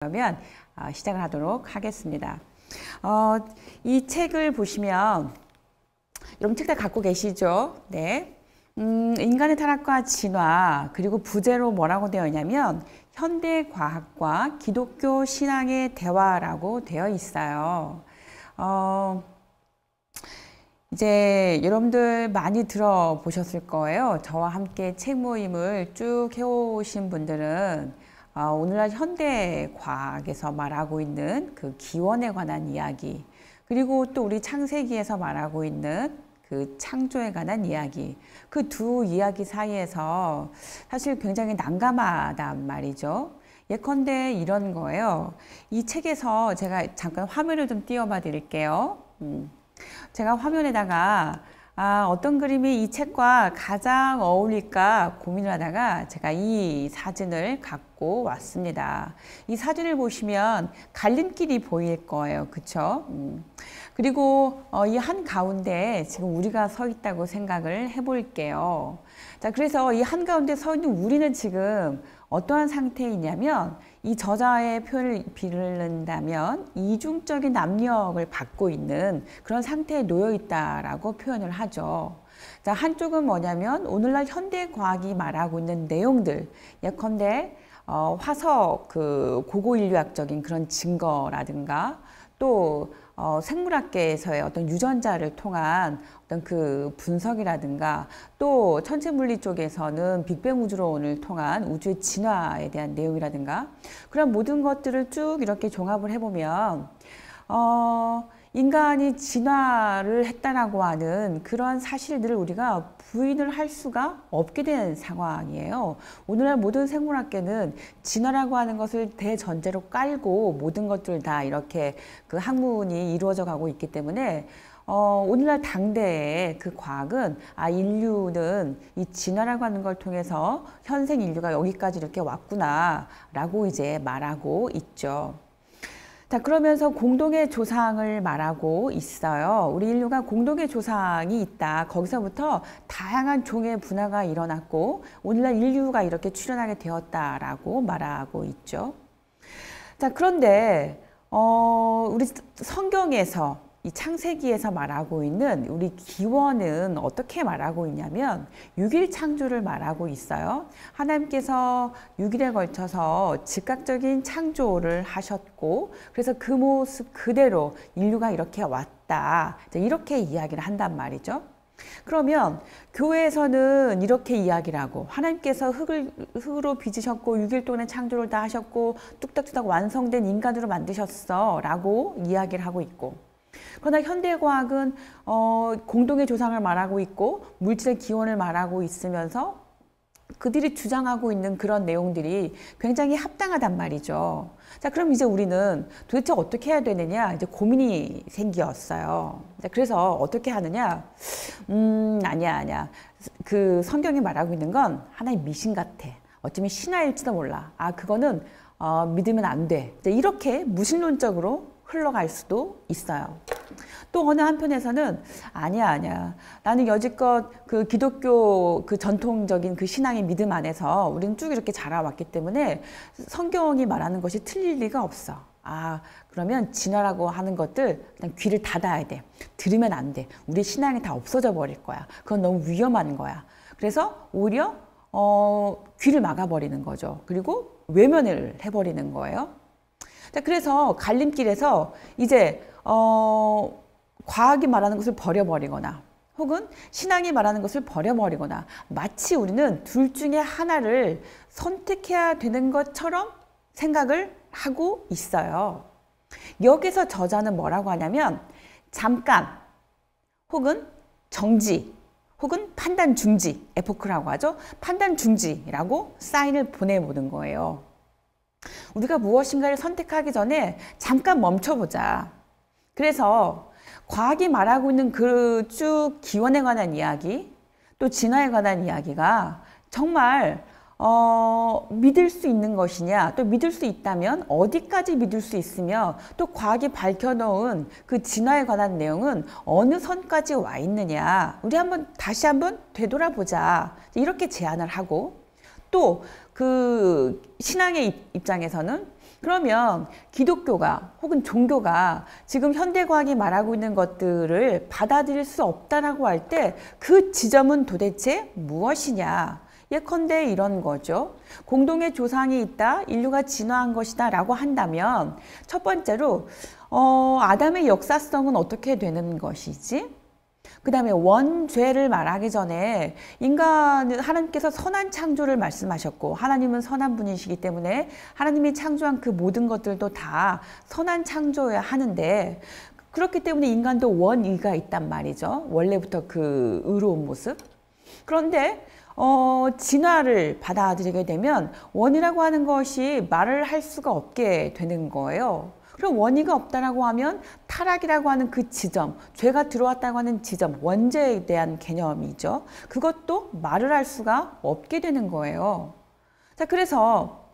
그러면 시작을 하도록 하겠습니다. 이 책을 보시면 여러분 책 다 갖고 계시죠? 네. 인간의 타락과 진화 그리고 부제로 뭐라고 되어 있냐면 현대 과학과 기독교 신앙의 대화라고 되어 있어요. 이제 여러분들 많이 들어보셨을 거예요. 저와 함께 책 모임을 쭉 해오신 분들은 오늘날 현대 과학에서 말하고 있는 그 기원에 관한 이야기, 그리고 또 우리 창세기에서 말하고 있는 그 창조에 관한 이야기, 그 두 이야기 사이에서 사실 굉장히 난감하단 말이죠. 예컨대 이런 거예요. 이 책에서 제가 잠깐 화면을 좀 띄워봐 드릴게요. 제가 화면에다가 어떤 그림이 이 책과 가장 어울릴까 고민을 하다가 제가 이 사진을 갖고 왔습니다. 이 사진을 보시면 갈림길이 보일 거예요. 그쵸? 그리고 이 한가운데 지금 우리가 서 있다고 생각을 해볼게요. 자, 그래서 이 한가운데 서 있는 우리는 지금 어떠한 상태에 있냐면 이 저자의 표현을 빌른다면 이중적인 압력을 받고 있는 그런 상태에 놓여 있다라고 표현을 하죠. 자, 한쪽은 뭐냐면 오늘날 현대 과학이 말하고 있는 내용들, 예컨대 화석 그 고고 인류학적인 그런 증거라든가 또 생물학계에서의 어떤 유전자를 통한 어떤 그 분석이라든가 또 천체 물리 쪽에서는 빅뱅 우주론을 통한 우주의 진화에 대한 내용이라든가 그런 모든 것들을 쭉 이렇게 종합을 해보면 인간이 진화를 했다라고 하는 그런 사실들을 우리가 부인을 할 수가 없게 된 상황이에요. 오늘날 모든 생물학계는 진화라고 하는 것을 대전제로 깔고 모든 것들 다 이렇게 그 학문이 이루어져 가고 있기 때문에 오늘날 당대의 그 과학은 인류는 이 진화라고 하는 걸 통해서 현생 인류가 여기까지 이렇게 왔구나 라고 이제 말하고 있죠. 자, 그러면서 공동의 조상을 말하고 있어요. 우리 인류가 공동의 조상이 있다. 거기서부터 다양한 종의 분화가 일어났고 오늘날 인류가 이렇게 출현하게 되었다라고 말하고 있죠. 자, 그런데 우리 성경에서 이 창세기에서 말하고 있는 우리 기원은 어떻게 말하고 있냐면 6일 창조를 말하고 있어요. 하나님께서 6일에 걸쳐서 즉각적인 창조를 하셨고 그래서 그 모습 그대로 인류가 이렇게 왔다. 이렇게 이야기를 한단 말이죠. 그러면 교회에서는 이렇게 이야기를 하고 하나님께서 흙으로 빚으셨고 6일 동안에 창조를 다 하셨고 뚝딱뚝딱 완성된 인간으로 만드셨어 라고 이야기를 하고 있고 그러나 현대과학은 공동의 조상을 말하고 있고 물질의 기원을 말하고 있으면서 그들이 주장하고 있는 그런 내용들이 굉장히 합당하단 말이죠. 자, 그럼 이제 우리는 도대체 어떻게 해야 되느냐 이제 고민이 생겼어요. 그래서 어떻게 하느냐? 아니야. 그 성경이 말하고 있는 건 하나의 미신 같아. 어쩌면 신화일지도 몰라. 그거는 믿으면 안 돼. 이렇게 무신론적으로 흘러갈 수도 있어요. 또 어느 한편에서는 아니야. 나는 여지껏 그 기독교 그 전통적인 그 신앙의 믿음 안에서 우리는 쭉 이렇게 자라왔기 때문에 성경이 말하는 것이 틀릴 리가 없어. 그러면 진화라고 하는 것들 그냥 귀를 닫아야 돼. 들으면 안 돼. 우리 신앙이 다 없어져 버릴 거야. 그건 너무 위험한 거야. 그래서 오히려 귀를 막아버리는 거죠. 그리고 외면을 해버리는 거예요. 자, 그래서 갈림길에서 이제 과학이 말하는 것을 버려버리거나 혹은 신앙이 말하는 것을 버려버리거나 마치 우리는 둘 중에 하나를 선택해야 되는 것처럼 생각을 하고 있어요. 여기서 저자는 뭐라고 하냐면 잠깐 혹은 정지 혹은 판단 중지, 에포크라고 하죠. 판단 중지라고 사인을 보내보는 거예요. 우리가 무엇인가를 선택하기 전에 잠깐 멈춰보자. 그래서 과학이 말하고 있는 그 쭉 기원에 관한 이야기, 또 진화에 관한 이야기가 정말 믿을 수 있는 것이냐, 또 믿을 수 있다면 어디까지 믿을 수 있으며 또 과학이 밝혀놓은 그 진화에 관한 내용은 어느 선까지 와 있느냐 우리 다시 한번 되돌아보자 이렇게 제안을 하고 또 그 신앙의 입장에서는 그러면 기독교가 혹은 종교가 지금 현대과학이 말하고 있는 것들을 받아들일 수 없다라고 할 때 그 지점은 도대체 무엇이냐? 예컨대 이런 거죠. 공동의 조상이 있다, 인류가 진화한 것이다 라고 한다면 첫 번째로 아담의 역사성은 어떻게 되는 것이지? 그 다음에 원죄를 말하기 전에 인간은 하나님께서 선한 창조를 말씀하셨고 하나님은 선한 분이시기 때문에 하나님이 창조한 그 모든 것들도 다 선한 창조여야 하는데 그렇기 때문에 인간도 원의가 있단 말이죠. 원래부터 그 의로운 모습. 그런데 진화를 받아들이게 되면 원이라고 하는 것이 말을 할 수가 없게 되는 거예요. 그럼 원의가 없다라고 하면 타락이라고 하는 그 지점, 죄가 들어왔다고 하는 지점, 원죄에 대한 개념이죠. 그것도 말을 할 수가 없게 되는 거예요. 자, 그래서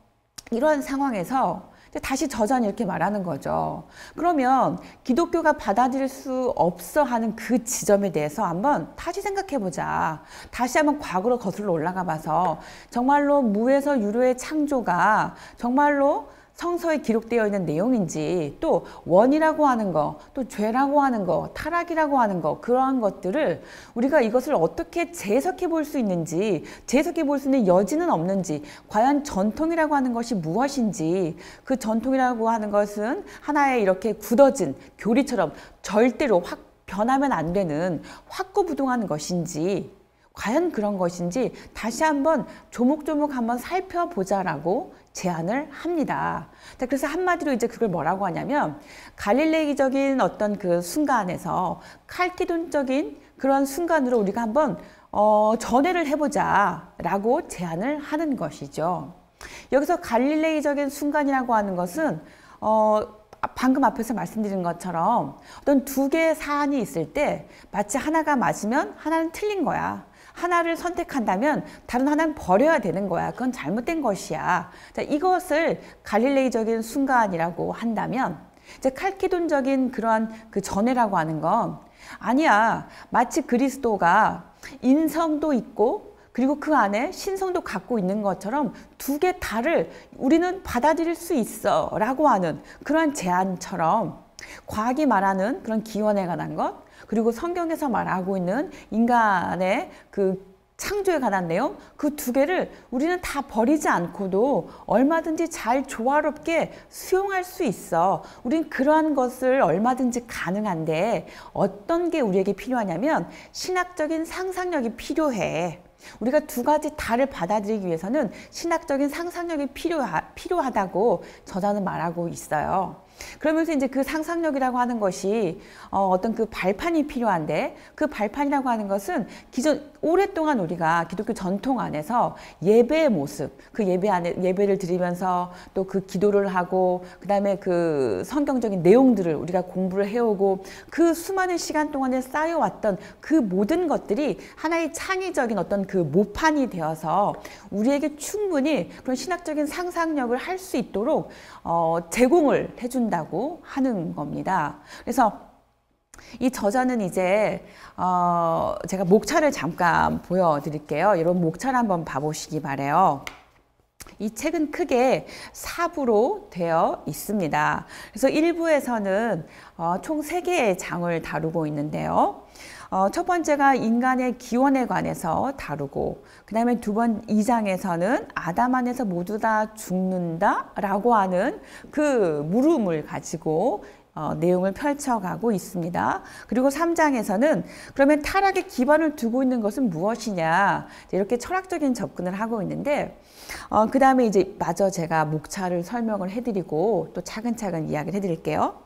이러한 상황에서 다시 저자는 이렇게 말하는 거죠. 그러면 기독교가 받아들일 수 없어 하는 그 지점에 대해서 한번 다시 생각해 보자. 다시 한번 과거로 거슬러 올라가 봐서 정말로 무에서 유로의 창조가 정말로 성서에 기록되어 있는 내용인지 또 원이라고 하는 거, 또 죄라고 하는 거, 타락이라고 하는 거 그러한 것들을 우리가 이것을 어떻게 재해석해 볼 수 있는지 재해석해 볼 수 있는 여지는 없는지 과연 전통이라고 하는 것이 무엇인지 그 전통이라고 하는 것은 하나의 이렇게 굳어진 교리처럼 절대로 확 변하면 안 되는 확고부동한 것인지 과연 그런 것인지 다시 한번 조목조목 한번 살펴보자라고 제안을 합니다. 자, 그래서 한마디로 이제 그걸 뭐라고 하냐면 갈릴레이적인 어떤 그 순간에서 칼키돈적인 그런 순간으로 우리가 한번 전회를 해보자라고 제안을 하는 것이죠. 여기서 갈릴레이적인 순간이라고 하는 것은 방금 앞에서 말씀드린 것처럼 어떤 두 개의 사안이 있을 때 마치 하나가 맞으면 하나는 틀린 거야. 하나를 선택한다면 다른 하나는 버려야 되는 거야. 그건 잘못된 것이야. 자, 이것을 갈릴레이적인 순간이라고 한다면 이제 칼키돈적인 그러한 그 전회라고 하는 건 아니야. 마치 그리스도가 인성도 있고 그리고 그 안에 신성도 갖고 있는 것처럼 두 개 다를 우리는 받아들일 수 있어 라고 하는 그런 제안처럼 과학이 말하는 그런 기원에 관한 것 그리고 성경에서 말하고 있는 인간의 그 창조에 관한 내용 그 두 개를 우리는 다 버리지 않고도 얼마든지 잘 조화롭게 수용할 수 있어. 우린 그러한 것을 얼마든지 가능한데 어떤 게 우리에게 필요하냐면 신학적인 상상력이 필요해. 우리가 두 가지 다를 받아들이기 위해서는 신학적인 상상력이 필요하다고 저자는 말하고 있어요. 그러면서 이제 그 상상력이라고 하는 것이 어떤 그 발판이 필요한데 그 발판이라고 하는 것은 기존 오랫동안 우리가 기독교 전통 안에서 예배의 모습, 그 예배 안에 예배를 드리면서 또 그 기도를 하고 그다음에 그 성경적인 내용들을 우리가 공부를 해오고 그 수많은 시간 동안에 쌓여왔던 그 모든 것들이 하나의 창의적인 어떤 그 모판이 되어서 우리에게 충분히 그런 신학적인 상상력을 할 수 있도록 제공을 해준다고 하는 겁니다. 그래서 이 저자는 이제 제가 목차를 잠깐 보여드릴게요. 여러분 목차를 한번 봐보시기 바래요. 이 책은 크게 4부로 되어 있습니다. 그래서 1부에서는 총 3개의 장을 다루고 있는데요. 첫 번째가 인간의 기원에 관해서 다루고 그 다음에 2장에서는 아담 안에서 모두 다 죽는다 라고 하는 그 물음을 가지고 내용을 펼쳐가고 있습니다. 그리고 3장에서는 그러면 타락의 기반을 두고 있는 것은 무엇이냐 이렇게 철학적인 접근을 하고 있는데 그 다음에 이제 마저 제가 목차를 설명을 해드리고 또 차근차근 이야기를 해드릴게요.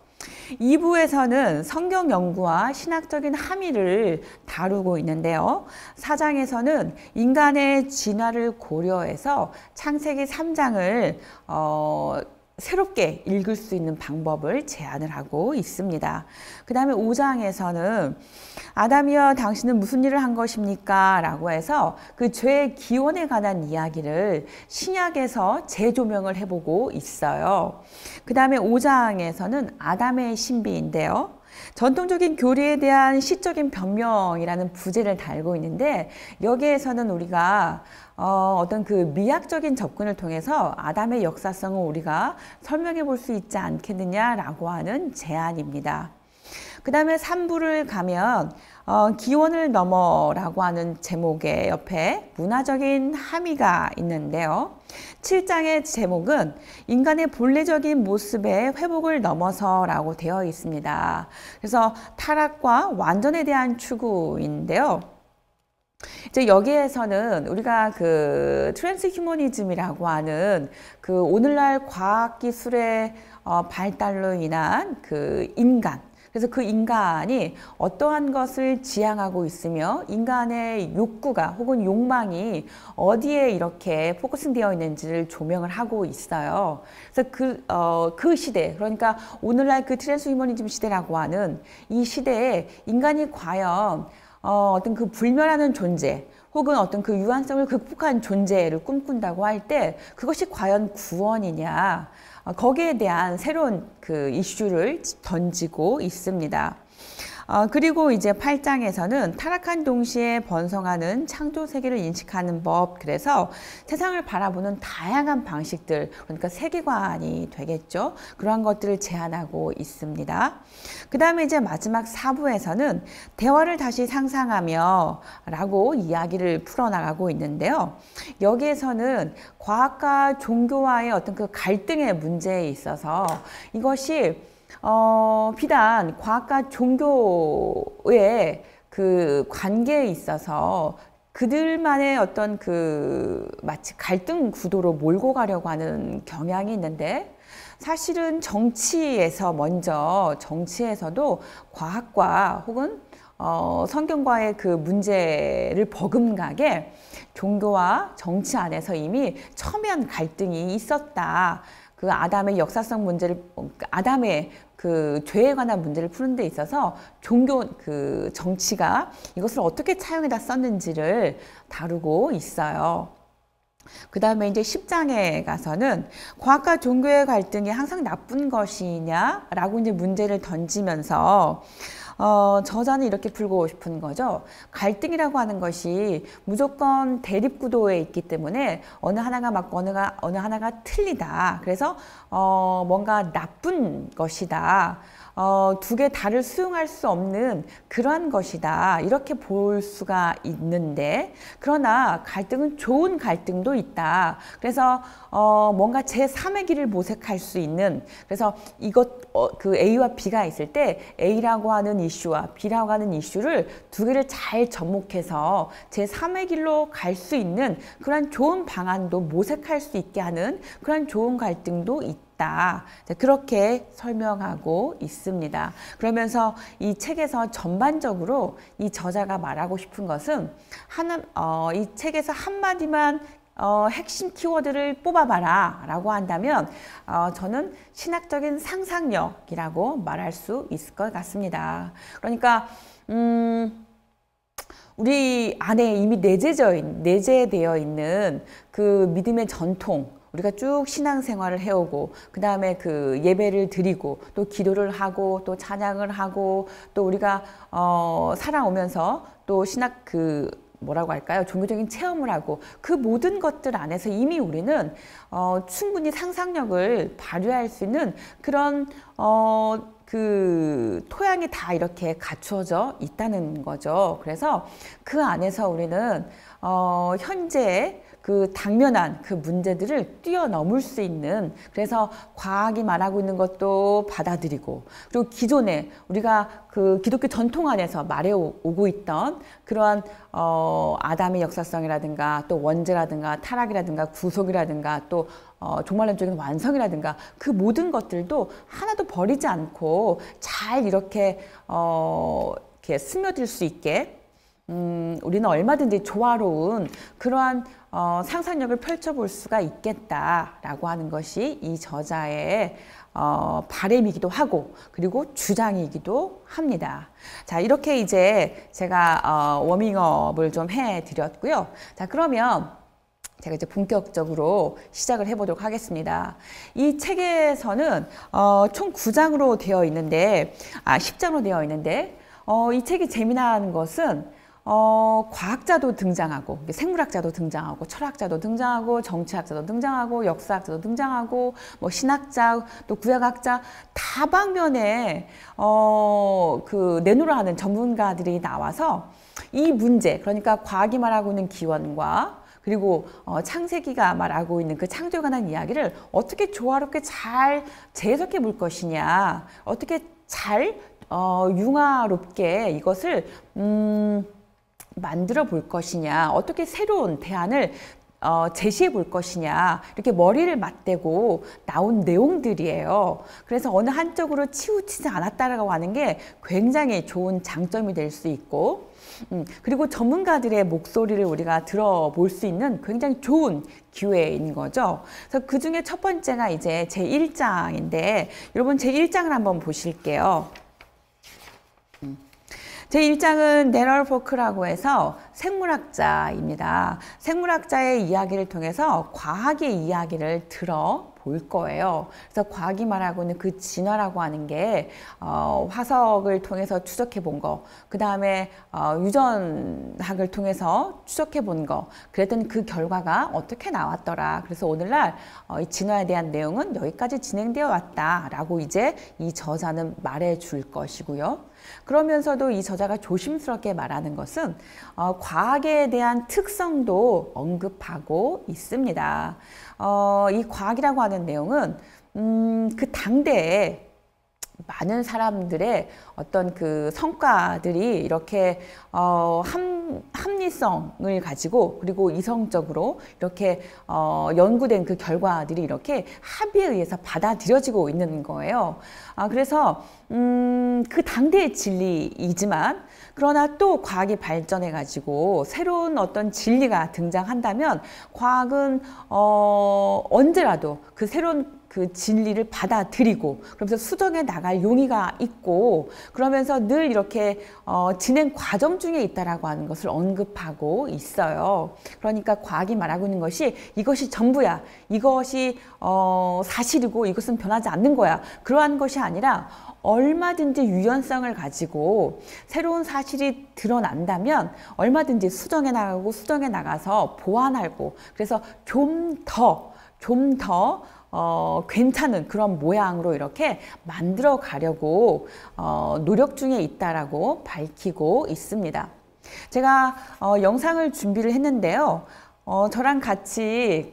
2부에서는 성경 연구와 신학적인 함의를 다루고 있는데요. 4장에서는 인간의 진화를 고려해서 창세기 3장을 새롭게 읽을 수 있는 방법을 제안을 하고 있습니다. 그 다음에 5장에서는 아담이여 당신은 무슨 일을 한 것입니까? 라고 해서 그 죄의 기원에 관한 이야기를 신약에서 재조명을 해보고 있어요. 그 다음에 5장에서는 아담의 신비인데요. 전통적인 교리에 대한 시적인 변명이라는 부제를 달고 있는데 여기에서는 우리가 어떤 그 미학적인 접근을 통해서 아담의 역사성을 우리가 설명해 볼 수 있지 않겠느냐라고 하는 제안입니다. 그 다음에 3부를 가면 기원을 넘어라고 하는 제목의 옆에 문화적인 함의가 있는데요. 7장의 제목은 인간의 본래적인 모습의 회복을 넘어서라고 되어 있습니다. 그래서 타락과 완전에 대한 추구인데요. 이제 여기에서는 우리가 그 트랜스휴머니즘이라고 하는 그 오늘날 과학기술의 발달로 인한 그 인간, 그래서 그 인간이 어떠한 것을 지향하고 있으며 인간의 욕구가 혹은 욕망이 어디에 이렇게 포커싱되어 있는지를 조명을 하고 있어요. 그래서 그 시대, 그러니까 오늘날 그 트랜스휴머니즘 시대라고 하는 이 시대에 인간이 과연 어떤 그 불멸하는 존재 혹은 어떤 그 유한성을 극복한 존재를 꿈꾼다고 할 때 그것이 과연 구원이냐, 거기에 대한 새로운 그 이슈를 던지고 있습니다. 그리고 이제 8장에서는 타락한 동시에 번성하는 창조 세계를 인식하는 법, 그래서 세상을 바라보는 다양한 방식들, 그러니까 세계관이 되겠죠. 그러한 것들을 제안하고 있습니다. 그 다음에 이제 마지막 4부에서는 대화를 다시 상상하며 라고 이야기를 풀어나가고 있는데요. 여기에서는 과학과 종교와의 어떤 그 갈등의 문제에 있어서 이것이 비단 과학과 종교의 그 관계에 있어서 그들만의 어떤 그 마치 갈등 구도로 몰고 가려고 하는 경향이 있는데 사실은 정치에서도 과학과 혹은 성경과의 그 문제를 버금가게 종교와 정치 안에서 이미 첨예한 갈등이 있었다. 그 아담의 역사성 문제를, 아담의 그 죄에 관한 문제를 푸는 데 있어서 그 정치가 이것을 어떻게 차용해다 썼는지를 다루고 있어요. 그 다음에 이제 10장에 가서는 과학과 종교의 갈등이 항상 나쁜 것이냐라고 이제 문제를 던지면서 저자는 이렇게 풀고 싶은 거죠. 갈등이라고 하는 것이 무조건 대립구도에 있기 때문에 어느 하나가 맞고 어느 하나가 틀리다. 그래서 뭔가 나쁜 것이다. 두 개 다를 수용할 수 없는 그러한 것이다. 이렇게 볼 수가 있는데, 그러나 갈등은 좋은 갈등도 있다. 그래서 뭔가 제3의 길을 모색할 수 있는, 그래서 그 A와 B가 있을 때 A라고 하는 이슈와 B라고 하는 이슈를 두 개를 잘 접목해서 제3의 길로 갈 수 있는 그런 좋은 방안도 모색할 수 있게 하는 그런 좋은 갈등도 있다. 그렇게 설명하고 있습니다. 그러면서 이 책에서 전반적으로 이 저자가 말하고 싶은 것은 이 책에서 한마디만 핵심 키워드를 뽑아봐라 라고 한다면 저는 신학적인 상상력이라고 말할 수 있을 것 같습니다. 그러니까 우리 안에 이미 내재되어 있는 그 믿음의 전통, 우리가 쭉 신앙생활을 해오고 그 다음에 그 예배를 드리고 또 기도를 하고 또 찬양을 하고 또 우리가 살아오면서 또 신학 뭐라고 할까요? 종교적인 체험을 하고 그 모든 것들 안에서 이미 우리는 충분히 상상력을 발휘할 수 있는 그런 그 토양이 다 이렇게 갖추어져 있다는 거죠. 그래서 그 안에서 우리는 현재 그 당면한 그 문제들을 뛰어넘을 수 있는, 그래서 과학이 말하고 있는 것도 받아들이고, 그리고 기존에 우리가 그 기독교 전통 안에서 말해오고 있던 그러한 아담의 역사성이라든가 또 원죄라든가 타락이라든가 구속이라든가 또 종말론적인 완성이라든가 그 모든 것들도 하나도 버리지 않고 잘 이렇게 스며들 수 있게 우리는 얼마든지 조화로운 그러한 상상력을 펼쳐볼 수가 있겠다라고 하는 것이 이 저자의 바람이기도 하고 그리고 주장이기도 합니다. 자, 이렇게 이제 제가 워밍업을 좀 해드렸고요. 자, 그러면 제가 이제 본격적으로 시작을 해보도록 하겠습니다. 이 책에서는 총 9장으로 되어 있는데, 10장으로 되어 있는데, 이 책이 재미난 것은 과학자도 등장하고, 생물학자도 등장하고, 철학자도 등장하고, 정치학자도 등장하고, 역사학자도 등장하고, 뭐 신학자, 또 구약학자 다방면에 내노라 하는 전문가들이 나와서 이 문제, 그러니까 과학이 말하고 있는 기원과 그리고 창세기가 말하고 있는 그 창조에 관한 이야기를 어떻게 조화롭게 잘 재해석해 볼 것이냐, 어떻게 잘 융화롭게 이것을 만들어 볼 것이냐, 어떻게 새로운 대안을 제시해 볼 것이냐, 이렇게 머리를 맞대고 나온 내용들이에요. 그래서 어느 한쪽으로 치우치지 않았다라고 하는 게 굉장히 좋은 장점이 될 수 있고, 그리고 전문가들의 목소리를 우리가 들어볼 수 있는 굉장히 좋은 기회인 거죠. 그래서 그 중에 첫 번째가 이제 제1장인데, 여러분 제1장을 한번 보실게요. 제1장은 데럴 포크라고 해서 생물학자입니다. 생물학자의 이야기를 통해서 과학의 이야기를 들어볼 거예요. 그래서 과학이 말하고 있는 그 진화라고 하는 게 화석을 통해서 추적해 본 거, 그 다음에 유전학을 통해서 추적해 본 거, 그랬더니 그 결과가 어떻게 나왔더라. 그래서 오늘날 이 진화에 대한 내용은 여기까지 진행되어 왔다라고 이제 이 저자는 말해 줄 것이고요. 그러면서도 이 저자가 조심스럽게 말하는 것은 과학에 대한 특성도 언급하고 있습니다. 이 과학이라고 하는 내용은 그 당대에 많은 사람들의 어떤 그 성과들이 이렇게 합리성을 가지고 그리고 이성적으로 이렇게 연구된 그 결과들이 이렇게 합의에 의해서 받아들여지고 있는 거예요. 그래서 그 당대의 진리이지만 그러나 또 과학이 발전해 가지고 새로운 어떤 진리가 등장한다면 과학은 언제라도 그 새로운 그 진리를 받아들이고 그러면서 수정해 나갈 용의가 있고 그러면서 늘 이렇게 진행 과정 중에 있다라고 하는 것을 언급하고 있어요. 그러니까 과학이 말하고 있는 것이 이것이 전부야, 이것이 사실이고 이것은 변하지 않는 거야, 그러한 것이 아니라 얼마든지 유연성을 가지고 새로운 사실이 드러난다면 얼마든지 수정해 나가고 수정해 나가서 보완하고 그래서 좀 더 괜찮은 그런 모양으로 이렇게 만들어 가려고 노력 중에 있다라고 밝히고 있습니다. 제가 영상을 준비를 했는데요. 저랑 같이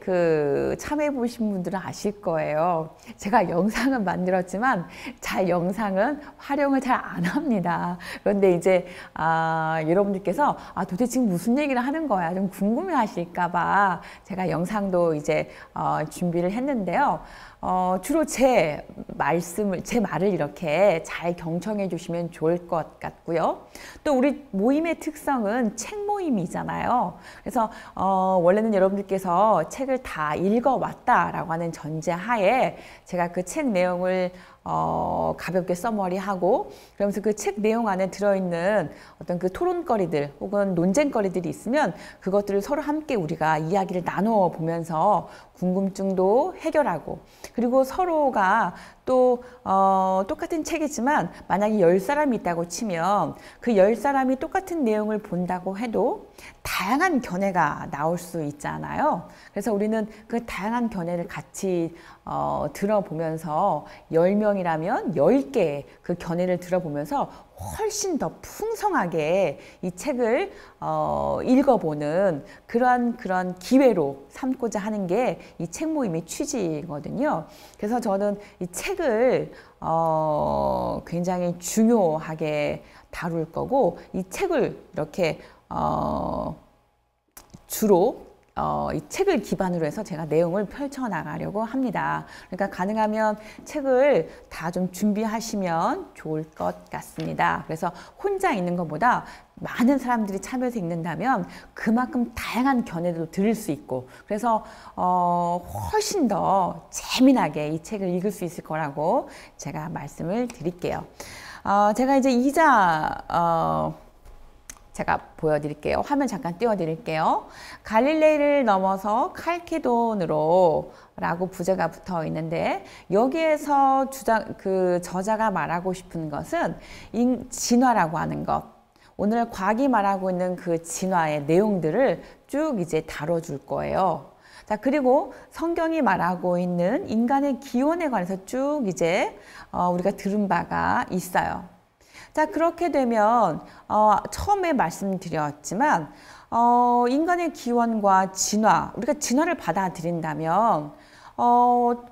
참여해 보신 분들은 아실 거예요. 제가 영상은 만들었지만 영상은 활용을 잘 안 합니다. 그런데 이제 여러분들께서 도대체 지금 무슨 얘기를 하는 거야 좀 궁금해 하실까 봐 제가 영상도 이제 준비를 했는데요. 주로 제 말을 이렇게 잘 경청해 주시면 좋을 것 같고요. 또 우리 모임의 특성은 책 모임이잖아요. 그래서 원래는 여러분들께서 책을 다 읽어왔다라고 하는 전제하에 제가 그 책 내용을 가볍게 써머리하고 그러면서 그 책 내용 안에 들어있는 어떤 그 토론거리들 혹은 논쟁거리들이 있으면 그것들을 서로 함께 우리가 이야기를 나누어 보면서 궁금증도 해결하고 그리고 서로가 또 똑같은 책이지만 만약에 10사람이 있다고 치면 그 10사람이 똑같은 내용을 본다고 해도 다양한 견해가 나올 수 있잖아요. 그래서 우리는 그 다양한 견해를 같이 들어보면서 10명이라면 10개의 그 견해를 들어보면서 훨씬 더 풍성하게 이 책을 읽어보는 그런 기회로 삼고자 하는 게 이 책 모임의 취지거든요. 그래서 저는 이 책을 굉장히 중요하게 다룰 거고 이 책을 이렇게 주로 이 책을 기반으로 해서 제가 내용을 펼쳐나가려고 합니다. 그러니까 가능하면 책을 다 좀 준비하시면 좋을 것 같습니다. 그래서 혼자 읽는 것보다 많은 사람들이 참여해서 읽는다면 그만큼 다양한 견해도 들을 수 있고 그래서 훨씬 더 재미나게 이 책을 읽을 수 있을 거라고 제가 말씀을 드릴게요. 제가 이제 제가 보여드릴게요. 화면 잠깐 띄워드릴게요. 갈릴레이를 넘어서 칼케돈으로 라고 부제가 붙어 있는데 여기에서 저자가 말하고 싶은 것은 진화라고 하는 것. 오늘 과학이 말하고 있는 그 진화의 내용들을 쭉 이제 다뤄줄 거예요. 자, 그리고 성경이 말하고 있는 인간의 기원에 관해서 쭉 이제 우리가 들은 바가 있어요. 자, 그렇게 되면 처음에 말씀드렸지만 인간의 기원과 진화, 우리가 진화를 받아들인다면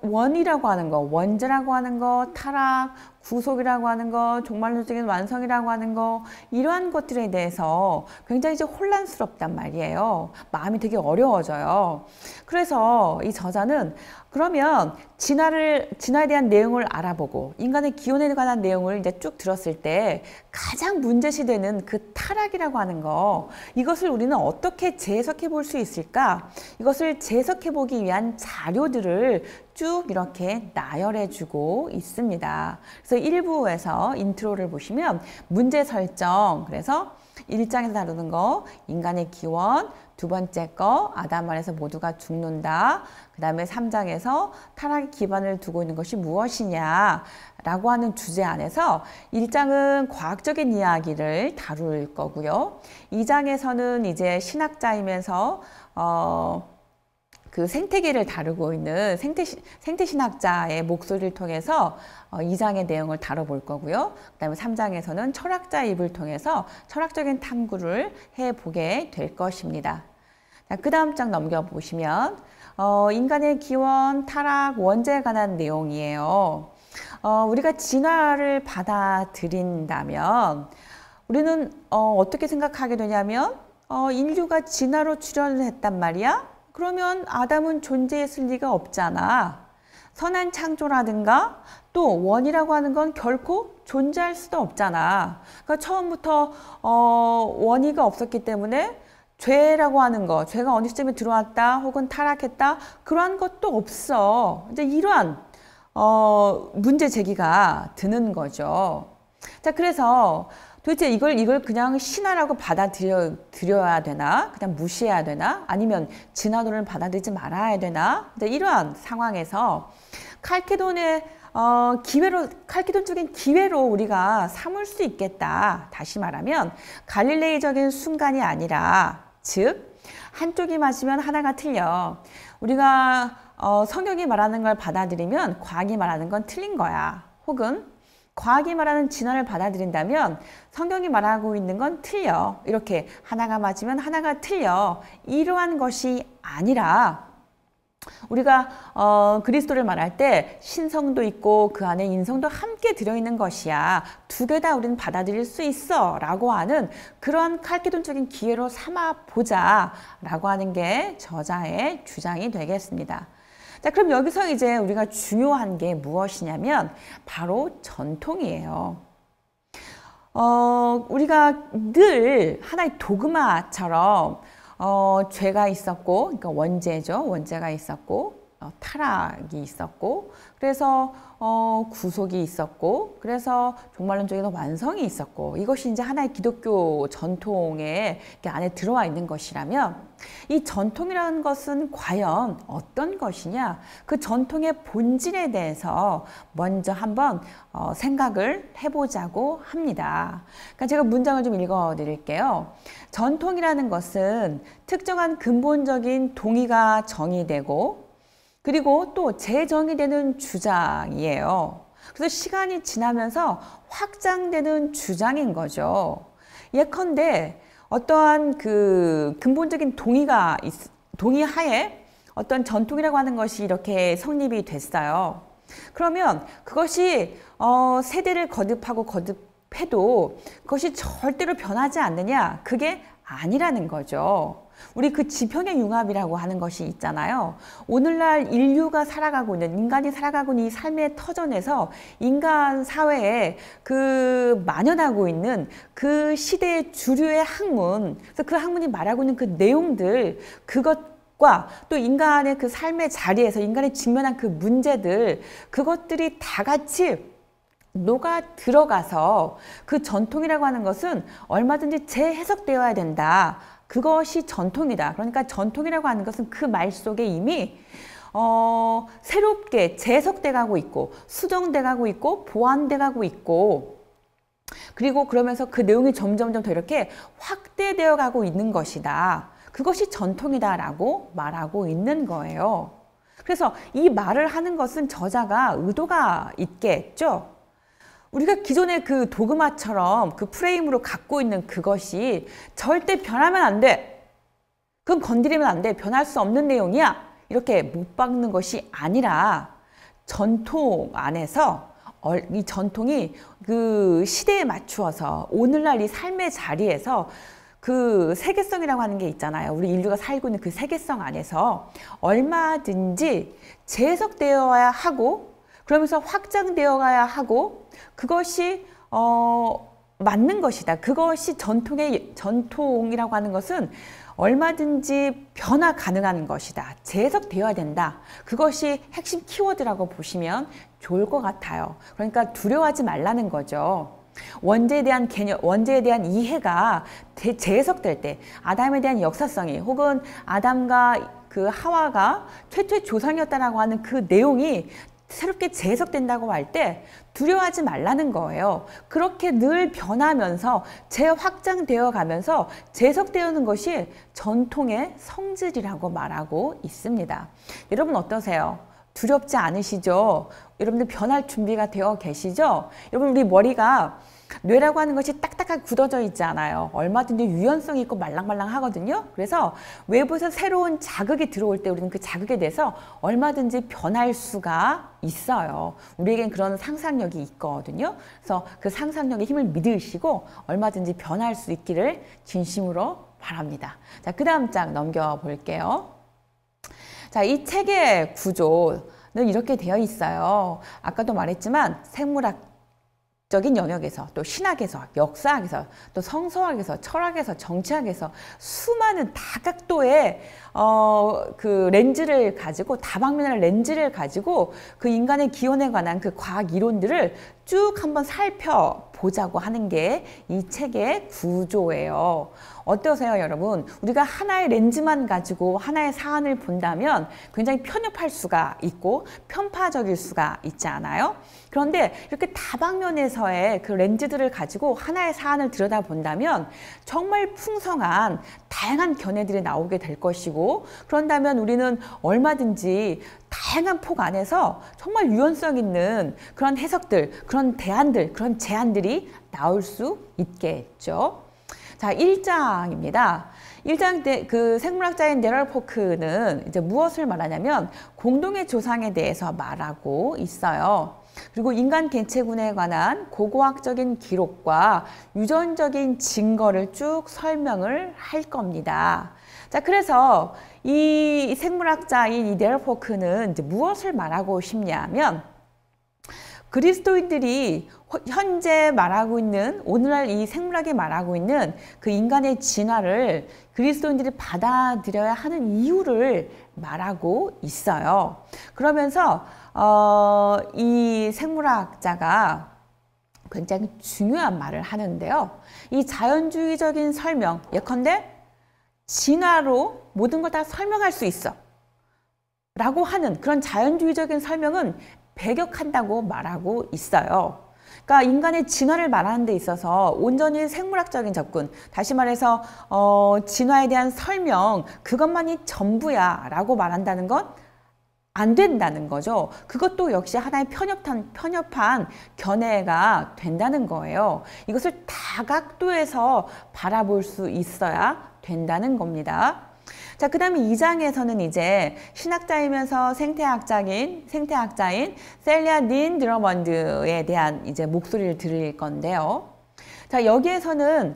원이라고 하는 거, 원죄라고 하는 거, 타락, 구속이라고 하는 거, 종말론적인 완성이라고 하는 거, 이러한 것들에 대해서 굉장히 이제 혼란스럽단 말이에요. 마음이 되게 어려워져요. 그래서 이 저자는 그러면 진화에 대한 내용을 알아보고 인간의 기원에 관한 내용을 이제 쭉 들었을 때 가장 문제시되는 그 타락이라고 하는 거, 이것을 우리는 어떻게 재해석해 볼 수 있을까? 이것을 재해석해 보기 위한 자료들을 쭉 이렇게 나열해 주고 있습니다. 그래서 1부에서 인트로를 보시면 문제 설정, 그래서 1장에서 다루는 거 인간의 기원, 두 번째 거 아담 안에서 모두가 죽는다, 그 다음에 3장에서 타락의 기반을 두고 있는 것이 무엇이냐 라고 하는 주제 안에서 1장은 과학적인 이야기를 다룰 거고요. 2장에서는 이제 신학자이면서 그 생태계를 다루고 있는 생태신학자의 목소리를 통해서 2장의 내용을 다뤄볼 거고요. 그 다음에 3장에서는 철학자의 입을 통해서 철학적인 탐구를 해보게 될 것입니다. 그 다음 장 넘겨보시면 인간의 기원, 타락, 원죄에 관한 내용이에요. 우리가 진화를 받아들인다면 우리는 어떻게 생각하게 되냐면 인류가 진화로 출현을 했단 말이야. 그러면 아담은 존재했을 리가 없잖아. 선한 창조라든가 또 원이라고 하는 건 결코 존재할 수도 없잖아. 그러니까 처음부터 원이가 없었기 때문에 죄라고 하는 거, 죄가 어느 시점에 들어왔다 혹은 타락했다, 그러한 것도 없어. 이제 이러한 문제 제기가 드는 거죠. 자, 그래서 도대체 이걸 그냥 신화라고 받아들여야 되나? 그냥 무시해야 되나? 아니면 진화론을 받아들이지 말아야 되나? 이제 이러한 상황에서 칼케돈적인 기회로 우리가 삼을 수 있겠다. 다시 말하면 갈릴레이적인 순간이 아니라, 즉 한쪽이 맞으면 하나가 틀려. 우리가 성경이 말하는 걸 받아들이면 과학이 말하는 건 틀린 거야. 혹은 과학이 말하는 진화를 받아들인다면 성경이 말하고 있는 건 틀려. 이렇게 하나가 맞으면 하나가 틀려. 이러한 것이 아니라 우리가 그리스도를 말할 때 신성도 있고 그 안에 인성도 함께 들어있는 것이야. 두 개 다 우리는 받아들일 수 있어 라고 하는 그런 칼케돈적인 기회로 삼아보자 라고 하는 게 저자의 주장이 되겠습니다. 자, 그럼 여기서 이제 우리가 중요한 게 무엇이냐면 바로 전통이에요. 우리가 늘 하나의 도그마처럼 죄가 있었고, 그러니까 원죄죠. 원죄가 있었고, 타락이 있었고, 그래서 구속이 있었고, 그래서 종말론적인 완성이 있었고, 이것이 이제 하나의 기독교 전통에 안에 들어와 있는 것이라면, 이 전통이라는 것은 과연 어떤 것이냐? 그 전통의 본질에 대해서 먼저 한번 생각을 해보자고 합니다. 그러니까 제가 문장을 좀 읽어 드릴게요. 전통이라는 것은 특정한 근본적인 동의가 정의되고 그리고 또 재정의되는 주장이에요. 그래서 시간이 지나면서 확장되는 주장인 거죠. 예컨대 어떠한 그 근본적인 동의하에 어떤 전통이라고 하는 것이 이렇게 성립이 됐어요. 그러면 그것이 세대를 거듭하고 거듭해도 그것이 절대로 변하지 않느냐? 그게 아니라는 거죠. 우리 그 지평의 융합이라고 하는 것이 있잖아요. 오늘날 인류가 살아가고 있는, 인간이 살아가고 있는 이 삶의 터전에서 인간 사회에 그 만연하고 있는 그 시대의 주류의 학문, 그래서 그 학문이 말하고 있는 그 내용들, 그것과 또 인간의 그 삶의 자리에서 인간이 직면한 그 문제들, 그것들이 다 같이 녹아 들어가서 그 전통이라고 하는 것은 얼마든지 재해석되어야 된다. 그것이 전통이다. 그러니까 전통이라고 하는 것은 그 말 속에 이미 새롭게 재해석돼 가고 있고 수정돼 가고 있고 보완돼 가고 있고 그리고 그러면서 그 내용이 점점점 더 이렇게 확대되어 가고 있는 것이다. 그것이 전통이다라고 말하고 있는 거예요. 그래서 이 말을 하는 것은 저자가 의도가 있겠죠. 우리가 기존의 그 도그마처럼 그 프레임으로 갖고 있는 그것이 절대 변하면 안 돼. 그건 건드리면 안 돼. 변할 수 없는 내용이야. 이렇게 못 박는 것이 아니라 전통 안에서 이 전통이 그 시대에 맞추어서 오늘날 이 삶의 자리에서 그 세계성이라고 하는 게 있잖아요. 우리 인류가 살고 있는 그 세계성 안에서 얼마든지 재해석되어야 하고 그러면서 확장되어 가야 하고 그것이 맞는 것이다. 그것이 전통이라고 하는 것은 얼마든지 변화 가능한 것이다. 재해석되어야 된다. 그것이 핵심 키워드라고 보시면 좋을 것 같아요. 그러니까 두려워하지 말라는 거죠. 원죄에 대한 개념, 원죄에 대한 이해가 재해석될 때 아담에 대한 역사성이 혹은 아담과 그 하와가 최초의 조상이었다라고 하는 그 내용이 새롭게 재해석된다고 할 때 두려워하지 말라는 거예요. 그렇게 늘 변하면서 재확장되어 가면서 재해석되는 것이 전통의 성질이라고 말하고 있습니다. 여러분 어떠세요? 두렵지 않으시죠? 여러분들 변할 준비가 되어 계시죠? 여러분 우리 머리가 뇌라고 하는 것이 딱딱하게 굳어져 있지 않아요. 얼마든지 유연성이 있고 말랑말랑 하거든요. 그래서 외부에서 새로운 자극이 들어올 때 우리는 그 자극에 대해서 얼마든지 변할 수가 있어요. 우리에겐 그런 상상력이 있거든요. 그래서 그 상상력의 힘을 믿으시고 얼마든지 변할 수 있기를 진심으로 바랍니다. 자, 그 다음 장 넘겨볼게요. 자, 이 책의 구조는 이렇게 되어 있어요. 아까도 말했지만 생물학적인 영역에서 또 신학에서 역사학에서 또 성서학에서 철학에서 정치학에서 수많은 다각도의 그 렌즈를 가지고 다방면의 렌즈를 가지고 그 인간의 기원에 관한 그 과학 이론들을 쭉 한번 살펴보자고 하는 게 이 책의 구조예요. 어떠세요, 여러분? 우리가 하나의 렌즈만 가지고 하나의 사안을 본다면 굉장히 편협할 수가 있고 편파적일 수가 있지 않아요? 그런데 이렇게 다방면에서의 그 렌즈들을 가지고 하나의 사안을 들여다본다면 정말 풍성한 다양한 견해들이 나오게 될 것이고 그런다면 우리는 얼마든지 다양한 폭 안에서 정말 유연성 있는 그런 해석들, 그런 대안들, 그런 제안들이 나올 수 있겠죠. 자, 1장입니다. 1장 그 생물학자인 데럴 포크는 이제 무엇을 말하냐면 공동의 조상에 대해서 말하고 있어요. 그리고 인간 개체군에 관한 고고학적인 기록과 유전적인 증거를 쭉 설명을 할 겁니다. 자, 그래서 이 생물학자인 이 데럴 포크는 이제 무엇을 말하고 싶냐면 그리스도인들이 현재 말하고 있는 오늘날 이 생물학이 말하고 있는 그 인간의 진화를 그리스도인들이 받아들여야 하는 이유를 말하고 있어요. 그러면서 이 생물학자가 굉장히 중요한 말을 하는데요. 이 자연주의적인 설명, 예컨대 진화로 모든 걸 다 설명할 수 있어 라고 하는 그런 자연주의적인 설명은 배격한다고 말하고 있어요. 그러니까 인간의 진화를 말하는 데 있어서 온전히 생물학적인 접근, 다시 말해서 진화에 대한 설명, 그것만이 전부야 라고 말한다는 건 안 된다는 거죠. 그것도 역시 하나의 편협한 견해가 된다는 거예요. 이것을 다각도에서 바라볼 수 있어야 된다는 겁니다. 자, 그 다음에 2장에서는 이제 신학자이면서 생태학자인 셀리아 닌 드러먼드에 대한 이제 목소리를 들을 건데요. 자, 여기에서는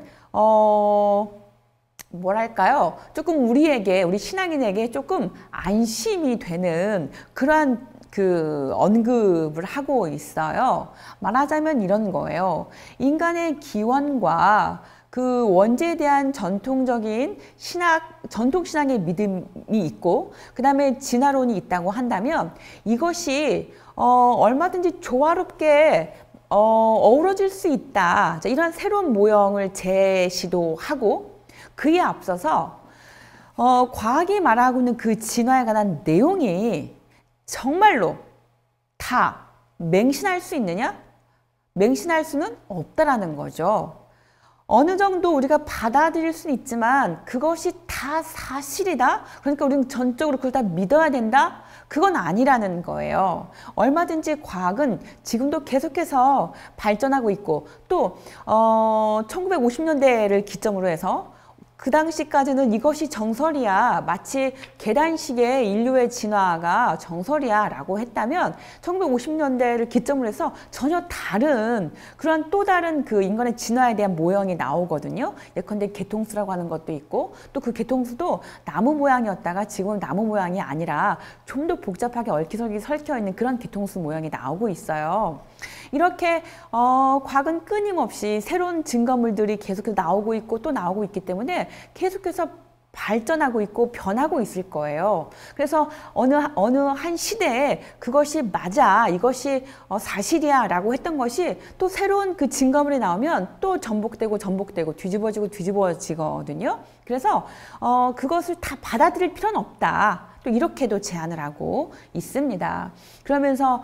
뭐랄까요? 조금 우리 신앙인에게 조금 안심이 되는 그러한 그 언급을 하고 있어요. 말하자면 이런 거예요. 인간의 기원과 그 원죄에 대한 전통 신앙의 믿음이 있고 그 다음에 진화론이 있다고 한다면 이것이 얼마든지 조화롭게 어우러질 수 있다. 자, 이런 새로운 모형을 제시도 하고 그에 앞서서 과학이 말하고 있는 그 진화에 관한 내용이 정말로 다 맹신할 수 있느냐? 맹신할 수는 없다라는 거죠. 어느 정도 우리가 받아들일 수는 있지만 그것이 다 사실이다? 그러니까 우리는 전적으로 그걸 다 믿어야 된다? 그건 아니라는 거예요. 얼마든지 과학은 지금도 계속해서 발전하고 있고 또 1950년대를 기점으로 해서 그 당시까지는 이것이 정설이야. 마치 계단식의 인류의 진화가 정설이야 라고 했다면 1950년대를 기점으로 해서 전혀 다른 그런 또 다른 그 인간의 진화에 대한 모형이 나오거든요. 예컨대 개통수라고 하는 것도 있고 또 그 개통수도 나무 모양이었다가 지금은 나무 모양이 아니라 좀 더 복잡하게 얽히설키 설켜 있는 그런 개통수 모양이 나오고 있어요. 이렇게 과학은 끊임없이 새로운 증거물들이 계속해서 나오고 있고 또 나오고 있기 때문에 계속해서 발전하고 있고 변하고 있을 거예요. 그래서 어느 한 시대에 그것이 맞아, 이것이 사실이야 라고 했던 것이 또 새로운 그 증거물이 나오면 또 전복되고 뒤집어지고 뒤집어지거든요. 그래서 그것을 다 받아들일 필요는 없다. 또 이렇게도 제안을 하고 있습니다. 그러면서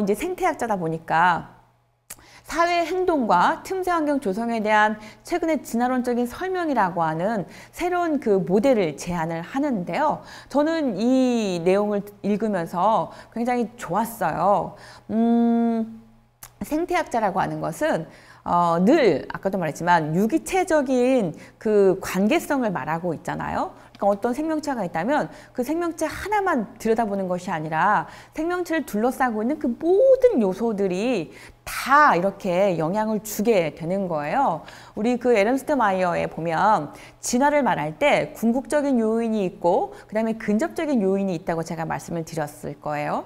이제 생태학자다 보니까 사회 행동과 틈새 환경 조성에 대한 최근의 진화론적인 설명이라고 하는 새로운 그 모델을 제안을 하는데요. 저는 이 내용을 읽으면서 굉장히 좋았어요. 생태학자라고 하는 것은 늘 아까도 말했지만 유기체적인 그 관계성을 말하고 있잖아요. 그러니까 어떤 생명체가 있다면 그 생명체 하나만 들여다보는 것이 아니라 생명체를 둘러싸고 있는 그 모든 요소들이 다 이렇게 영향을 주게 되는 거예요. 우리 그 에른스트 마이어에 보면 진화를 말할 때 궁극적인 요인이 있고 그 다음에 근접적인 요인이 있다고 제가 말씀을 드렸을 거예요.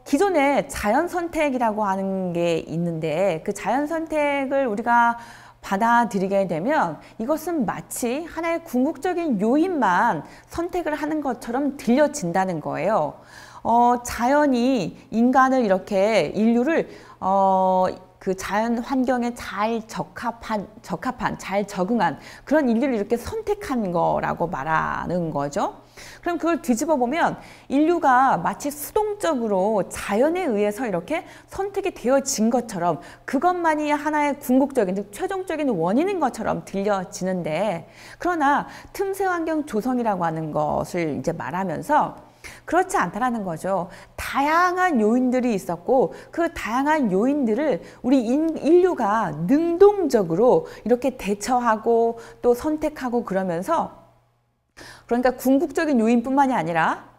기존에 자연 선택이라고 하는 게 있는데 그 자연 선택을 우리가 받아들이게 되면 이것은 마치 하나의 궁극적인 요인만 선택을 하는 것처럼 들려진다는 거예요. 자연이 인간을 이렇게 인류를 그 자연 환경에 잘 적합한, 잘 적응한 그런 인류를 이렇게 선택한 거라고 말하는 거죠. 그럼 그걸 뒤집어 보면 인류가 마치 수동적으로 자연에 의해서 이렇게 선택이 되어진 것처럼 그것만이 하나의 궁극적인, 즉 최종적인 원인인 것처럼 들려지는데 그러나 틈새 환경 조성이라고 하는 것을 이제 말하면서 그렇지 않다라는 거죠. 다양한 요인들이 있었고 그 다양한 요인들을 우리 인류가 능동적으로 이렇게 대처하고 또 선택하고 그러면서 그러니까 궁극적인 요인뿐만이 아니라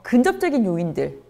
근접적인 요인들,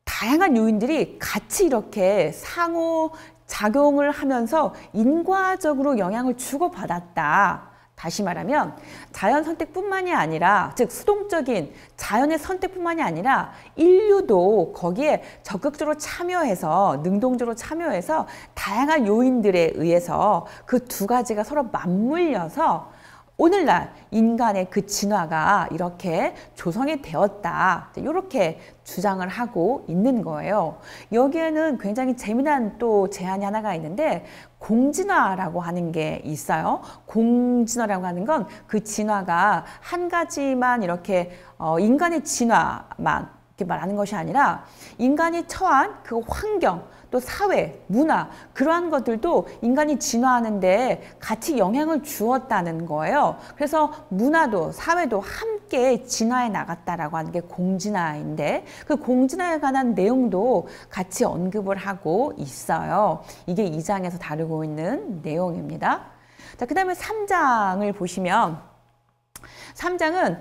다양한 요인들이 같이 이렇게 상호 작용을 하면서 인과적으로 영향을 주고받았다. 다시 말하면 자연 선택뿐만이 아니라 즉 수동적인 자연의 선택뿐만이 아니라 인류도 거기에 적극적으로 참여해서 능동적으로 참여해서 다양한 요인들에 의해서 그 두 가지가 서로 맞물려서 오늘날 인간의 그 진화가 이렇게 조성이 되었다. 이렇게 주장을 하고 있는 거예요. 여기에는 굉장히 재미난 또 제안이 하나가 있는데 공진화라고 하는 게 있어요. 공진화라고 하는 건 그 진화가 한 가지만 이렇게 인간의 진화만 이렇게 말하는 것이 아니라 인간이 처한 그 환경 또 사회, 문화 그러한 것들도 인간이 진화하는데 같이 영향을 주었다는 거예요. 그래서 문화도 사회도 함께 진화해 나갔다라고 하는 게 공진화인데 그 공진화에 관한 내용도 같이 언급을 하고 있어요. 이게 2장에서 다루고 있는 내용입니다. 자, 그 다음에 3장을 보시면 3장은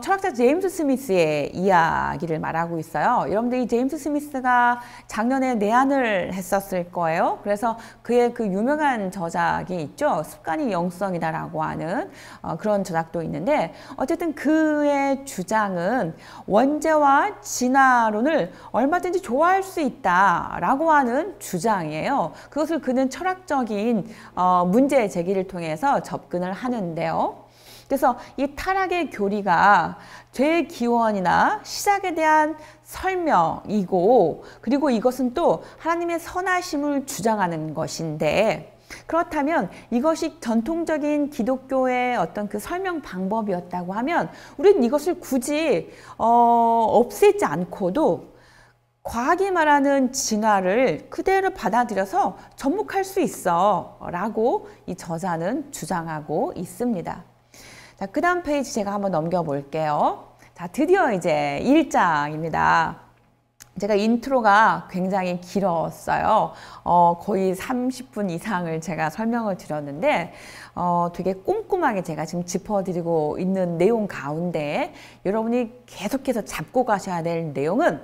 철학자 제임스 스미스의 이야기를 말하고 있어요. 여러분들이 제임스 스미스가 작년에 내한을 했었을 거예요. 그래서 그의 그 유명한 저작이 있죠. 습관이 영성이다라고 하는 그런 저작도 있는데 어쨌든 그의 주장은 원죄와 진화론을 얼마든지 좋아할 수 있다라고 하는 주장이에요. 그것을 그는 철학적인 문제 제기를 통해서 접근을 하는데요. 그래서 이 타락의 교리가 죄의 기원이나 시작에 대한 설명이고, 그리고 이것은 또 하나님의 선하심을 주장하는 것인데, 그렇다면 이것이 전통적인 기독교의 어떤 그 설명 방법이었다고 하면 우리는 이것을 굳이 없애지 않고도 과학이 말하는 진화를 그대로 받아들여서 접목할 수 있어 라고 이 저자는 주장하고 있습니다. 자, 그 다음 페이지 제가 한번 넘겨볼게요. 자, 드디어 이제 1장입니다. 제가 인트로가 굉장히 길었어요. 거의 30분 이상을 제가 설명을 드렸는데 되게 꼼꼼하게 제가 지금 짚어드리고 있는 내용 가운데 여러분이 계속해서 잡고 가셔야 될 내용은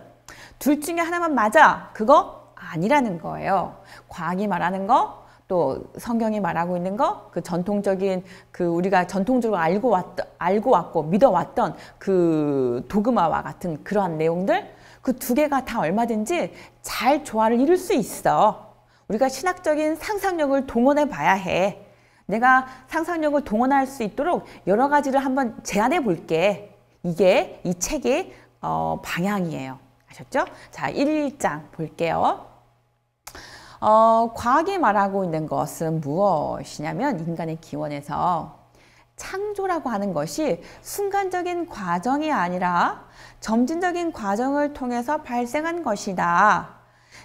둘 중에 하나만 맞아, 그거 아니라는 거예요. 과학이 말하는 거, 또 성경이 말하고 있는 거, 그 전통적인 그 우리가 전통적으로 알고 왔고 믿어왔던 그 도그마와 같은 그러한 내용들, 그 두 개가 다 얼마든지 잘 조화를 이룰 수 있어. 우리가 신학적인 상상력을 동원해 봐야 해. 내가 상상력을 동원할 수 있도록 여러 가지를 한번 제안해 볼게. 이게 이 책의 방향이에요. 아셨죠? 자, 1장 볼게요. 과학이 말하고 있는 것은 무엇이냐면 인간의 기원에서 창조라고 하는 것이 순간적인 과정이 아니라 점진적인 과정을 통해서 발생한 것이다.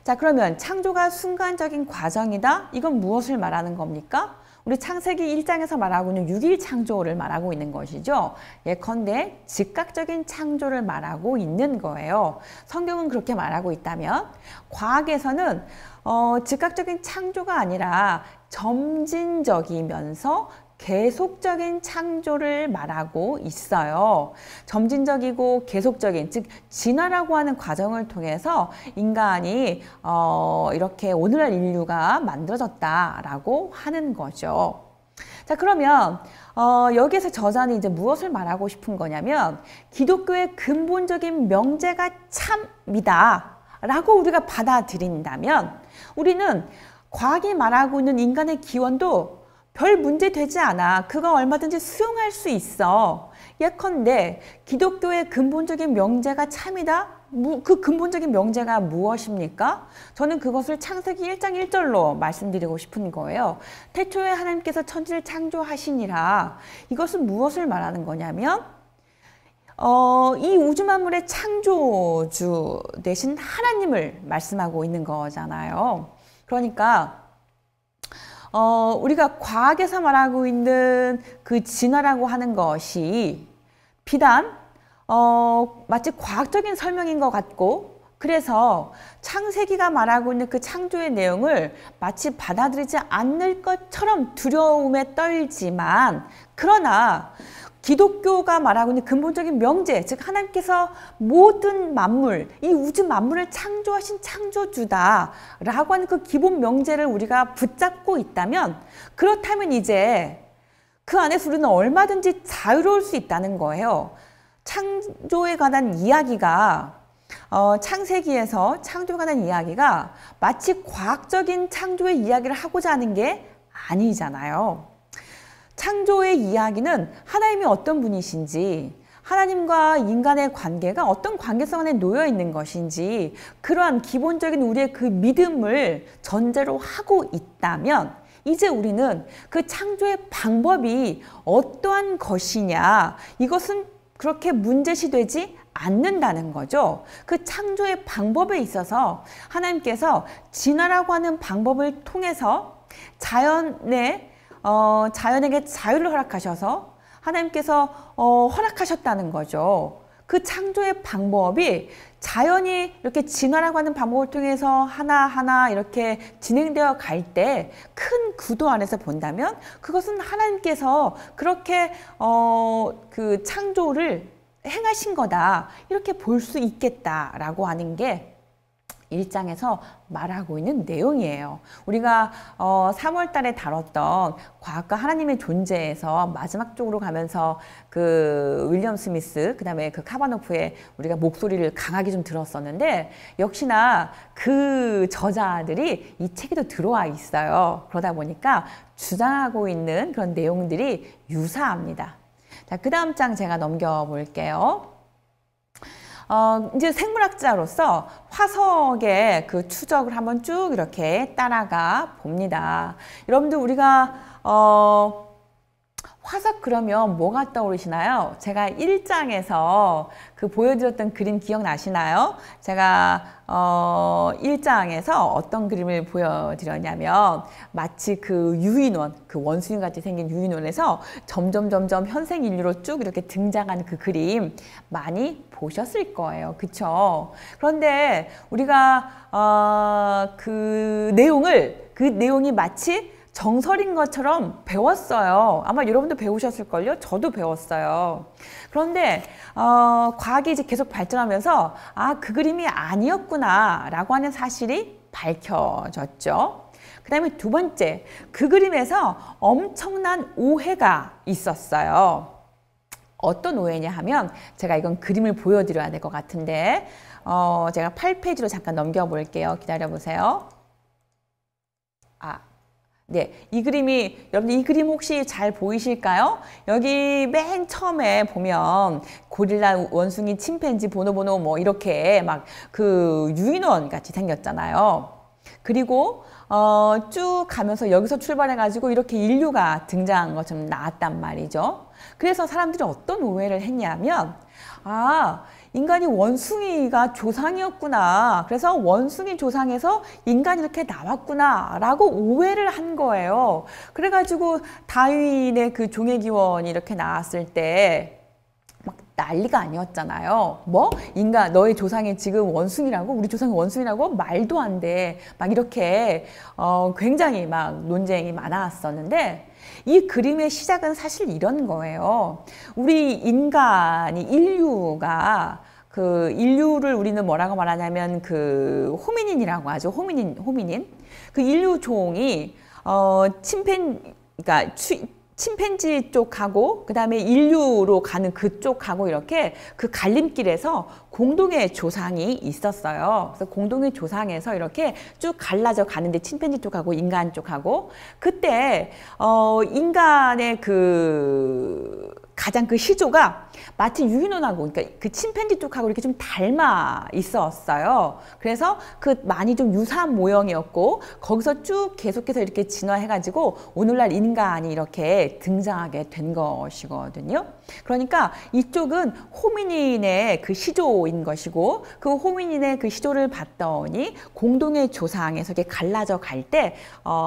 자, 그러면 창조가 순간적인 과정이다? 이건 무엇을 말하는 겁니까? 우리 창세기 1장에서 말하고 있는 6일 창조를 말하고 있는 것이죠. 예컨대 즉각적인 창조를 말하고 있는 거예요. 성경은 그렇게 말하고 있다면 과학에서는 즉각적인 창조가 아니라 점진적이면서 계속적인 창조를 말하고 있어요. 점진적이고 계속적인, 즉 진화라고 하는 과정을 통해서 인간이 이렇게 오늘날 인류가 만들어졌다라고 하는 거죠. 자, 그러면 여기에서 저자는 이제 무엇을 말하고 싶은 거냐면 기독교의 근본적인 명제가 참이다 라고 우리가 받아들인다면 우리는 과학이 말하고 있는 인간의 기원도 별 문제 되지 않아. 그거 얼마든지 수용할 수 있어. 예컨대 기독교의 근본적인 명제가 참이다? 그 근본적인 명제가 무엇입니까? 저는 그것을 창세기 1장 1절로 말씀드리고 싶은 거예요. 태초에 하나님께서 천지를 창조하시니라. 이것은 무엇을 말하는 거냐면 이 우주 만물의 창조주 되신 하나님을 말씀하고 있는 거잖아요. 그러니까 우리가 과학에서 말하고 있는 그 진화라고 하는 것이 비단 마치 과학적인 설명인 것 같고, 그래서 창세기가 말하고 있는 그 창조의 내용을 마치 받아들이지 않을 것처럼 두려움에 떨지만, 그러나 기독교가 말하고 있는 근본적인 명제, 즉 하나님께서 모든 만물, 이 우주 만물을 창조하신 창조주다라고 하는 그 기본 명제를 우리가 붙잡고 있다면, 그렇다면 이제 그 안에서 우리는 얼마든지 자유로울 수 있다는 거예요. 창조에 관한 이야기가 창세기에서 창조에 관한 이야기가 마치 과학적인 창조의 이야기를 하고자 하는 게 아니잖아요. 창조의 이야기는 하나님이 어떤 분이신지, 하나님과 인간의 관계가 어떤 관계성 안에 놓여 있는 것인지, 그러한 기본적인 우리의 그 믿음을 전제로 하고 있다면 이제 우리는 그 창조의 방법이 어떠한 것이냐, 이것은 그렇게 문제시되지 않는다는 거죠. 그 창조의 방법에 있어서 하나님께서 진화라고 하는 방법을 통해서 자연에게 자유를 허락하셔서 하나님께서 허락하셨다는 거죠. 그 창조의 방법이 자연이 이렇게 진화라고 하는 방법을 통해서 하나하나 이렇게 진행되어 갈 때 큰 구도 안에서 본다면 그것은 하나님께서 그렇게 그 창조를 행하신 거다, 이렇게 볼 수 있겠다라고 하는 게 1장에서 말하고 있는 내용이에요. 우리가 3월 달에 다뤘던 과학과 하나님의 존재에서 마지막 쪽으로 가면서 그 윌리엄 스미스, 그 다음에 그 카바노프의 우리가 목소리를 강하게 좀 들었었는데, 역시나 그 저자들이 이 책에도 들어와 있어요. 그러다 보니까 주장하고 있는 그런 내용들이 유사합니다. 자, 그 다음 장 제가 넘겨볼게요. 이제 생물학자로서 화석의 그 추적을 한번 쭉 이렇게 따라가 봅니다. 여러분들 우리가 화석 그러면 뭐가 떠오르시나요? 제가 1장에서 그 보여드렸던 그림 기억나시나요? 제가 1장에서 어떤 그림을 보여드렸냐면 마치 그 유인원, 그 원숭이 같이 생긴 유인원에서 점점 현생 인류로 쭉 이렇게 등장하는 그 그림 많이 보셨을 거예요. 그쵸? 그런데 우리가 그 내용이 마치 정설인 것처럼 배웠어요. 아마 여러분도 배우셨을걸요? 저도 배웠어요. 그런데 과학이 이제 계속 발전하면서 그 그림이 아니었구나 라고 하는 사실이 밝혀졌죠. 그 다음에 두 번째, 그 그림에서 엄청난 오해가 있었어요. 어떤 오해냐 하면 제가 이건 그림을 보여드려야 될 것 같은데 제가 8페이지로 잠깐 넘겨볼게요. 기다려보세요. 네, 이 그림이 여러분들 이 그림 혹시 잘 보이실까요? 여기 맨 처음에 보면 고릴라, 원숭이, 침팬지, 보노보노 뭐 이렇게 막 그 유인원 같이 생겼잖아요. 그리고 쭉 가면서 여기서 출발해가지고 이렇게 인류가 등장한 것처럼 나왔단 말이죠. 그래서 사람들이 어떤 오해를 했냐면 인간이 원숭이가 조상이었구나. 그래서 원숭이 조상에서 인간이 이렇게 나왔구나 라고 오해를 한 거예요. 그래가지고 다윈의 그 종의기원이 이렇게 나왔을 때 막 난리가 아니었잖아요. 뭐? 인간, 너의 조상이 지금 원숭이라고? 우리 조상이 원숭이라고? 말도 안 돼. 막 이렇게 굉장히 막 논쟁이 많았었는데 이 그림의 시작은 사실 이런 거예요. 우리 인류가 그 인류를 우리는 뭐라고 말하냐면 그 호미닌이라고 하죠. 호미닌. 그 인류 종이 그러니까 침팬지 쪽하고 그다음에 인류로 가는 그쪽하고 이렇게 그 갈림길에서 공동의 조상이 있었어요. 그래서 공동의 조상에서 이렇게 쭉 갈라져 가는데 침팬지 쪽하고 인간 쪽하고 그때 인간의 그 가장 그 시조가 마치 유인원하고 그러니까 그 침팬지 쪽하고 이렇게 좀 닮아 있었어요. 그래서 그 많이 좀 유사한 모형이었고 거기서 쭉 계속해서 이렇게 진화해가지고 오늘날 인간이 이렇게 등장하게 된 것이거든요. 그러니까 이쪽은 호미닌의 그 시조인 것이고 그 호미닌의 그 시조를 봤더니 공동의 조상에서 이렇게 갈라져 갈 때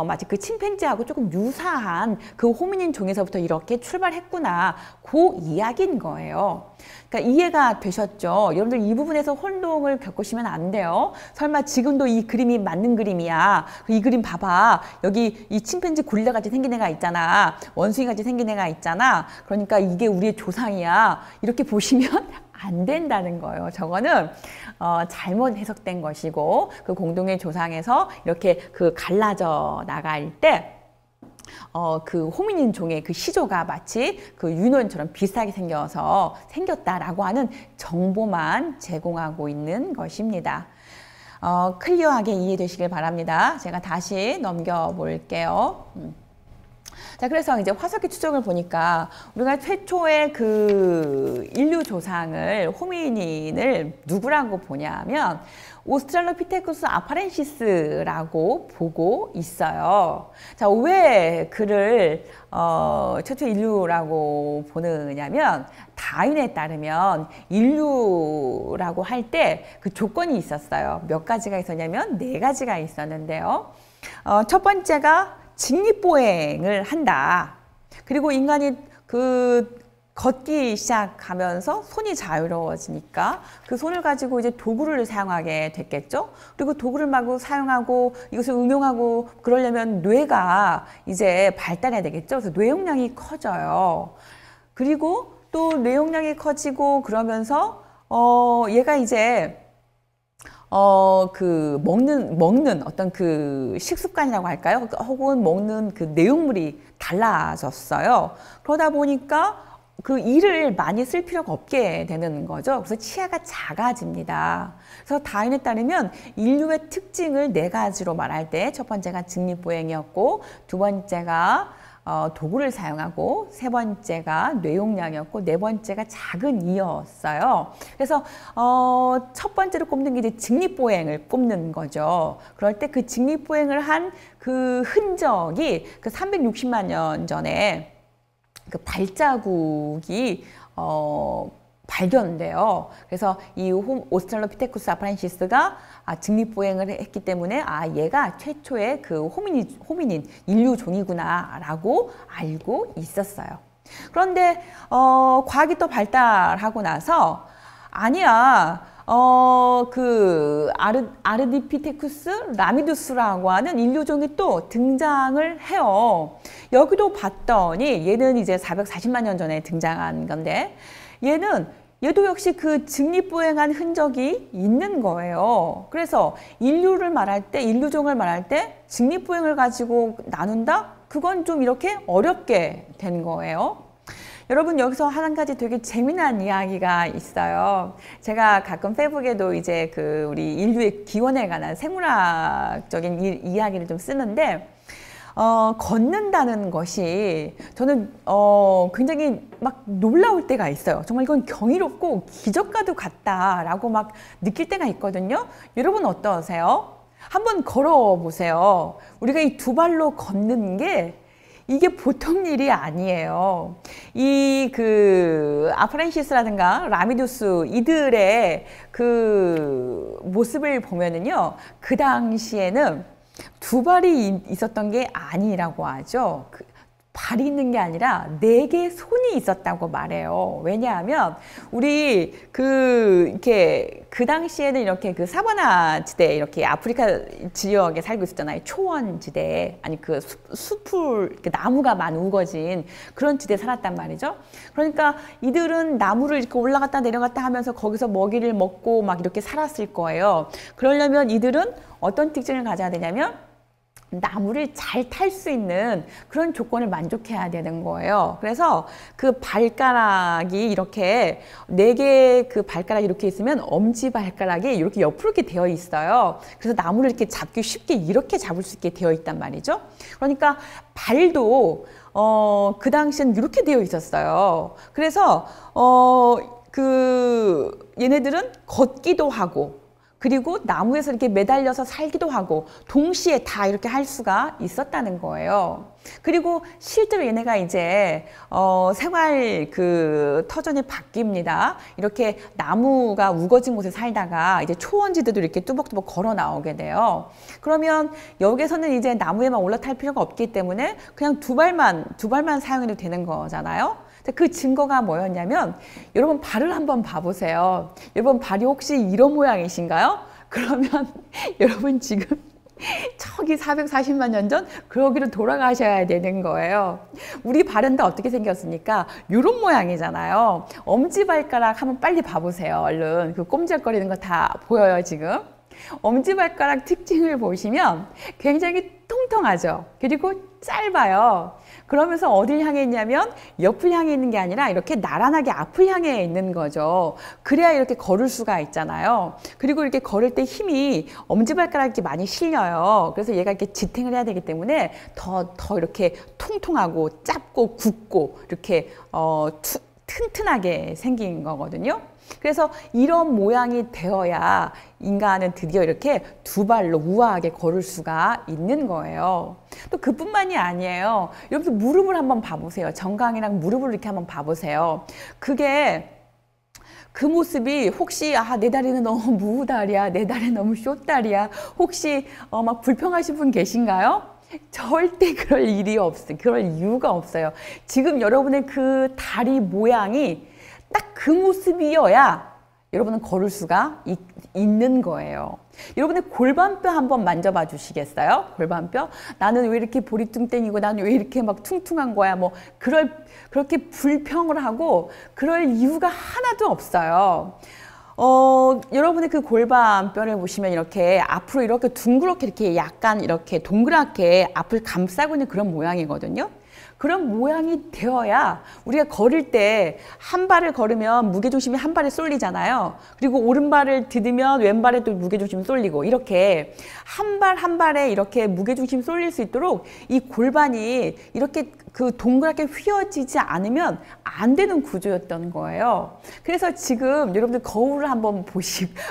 마치 그 침팬지하고 조금 유사한 그 호미닌 종에서부터 이렇게 출발했구나. 그 이야기인 거예요. 그러니까 이해가 되셨죠? 여러분들 이 부분에서 혼동을 겪으시면 안 돼요. 설마 지금도 이 그림이 맞는 그림이야. 이 그림 봐봐. 여기 이 침팬지 고릴라 같이 생긴 애가 있잖아. 원숭이 같이 생긴 애가 있잖아. 그러니까 이게 우리의 조상이야. 이렇게 보시면 안 된다는 거예요. 저거는 잘못 해석된 것이고 그 공동의 조상에서 이렇게 그 갈라져 나갈 때 그 호미닌 종의 그 시조가 마치 그 유인원처럼 비슷하게 생겼다라고 하는 정보만 제공하고 있는 것입니다. 클리어하게 이해되시길 바랍니다. 제가 다시 넘겨볼게요. 자, 그래서 이제 화석의 추적을 보니까 우리가 최초의 그 인류 조상을 호미닌을 누구라고 보냐면 오스트랄로피테쿠스 아파렌시스라고 보고 있어요. 자, 왜 그를 최초 인류라고 보느냐면 다윈에 따르면 인류라고 할 때 그 조건이 있었어요. 몇 가지가 있었냐면 4가지가 있었는데요. 첫 번째가 직립보행을 한다. 그리고 인간이 그 걷기 시작하면서 손이 자유로워지니까 그 손을 가지고 이제 도구를 사용하게 됐겠죠. 그리고 도구를 마구 사용하고 이것을 응용하고 그러려면 뇌가 이제 발달해야 되겠죠. 그래서 뇌용량이 커져요. 그리고 또 뇌용량이 커지고 그러면서 얘가 이제 그 먹는 어떤 그 식습관이라고 할까요? 혹은 먹는 그 내용물이 달라졌어요. 그러다 보니까 그 일을 많이 쓸 필요가 없게 되는 거죠. 그래서 치아가 작아집니다. 그래서 다윈에 따르면 인류의 특징을 4가지로 말할 때 첫 번째가 직립보행이었고 두 번째가 도구를 사용하고, 세 번째가 뇌용량이었고, 네 번째가 작은 이였어요. 그래서 첫 번째로 꼽는 게 이제 직립보행을 꼽는 거죠. 그럴 때 그 직립보행을 한 그 흔적이 그 360만 년 전에 그 발자국이 발견돼요. 그래서 이 오스트랄로피테쿠스 아프라렌시스가 직립보행을 했기 때문에 얘가 최초의 그 호미닌 인류종이구나라고 알고 있었어요. 그런데 과학이 또 발달하고 나서 아니야. 그 아르디피테쿠스 라미두스라고 하는 인류종이 또 등장을 해요. 여기도 봤더니 얘는 이제 440만 년 전에 등장한 건데 얘도 역시 그 직립보행한 흔적이 있는 거예요. 그래서 인류종을 말할 때 직립보행을 가지고 나눈다? 그건 좀 이렇게 어렵게 된 거예요. 여러분, 여기서 한 가지 되게 재미난 이야기가 있어요. 제가 가끔 페북에도 이제 그 우리 인류의 기원에 관한 생물학적인 이야기를 좀 쓰는데, 걷는다는 것이 저는 굉장히 막 놀라울 때가 있어요. 정말 이건 경이롭고 기적과도 같다라고 막 느낄 때가 있거든요. 여러분 어떠세요? 한번 걸어보세요. 우리가 이 두 발로 걷는 게 이게 보통 일이 아니에요. 이 그 아프라렌시스라든가 라미두스 이들의 그 모습을 보면은요, 그 당시에는 두 발이 있었던 게 아니라고 하죠. 발이 있는 게 아니라 4개의 손이 있었다고 말해요. 왜냐하면 우리 이렇게 그 당시에는 이렇게 그 사바나 지대, 이렇게 아프리카 지역에 살고 있었잖아요. 초원 지대에, 아니 그 숲을 나무가 많이 우거진 그런 지대에 살았단 말이죠. 그러니까 이들은 나무를 이렇게 올라갔다 내려갔다 하면서 거기서 먹이를 먹고 막 이렇게 살았을 거예요. 그러려면 이들은 어떤 특징을 가져야 되냐면 나무를 잘 탈 수 있는 그런 조건을 만족해야 되는 거예요. 그래서 그 발가락이 이렇게 4개의 그 발가락이 이렇게 있으면 엄지발가락이 이렇게 옆으로 이렇게 되어 있어요. 그래서 나무를 이렇게 잡기 쉽게 이렇게 잡을 수 있게 되어 있단 말이죠. 그러니까 발도 그 당시엔 이렇게 되어 있었어요. 그래서 얘네들은 걷기도 하고, 그리고 나무에서 이렇게 매달려서 살기도 하고 동시에 다 이렇게 할 수가 있었다는 거예요. 그리고 실제로 얘네가 이제 생활 그 터전이 바뀝니다. 이렇게 나무가 우거진 곳에 살다가 이제 초원지대도 이렇게 뚜벅뚜벅 걸어 나오게 돼요. 그러면 여기에서는 이제 나무에만 올라탈 필요가 없기 때문에 그냥 두 발만 사용해도 되는 거잖아요. 그 증거가 뭐였냐면, 여러분 발을 한번 봐보세요. 여러분 발이 혹시 이런 모양이신가요? 그러면 여러분 지금 저기 440만 년 전 그러기로 돌아가셔야 되는 거예요. 우리 발은 다 어떻게 생겼습니까? 이런 모양이잖아요. 엄지발가락 한번 빨리 봐보세요. 얼른 그 꼼지락거리는 거 다 보여요 지금. 엄지발가락 특징을 보시면 굉장히 통통하죠. 그리고 짧아요. 그러면서 어딜 향해 있냐면 옆을 향해 있는 게 아니라 이렇게 나란하게 앞을 향해 있는 거죠. 그래야 이렇게 걸을 수가 있잖아요. 그리고 이렇게 걸을 때 힘이 엄지발가락이 많이 실려요. 그래서 얘가 이렇게 지탱을 해야 되기 때문에 더 이렇게 통통하고 짧고 굵고 이렇게 튼튼하게 생긴 거거든요. 그래서 이런 모양이 되어야 인간은 드디어 이렇게 두 발로 우아하게 걸을 수가 있는 거예요. 또 그뿐만이 아니에요. 여러분 무릎을 한번 봐보세요. 정강이랑 무릎을 이렇게 한번 봐보세요. 그 모습이 혹시 내 다리는 너무 무다리야, 내 다리는 너무 숏다리야, 혹시 막 불평하신 분 계신가요? 절대 그럴 일이 없어요. 그럴 이유가 없어요. 지금 여러분의 그 다리 모양이 딱 그 모습이어야 여러분은 걸을 수가 있는 거예요. 여러분의 골반뼈 한번 만져봐 주시겠어요? 골반뼈? 나는 왜 이렇게 볼이 뚱땡이고 나는 왜 이렇게 막 퉁퉁한 거야? 뭐 그렇게 불평을 하고 그럴 이유가 하나도 없어요. 여러분의 그 골반뼈를 보시면 이렇게 앞으로 이렇게 둥그렇게 이렇게 약간 이렇게 동그랗게 앞을 감싸고 있는 그런 모양이거든요. 그런 모양이 되어야 우리가 걸을 때 한 발을 걸으면 무게중심이 한 발에 쏠리잖아요. 그리고 오른발을 디디면 왼발에 또 무게중심이 쏠리고 이렇게 한 발 한 발에 이렇게 무게중심이 쏠릴 수 있도록 이 골반이 이렇게 그 동그랗게 휘어지지 않으면 안 되는 구조였던 거예요. 그래서 지금 여러분들 거울을 한번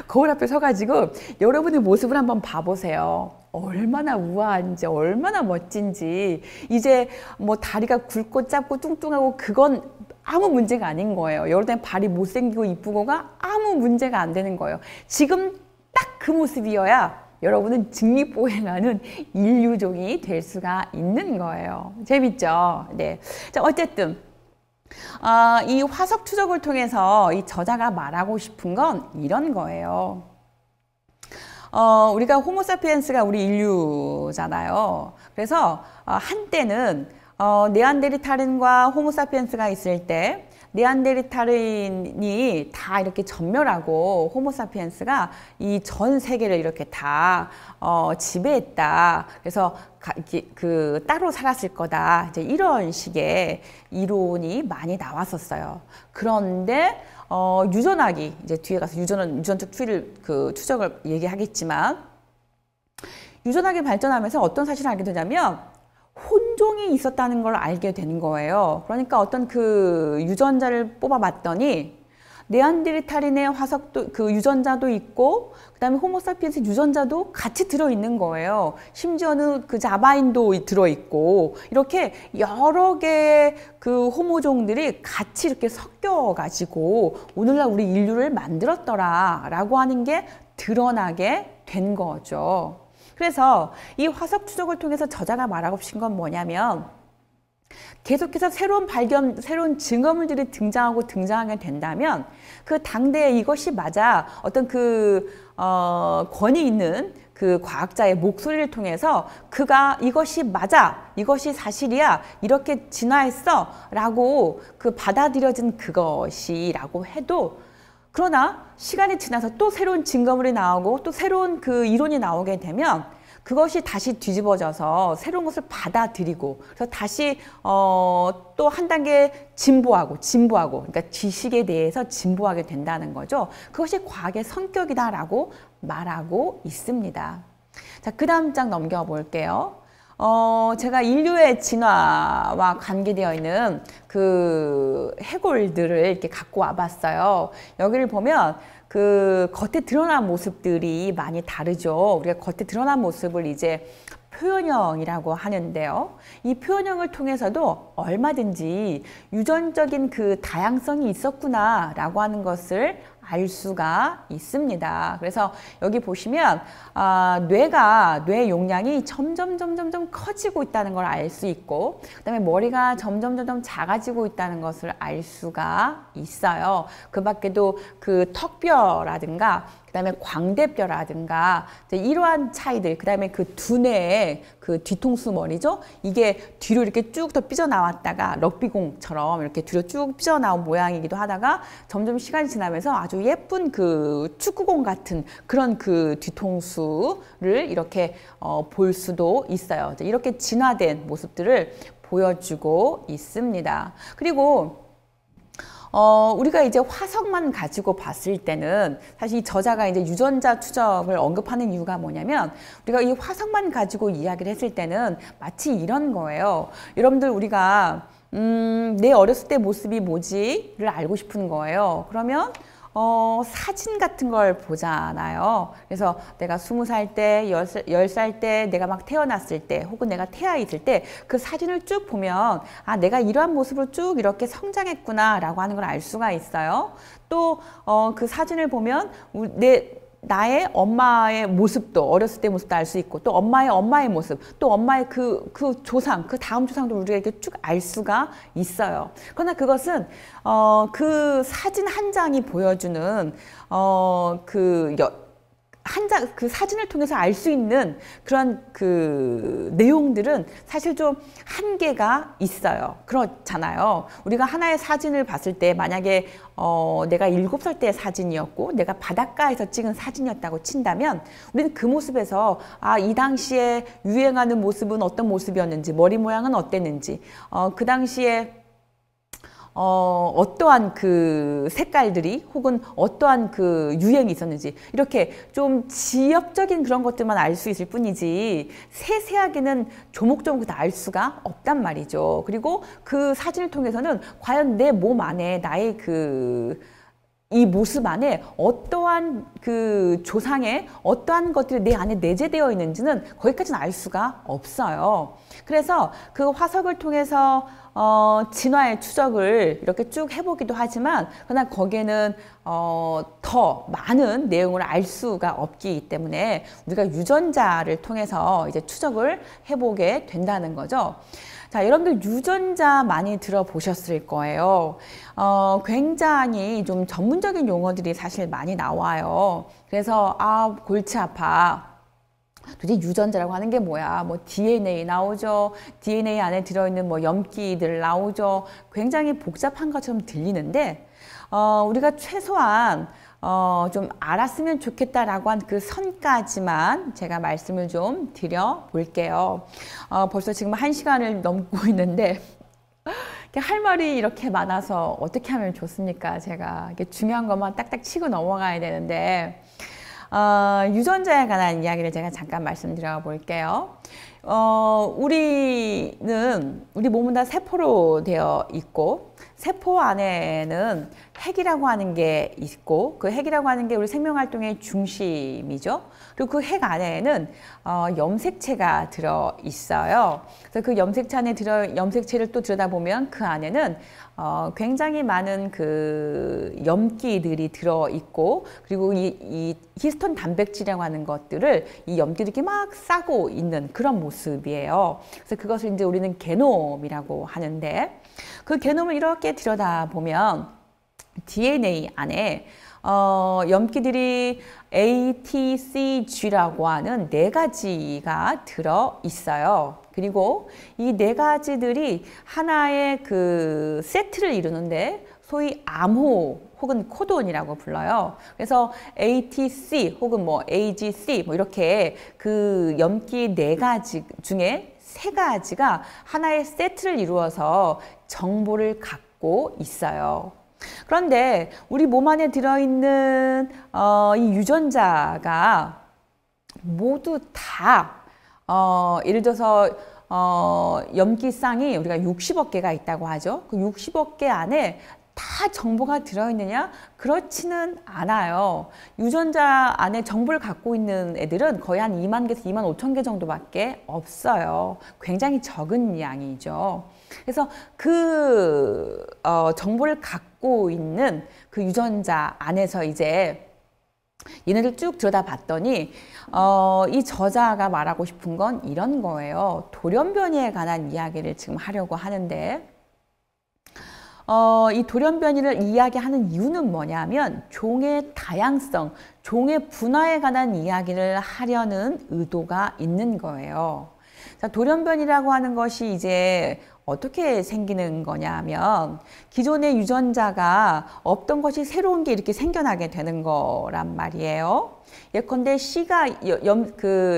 거울 앞에 서가지고 여러분의 모습을 한번 봐보세요. 얼마나 우아한지, 얼마나 멋진지. 이제 뭐 다리가 굵고 짧고 뚱뚱하고 그건 아무 문제가 아닌 거예요. 여러분의 발이 못생기고 이쁘고가 아무 문제가 안 되는 거예요. 지금 딱 그 모습이어야 여러분은 직립보행하는 인류종이 될 수가 있는 거예요. 재밌죠? 네. 자, 어쨌든 이 화석 추적을 통해서 이 저자가 말하고 싶은 건 이런 거예요. 우리가 호모사피엔스가 우리 인류잖아요. 그래서 한때는 네안데르탈인과 호모사피엔스가 있을 때 네안데르탈인이 다 이렇게 전멸하고 호모사피엔스가 이 전 세계를 이렇게 다 지배했다. 그래서 따로 살았을 거다. 이제 이런 식의 이론이 많이 나왔었어요. 그런데 유전학이 이제 뒤에 가서 유전적 추적을 얘기하겠지만 유전학이 발전하면서 어떤 사실을 알게 되냐면 혼종이 있었다는 걸 알게 된 거예요. 그러니까 어떤 그 유전자를 뽑아봤더니 네안데르탈인의 화석도 그 유전자도 있고 그다음에 호모사피엔스 유전자도 같이 들어있는 거예요. 심지어는 그 자바인도 들어있고 이렇게 여러 개의 그 호모종들이 같이 이렇게 섞여가지고 오늘날 우리 인류를 만들었더라라고 하는 게 드러나게 된 거죠. 그래서 이 화석 추적을 통해서 저자가 말하고 싶은 건 뭐냐면 계속해서 새로운 증거물들이 등장하게 된다면 그 당대에 이것이 맞아 어떤 권위 있는 그 과학자의 목소리를 통해서 그가 이것이 맞아, 이것이 사실이야, 이렇게 진화했어 라고 받아들여진 그것이라고 해도 그러나 시간이 지나서 또 새로운 증거물이 나오고 또 새로운 그 이론이 나오게 되면 그것이 다시 뒤집어져서 새로운 것을 받아들이고 그래서 다시 또 한 단계 진보하고 그러니까 지식에 대해서 진보하게 된다는 거죠. 그것이 과학의 성격이다라고 말하고 있습니다. 자, 그 다음 장 넘겨볼게요. 제가 인류의 진화와 관계되어 있는 그 해골들을 이렇게 갖고 와봤어요. 여기를 보면 그 겉에 드러난 모습들이 많이 다르죠. 우리가 겉에 드러난 모습을 이제 표현형이라고 하는데요. 이 표현형을 통해서도 얼마든지 유전적인 그 다양성이 있었구나라고 하는 것을 알 수가 있습니다. 그래서 여기 보시면 뇌 용량이 점점 커지고 있다는 걸 알 수 있고 그다음에 머리가 점점 작아지고 있다는 것을 알 수가 있어요. 그 밖에도 그 턱뼈라든가 그다음에 광대뼈라든가 이러한 차이들, 그다음에 그 두뇌의 그 뒤통수 머리죠. 이게 뒤로 이렇게 쭉 더 삐져나왔다가 럭비공처럼 이렇게 뒤로 쭉 삐져나온 모양이기도 하다가 점점 시간이 지나면서 아주 예쁜 그 축구공 같은 그런 그 뒤통수를 이렇게 볼 수도 있어요. 이렇게 진화된 모습들을 보여주고 있습니다. 그리고 우리가 이제 화석만 가지고 봤을 때는 사실 이 저자가 이제 유전자 추적을 언급하는 이유가 뭐냐면 우리가 이 화석만 가지고 이야기를 했을 때는 마치 이런 거예요. 여러분들 우리가 내 어렸을 때 모습이 뭐지를 알고 싶은 거예요. 그러면 사진 같은 걸 보잖아요. 그래서 내가 20살 때, 10살 때, 내가 막 태어났을 때, 혹은 내가 태아 있을 때 그 사진을 쭉 보면 내가 이러한 모습으로 쭉 이렇게 성장했구나 라고 하는 걸 알 수가 있어요. 또 그 사진을 보면 나의 엄마의 모습도 어렸을 때 모습도 알 수 있고 또 엄마의 모습 또 엄마의 그 조상 그 다음 조상도 우리가 이렇게 쭉 알 수가 있어요. 그러나 그것은 그 사진 한 장이 보여주는 그 사진을 통해서 알 수 있는 그런 그 내용들은 사실 좀 한계가 있어요. 그렇잖아요. 우리가 하나의 사진을 봤을 때 만약에 내가 7살 때의 사진이었고 내가 바닷가에서 찍은 사진이었다고 친다면 우리는 그 모습에서 이 당시에 유행하는 모습은 어떤 모습이었는지, 머리 모양은 어땠는지, 그 당시에 어떠한 그 색깔들이 혹은 어떠한 그 유행이 있었는지 이렇게 좀 지역적인 그런 것들만 알 수 있을 뿐이지 세세하게는 조목조목 다 알 수가 없단 말이죠. 그리고 그 사진을 통해서는 과연 내 몸 안에 나의 이 모습 안에 어떠한 그 조상의 어떠한 것들이 내 안에 내재되어 있는지는 거기까지는 알 수가 없어요. 그래서 그 화석을 통해서 진화의 추적을 이렇게 쭉 해보기도 하지만 그러나 거기에는 더 많은 내용을 알 수가 없기 때문에 우리가 유전자를 통해서 이제 추적을 해보게 된다는 거죠. 자, 여러분들 유전자 많이 들어보셨을 거예요. 굉장히 좀 전문적인 용어들이 사실 많이 나와요. 그래서 골치 아파. 도대체 유전자라고 하는 게 뭐야? 뭐 DNA 나오죠. DNA 안에 들어있는 뭐 염기들 나오죠. 굉장히 복잡한 것처럼 들리는데 우리가 최소한 좀 알았으면 좋겠다라고 한 그 선까지만 제가 말씀을 좀 드려 볼게요. 벌써 지금 1시간을 넘고 있는데 할 말이 이렇게 많아서 어떻게 하면 좋습니까? 제가 이게 중요한 것만 딱딱 치고 넘어가야 되는데 유전자에 관한 이야기를 제가 잠깐 말씀드려 볼게요. 우리 몸은 다 세포로 되어 있고 세포 안에는 핵이라고 하는 게 있고 그 핵이라고 하는 게 우리 생명활동의 중심이죠. 그리고 그 핵 안에는 염색체가 들어 있어요. 그래서 그 염색체를 또 들여다보면 그 안에는 굉장히 많은 그 염기들이 들어 있고 그리고 이 히스톤 단백질이라고 하는 것들을 이 염기들이 이렇게 막 싸고 있는 그런 모습이에요. 그래서 그것을 이제 우리는 게놈이라고 하는데 그 게놈을 이렇게 들여다보면 DNA 안에 염기들이 A, T, C, G라고 하는 4가지가 들어 있어요. 그리고 이 4가지들이 하나의 그 세트를 이루는데 소위 암호 혹은 코돈이라고 불러요. 그래서 ATC 혹은 뭐 AGC 뭐 이렇게 그 염기 4가지 중에 3가지가 하나의 세트를 이루어서 정보를 갖고 있어요. 그런데 우리 몸 안에 들어있는 이 유전자가 모두 다 예를 들어서 염기쌍이 우리가 60억 개가 있다고 하죠. 그 60억 개 안에 다 정보가 들어있느냐? 그렇지는 않아요. 유전자 안에 정보를 갖고 있는 애들은 거의 한 2만 개에서 2만 5천 개 정도밖에 없어요. 굉장히 적은 양이죠. 그래서 그 정보를 갖고 있는 그 유전자 안에서 이제 얘네들 쭉 들여다봤더니 이 저자가 말하고 싶은 건 이런 거예요. 돌연변이에 관한 이야기를 지금 하려고 하는데 이 돌연변이를 이야기하는 이유는 뭐냐면 종의 다양성, 종의 분화에 관한 이야기를 하려는 의도가 있는 거예요. 자, 돌연변이라고 하는 것이 이제 어떻게 생기는 거냐면 기존의 유전자가 없던 것이 새로운 게 이렇게 생겨나게 되는 거란 말이에요. 예컨대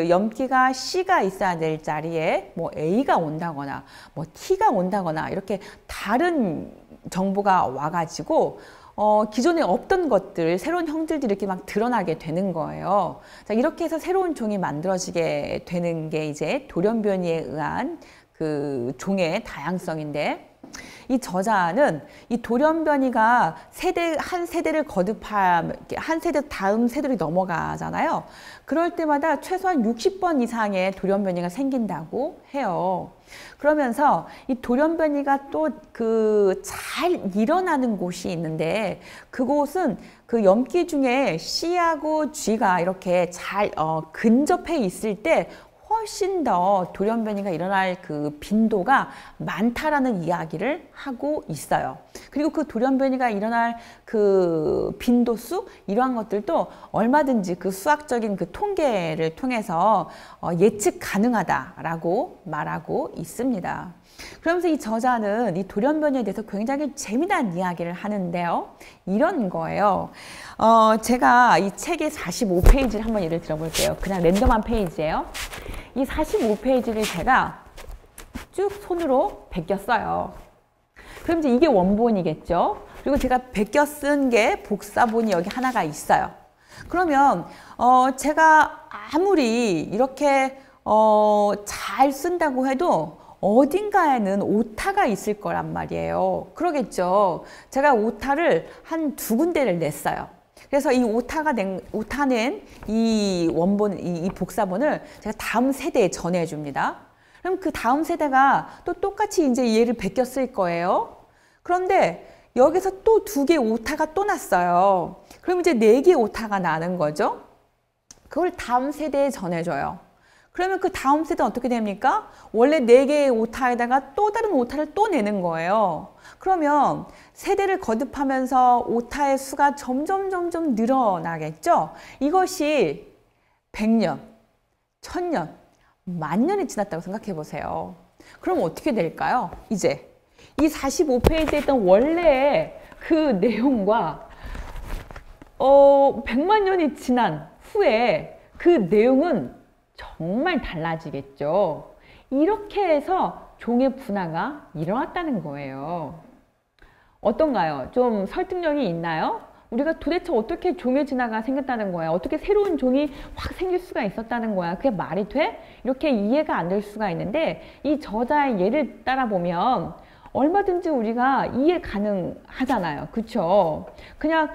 염기가 C가 있어야 될 자리에 뭐 A가 온다거나 뭐 T가 온다거나 이렇게 다른 정보가 와가지고 기존에 없던 것들, 새로운 형질들이 이렇게 막 드러나게 되는 거예요. 자, 이렇게 해서 새로운 종이 만들어지게 되는 게 이제 돌연변이에 의한 그 종의 다양성인데 이 저자는 이 돌연변이가 한 세대를 거듭하면 한 세대 다음 세대로 넘어가잖아요. 그럴 때마다 최소한 60번 이상의 돌연변이가 생긴다고 해요. 그러면서 이 돌연변이가 또 그 잘 일어나는 곳이 있는데 그곳은 그 염기 중에 C하고 G가 이렇게 잘 근접해 있을 때 훨씬 더 돌연변이가 일어날 그 빈도가 많다라는 이야기를 하고 있어요. 그리고 그 돌연변이가 일어날 그 빈도수 이러한 것들도 얼마든지 그 수학적인 그 통계를 통해서 예측 가능하다라고 말하고 있습니다. 그러면서 이 저자는 이 돌연변이에 대해서 굉장히 재미난 이야기를 하는데요. 이런 거예요. 제가 이 책의 45페이지를 한번 예를 들어볼게요. 그냥 랜덤한 페이지예요. 이 45페이지를 제가 쭉 손으로 베껴 써요. 그럼 이제 이게 원본이겠죠. 그리고 제가 베껴 쓴 게 복사본이 여기 하나가 있어요. 그러면 제가 아무리 이렇게 잘 쓴다고 해도 어딘가에는 오타가 있을 거란 말이에요. 그러겠죠. 제가 오타를 한 2군데를 냈어요. 그래서 이 오타낸 이 원본, 이 복사본을 제가 다음 세대에 전해줍니다. 그럼 그 다음 세대가 또 똑같이 이제 얘를 베껴 쓸 거예요. 그런데 여기서 또 2개 오타가 또 났어요. 그럼 이제 4개 오타가 나는 거죠. 그걸 다음 세대에 전해줘요. 그러면 그 다음 세대는 어떻게 됩니까? 원래 4개의 오타에다가 또 다른 오타를 또 내는 거예요. 그러면 세대를 거듭하면서 오타의 수가 점점 늘어나겠죠? 이것이 100년, 1000년, 만년이 지났다고 생각해 보세요. 그럼 어떻게 될까요? 이제 이 45페이지에 있던 원래의 그 내용과 100만 년이 지난 후에 그 내용은 정말 달라지겠죠. 이렇게 해서 종의 분화가 일어났다는 거예요. 어떤가요? 좀 설득력이 있나요? 우리가 도대체 어떻게 종의 진화가 생겼다는 거야? 어떻게 새로운 종이 확 생길 수가 있었다는 거야? 그게 말이 돼? 이렇게 이해가 안 될 수가 있는데 이 저자의 예를 따라 보면 얼마든지 우리가 이해 가능하잖아요. 그쵸? 그냥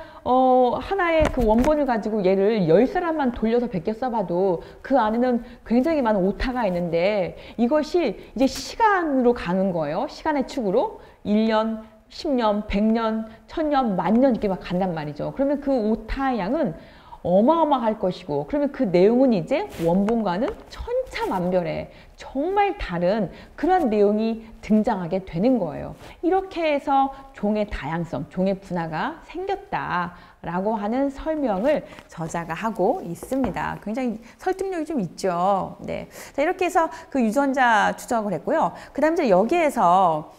하나의 그 원본을 가지고 얘를 10사람만 돌려서 베껴 써봐도 그 안에는 굉장히 많은 오타가 있는데 이것이 이제 시간으로 가는 거예요. 시간의 축으로 1년, 10년, 100년, 1000년, 만년 이렇게 막 간단 말이죠. 그러면 그 오타의 양은 어마어마할 것이고 그러면 그 내용은 이제 원본과는 천차만별의 정말 다른 그런 내용이 등장하게 되는 거예요. 이렇게 해서 종의 다양성, 종의 분화가 생겼다라고 하는 설명을 저자가 하고 있습니다. 굉장히 설득력이 좀 있죠. 네. 자, 이렇게 해서 그 유전자 추적을 했고요. 그 다음 이제 여기에서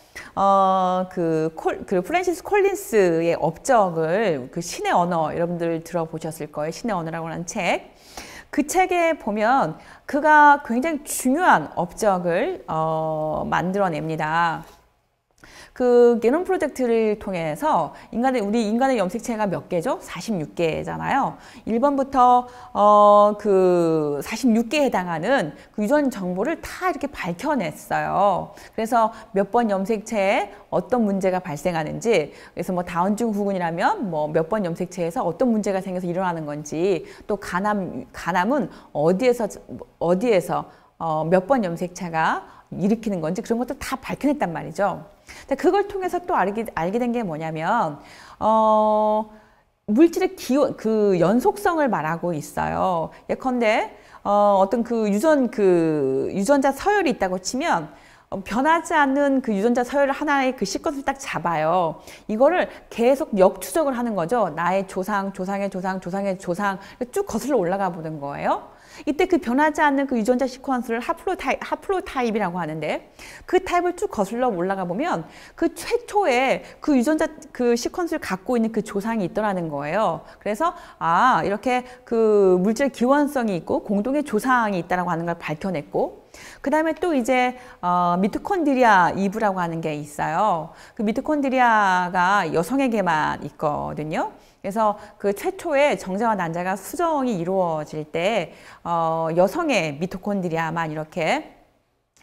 그 프랜시스 콜린스의 업적을 그 신의 언어 여러분들 들어보셨을 거예요. 신의 언어라고 하는 책. 그 책에 보면 그가 굉장히 중요한 업적을 만들어냅니다. 그 게놈 프로젝트를 통해서 우리 인간의 염색체가 몇 개죠? 46개잖아요. 1번부터 그 46개에 해당하는 그 유전 정보를 다 이렇게 밝혀냈어요. 그래서 몇 번 염색체에 어떤 문제가 발생하는지, 그래서 뭐 다운증 후군이라면 뭐 몇 번 염색체에서 어떤 문제가 생겨서 일어나는 건지, 또 간암은 어디에서 몇 번 염색체가 일으키는 건지 그런 것도 다 밝혀냈단 말이죠. 근데 그걸 통해서 또 알게 된 게 뭐냐면 물질의 그 연속성을 말하고 있어요. 예컨대 어떤 그 유전자 서열이 있다고 치면 변하지 않는 그 유전자 서열 하나의 그 시퀀스를 딱 잡아요. 이거를 계속 역추적을 하는 거죠. 나의 조상, 조상의 조상, 조상의 조상 쭉 거슬러 올라가 보는 거예요. 이때 그 변하지 않는 그 유전자 시퀀스를 하플로타입이라고 하는데 그 타입을 쭉 거슬러 올라가 보면 그 최초의 그 유전자 그 시퀀스를 갖고 있는 그 조상이 있더라는 거예요. 그래서 이렇게 그 물질의 기원성이 있고 공동의 조상이 있다라고 하는 걸 밝혀냈고 그 다음에 또 이제 미토콘드리아 2부라고 하는 게 있어요. 그 미토콘드리아가 여성에게만 있거든요. 그래서 그 최초의 정자와 난자가 수정이 이루어질 때 여성의 미토콘드리아만 이렇게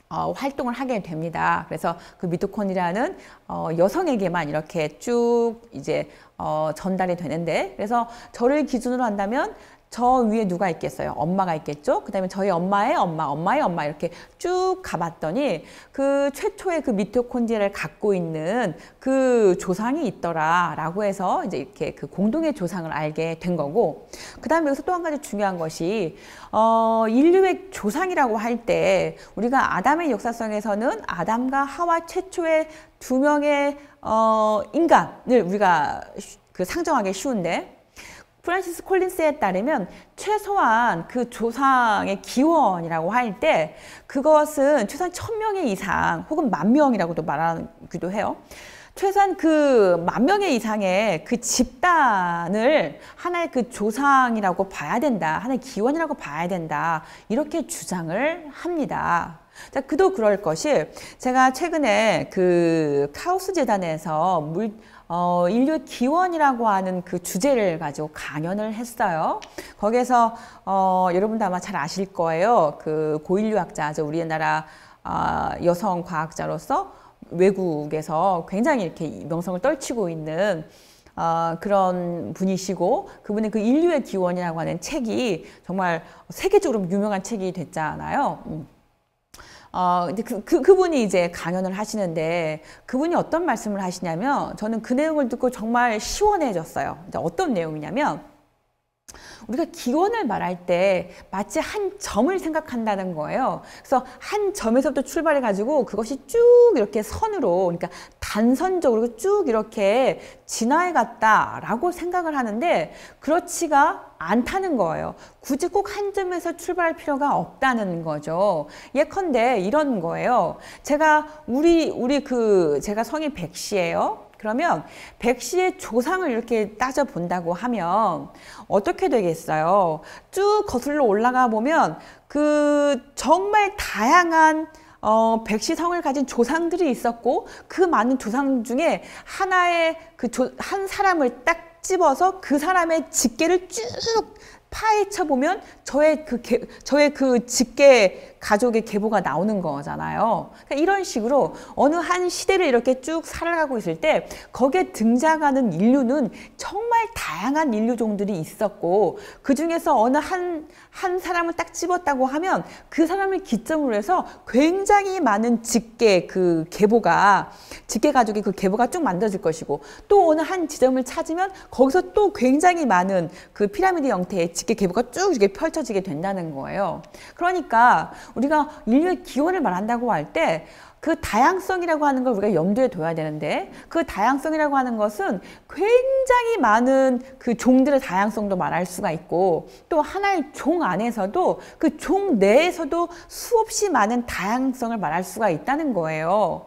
활동을 하게 됩니다. 그래서 그 미토콘드리아는 여성에게만 이렇게 쭉 이제 전달이 되는데, 그래서 저를 기준으로 한다면 저 위에 누가 있겠어요? 엄마가 있겠죠? 그 다음에 저희 엄마의 엄마, 엄마의 엄마 이렇게 쭉 가봤더니 그 최초의 그 미토콘드리아를 갖고 있는 그 조상이 있더라라고 해서 이제 이렇게 그 공동의 조상을 알게 된 거고, 그 다음에 여기서 또 한 가지 중요한 것이 인류의 조상이라고 할 때 우리가 아담의 역사성에서는 아담과 하와 최초의 두 명의 인간을 우리가 그 상정하기 쉬운데, 프란시스 콜린스에 따르면 최소한 그 조상의 기원이라고 할 때 그것은 최소한 1000명의 이상 혹은 10,000명이라고도 말하기도 해요. 최소한 그 10,000명의 이상의 그 집단을 하나의 그 조상이라고 봐야 된다, 하나의 기원이라고 봐야 된다, 이렇게 주장을 합니다. 자, 그도 그럴 것이, 제가 최근에 그 카오스 재단에서 인류의 기원이라고 하는 그 주제를 가지고 강연을 했어요. 거기에서 여러분도 아마 잘 아실 거예요. 그 고인류학자, 우리나라 여성 과학자로서 외국에서 굉장히 이렇게 명성을 떨치고 있는 그런 분이시고, 그분의 그 인류의 기원이라고 하는 책이 정말 세계적으로 유명한 책이 됐잖아요. 근데 그분이 이제 강연을 하시는데, 그분이 어떤 말씀을 하시냐면, 저는 그 내용을 듣고 정말 시원해졌어요. 어떤 내용이냐면, 우리가 기원을 말할 때 마치 한 점을 생각한다는 거예요. 그래서 한 점에서부터 출발해 가지고 그것이 쭉 이렇게 선으로, 그러니까 단선적으로 쭉 이렇게 진화해 갔다라고 생각을 하는데, 그렇지가 않다는 거예요. 굳이 꼭 한 점에서 출발할 필요가 없다는 거죠. 예컨대 이런 거예요. 제가 제가 성이 백씨예요. 그러면 백씨의 조상을 이렇게 따져 본다고 하면 어떻게 되겠어요? 쭉 거슬러 올라가 보면 그 정말 다양한 백씨 성을 가진 조상들이 있었고, 그 많은 조상 중에 하나의 한 사람을 딱 집어서 그 사람의 직계를 쭉 파헤쳐 보면 저의 그 직계 가족의 계보가 나오는 거잖아요. 그러니까 이런 식으로 어느 한 시대를 이렇게 쭉 살아가고 있을 때 거기에 등장하는 인류는 정말 다양한 인류종들이 있었고, 그 중에서 어느 한 사람을 딱 집었다고 하면 그 사람을 기점으로 해서 굉장히 많은 직계 가족의 그 계보가 쭉 만들어질 것이고, 또 어느 한 지점을 찾으면 거기서 또 굉장히 많은 그 피라미드 형태의 직계 계보가 쭉 이렇게 펼쳐지게 된다는 거예요. 그러니까 우리가 인류의 기원을 말한다고 할 때 그 다양성이라고 하는 걸 우리가 염두에 둬야 되는데, 그 다양성이라고 하는 것은 굉장히 많은 그 종들의 다양성도 말할 수가 있고, 또 하나의 종 안에서도 그 종 내에서도 수없이 많은 다양성을 말할 수가 있다는 거예요.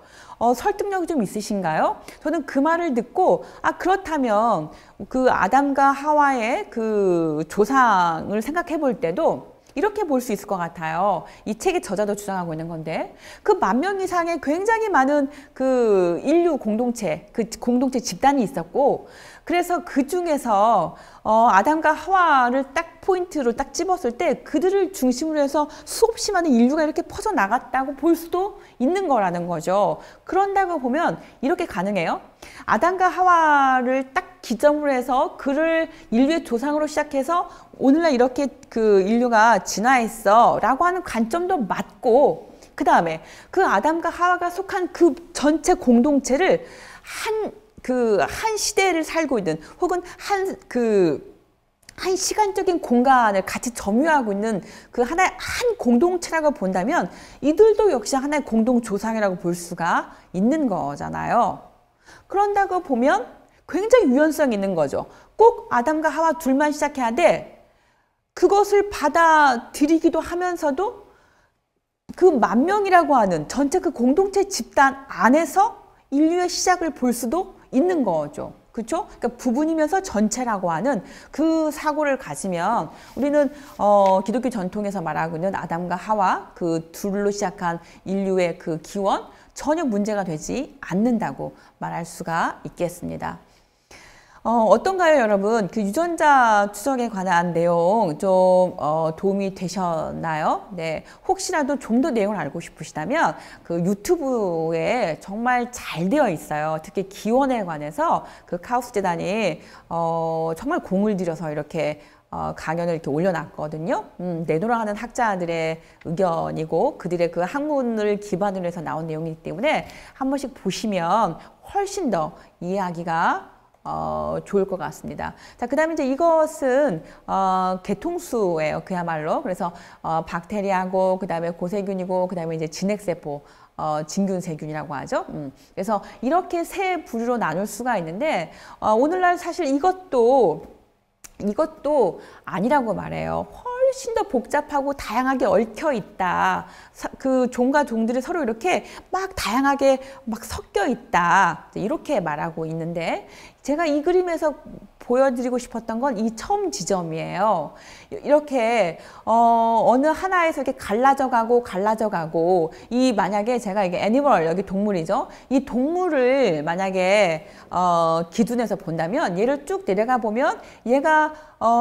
설득력이 좀 있으신가요? 저는 그 말을 듣고, 그렇다면 그 아담과 하와의 그 조상을 생각해 볼 때도 이렇게 볼 수 있을 것 같아요. 이 책의 저자도 주장하고 있는 건데, 그 10,000명 이상의 굉장히 많은 그 인류 공동체, 그 공동체 집단이 있었고, 그래서 그 중에서 아담과 하와를 딱 포인트로 딱 집었을 때 그들을 중심으로 해서 수없이 많은 인류가 이렇게 퍼져나갔다고 볼 수도 있는 거라는 거죠. 그런다고 보면 이렇게 가능해요. 아담과 하와를 딱 기점으로 해서 그를 인류의 조상으로 시작해서 오늘날 이렇게 그 인류가 진화했어 라고 하는 관점도 맞고, 그 다음에 그 아담과 하와가 속한 그 전체 공동체를 한 시대를 살고 있는, 혹은 한 시간적인 공간을 같이 점유하고 있는 그 하나의 한 공동체라고 본다면 이들도 역시 하나의 공동 조상이라고 볼 수가 있는 거잖아요. 그런다고 보면 굉장히 유연성이 있는 거죠. 꼭 아담과 하와 둘만 시작해야 돼. 그것을 받아들이기도 하면서도 그 10,000명이라고 하는 전체 그 공동체 집단 안에서 인류의 시작을 볼 수도 있는 거죠. 그렇죠? 그러니까 부분이면서 전체라고 하는 그 사고를 가지면 우리는 기독교 전통에서 말하고 있는 아담과 하와 그 둘로 시작한 인류의 그 기원 전혀 문제가 되지 않는다고 말할 수가 있겠습니다. 어떤가요, 여러분? 그 유전자 추적에 관한 내용 좀 도움이 되셨나요? 네, 혹시라도 좀 더 내용을 알고 싶으시다면 그 유튜브에 정말 잘 되어 있어요. 특히 기원에 관해서 그 카오스 재단이 정말 공을 들여서 이렇게 강연을 이렇게 올려놨거든요. 내노라하는 학자들의 의견이고 그들의 그 학문을 기반으로 해서 나온 내용이기 때문에 한 번씩 보시면 훨씬 더 이해하기가 좋을 것 같습니다. 자, 그 다음에 이제 이것은 개통수예요. 그야말로. 그래서 박테리아고 그 다음에 고세균이고 그 다음에 이제 진핵세포 진균세균이라고 하죠. 그래서 이렇게 세 부류로 나눌 수가 있는데 오늘날 사실 이것도 아니라고 말해요. 훨씬 더 복잡하고 다양하게 얽혀 있다. 그 종과 종들이 서로 이렇게 막 다양하게 막 섞여 있다. 이렇게 말하고 있는데 제가 이 그림에서 보여드리고 싶었던 건 이 처음 지점이에요. 이렇게 어느 하나에서 이렇게 갈라져 가고 이 만약에 제가 이게 애니멀 여기 동물이죠. 이 동물을 만약에 기준에서 본다면 얘를 쭉 내려가 보면 얘가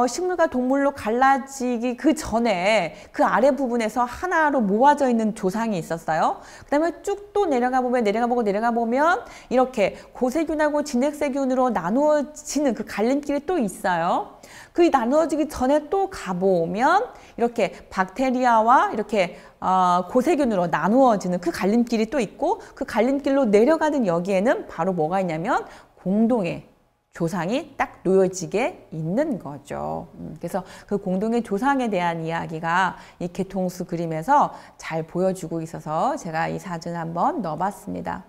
식물과 동물로 갈라지기 그 전에 그 아래 부분에서 하나로 모아져 있는 조상이 있었어요. 그 다음에 쭉 또 내려가 보면 이렇게 고세균하고 진핵세균으로 나누어지는 그 갈림길이 또 있어요. 그 나누어지기 전에 또 가보면 이렇게 박테리아와 이렇게 고세균으로 나누어지는 그 갈림길이 또 있고 그 갈림길로 내려가는 여기에는 바로 뭐가 있냐면 공동의 조상이 딱 놓여지게 있는 거죠. 그래서 그 공동의 조상에 대한 이야기가 이 개통수 그림에서 잘 보여주고 있어서 제가 이 사진을 한번 넣어봤습니다.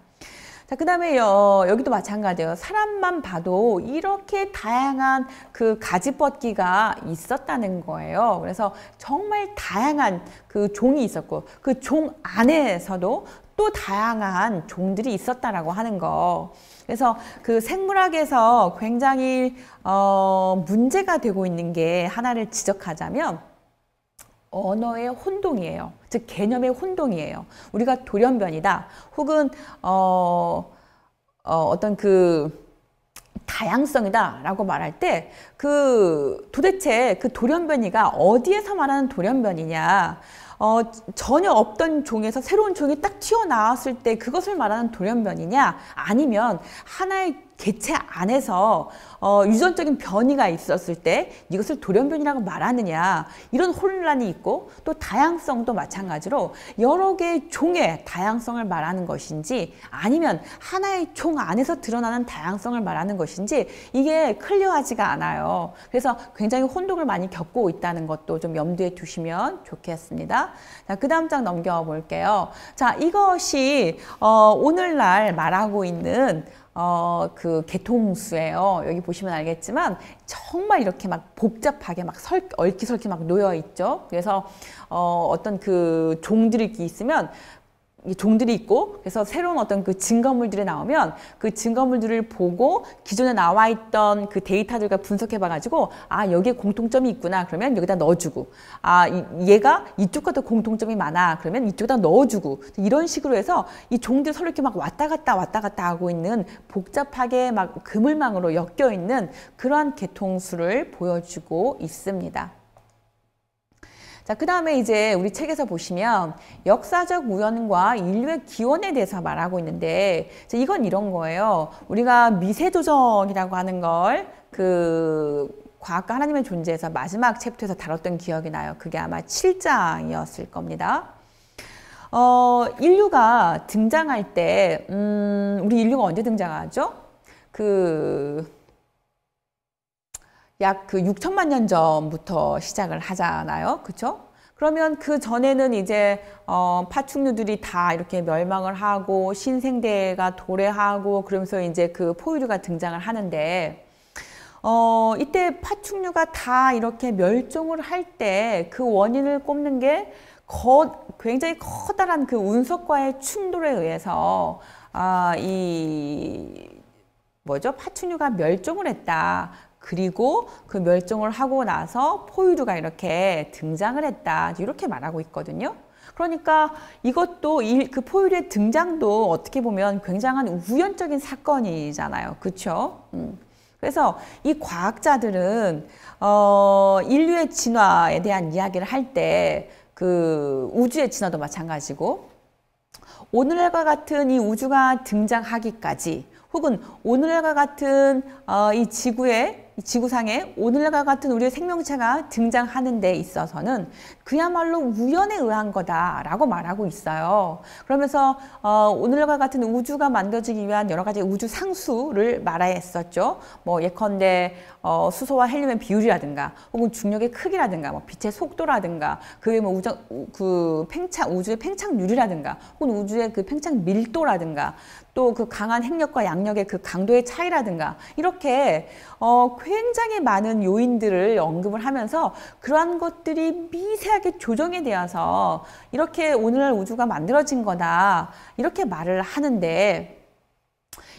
자, 그 다음에 여기도 마찬가지예요. 사람만 봐도 이렇게 다양한 그 가지뻗기가 있었다는 거예요. 그래서 정말 다양한 그 종이 있었고 그 종 안에서도 또 다양한 종들이 있었다라고 하는 거. 그래서 그 생물학에서 굉장히 문제가 되고 있는 게 하나를 지적하자면 언어의 혼동이에요. 즉 개념의 혼동이에요. 우리가 돌연변이다 혹은 어떤 그 다양성이다 라고 말할 때 도대체 그 돌연변이가 어디에서 말하는 돌연변이냐, 전혀 없던 종에서 새로운 종이 딱 튀어나왔을 때 그것을 말하는 돌연변이냐, 아니면 하나의 개체 안에서 유전적인 변이가 있었을 때 이것을 돌연변이라고 말하느냐, 이런 혼란이 있고, 또 다양성도 마찬가지로 여러 개의 종의 다양성을 말하는 것인지 아니면 하나의 종 안에서 드러나는 다양성을 말하는 것인지 이게 클리어하지가 않아요. 그래서 굉장히 혼동을 많이 겪고 있다는 것도 좀 염두에 두시면 좋겠습니다. 자, 그 다음 장 넘겨볼게요. 자, 이것이 오늘날 말하고 있는 그 개통수예요. 여기 보시면 알겠지만 정말 이렇게 막 복잡하게 막 얽히설키 막 놓여 있죠. 그래서 어떤 그 종들이 있으면 종들이 있고, 그래서 새로운 어떤 그 증거물들이 나오면 그 증거물들을 보고 기존에 나와 있던 그 데이터들과 분석해 봐가지고 여기에 공통점이 있구나 그러면 여기다 넣어주고, 얘가 이쪽과 더 공통점이 많아 그러면 이쪽에다 넣어주고, 이런 식으로 해서 이 종들이 서로 이렇게 막 왔다 갔다 하고 있는 복잡하게 막 그물망으로 엮여 있는 그러한 개통수를 보여주고 있습니다. 자, 그 다음에 이제 우리 책에서 보시면 역사적 우연과 인류의 기원에 대해서 말하고 있는데, 이건 이런 거예요. 우리가 미세조정이라고 하는 걸 과학과 하나님의 존재에서 마지막 챕터에서 다뤘던 기억이 나요. 그게 아마 7장이었을 겁니다. 인류가 등장할 때, 우리 인류가 언제 등장하죠? 약 6천만 년 전부터 시작을 하잖아요. 그쵸? 그러면 그 전에는 이제 파충류들이 다 이렇게 멸망을 하고 신생대가 도래하고 그러면서 이제 그 포유류가 등장을 하는데, 이때 파충류가 다 이렇게 멸종을 할 때 그 원인을 꼽는 게 굉장히 커다란 그 운석과의 충돌에 의해서 파충류가 멸종을 했다. 그리고 그 멸종을 하고 나서 포유류가 이렇게 등장을 했다. 이렇게 말하고 있거든요. 그러니까 이것도 그 포유류의 등장도 어떻게 보면 굉장한 우연적인 사건이잖아요. 그렇죠? 그래서 이 과학자들은 인류의 진화에 대한 이야기를 할 때 그 우주의 진화도 마찬가지고, 오늘과 같은 이 우주가 등장하기까지 혹은 오늘과 같은 이 지구에 이 지구상에 오늘과 같은 우리의 생명체가 등장하는 데 있어서는 그야말로 우연에 의한 거다라고 말하고 있어요. 그러면서 오늘과 같은 우주가 만들어지기 위한 여러 가지 우주 상수를 말했었죠. 뭐 예컨대 수소와 헬륨의 비율이라든가, 혹은 중력의 크기라든가, 뭐 빛의 속도라든가, 그게 뭐 우주의 팽창률이라든가, 혹은 우주의 그 팽창 밀도라든가, 또 그 강한 핵력과 양력의 그 강도의 차이라든가, 이렇게 굉장히 많은 요인들을 언급을 하면서 그러한 것들이 미세하게 조정이 되어서 이렇게 오늘날 우주가 만들어진 거다, 이렇게 말을 하는데,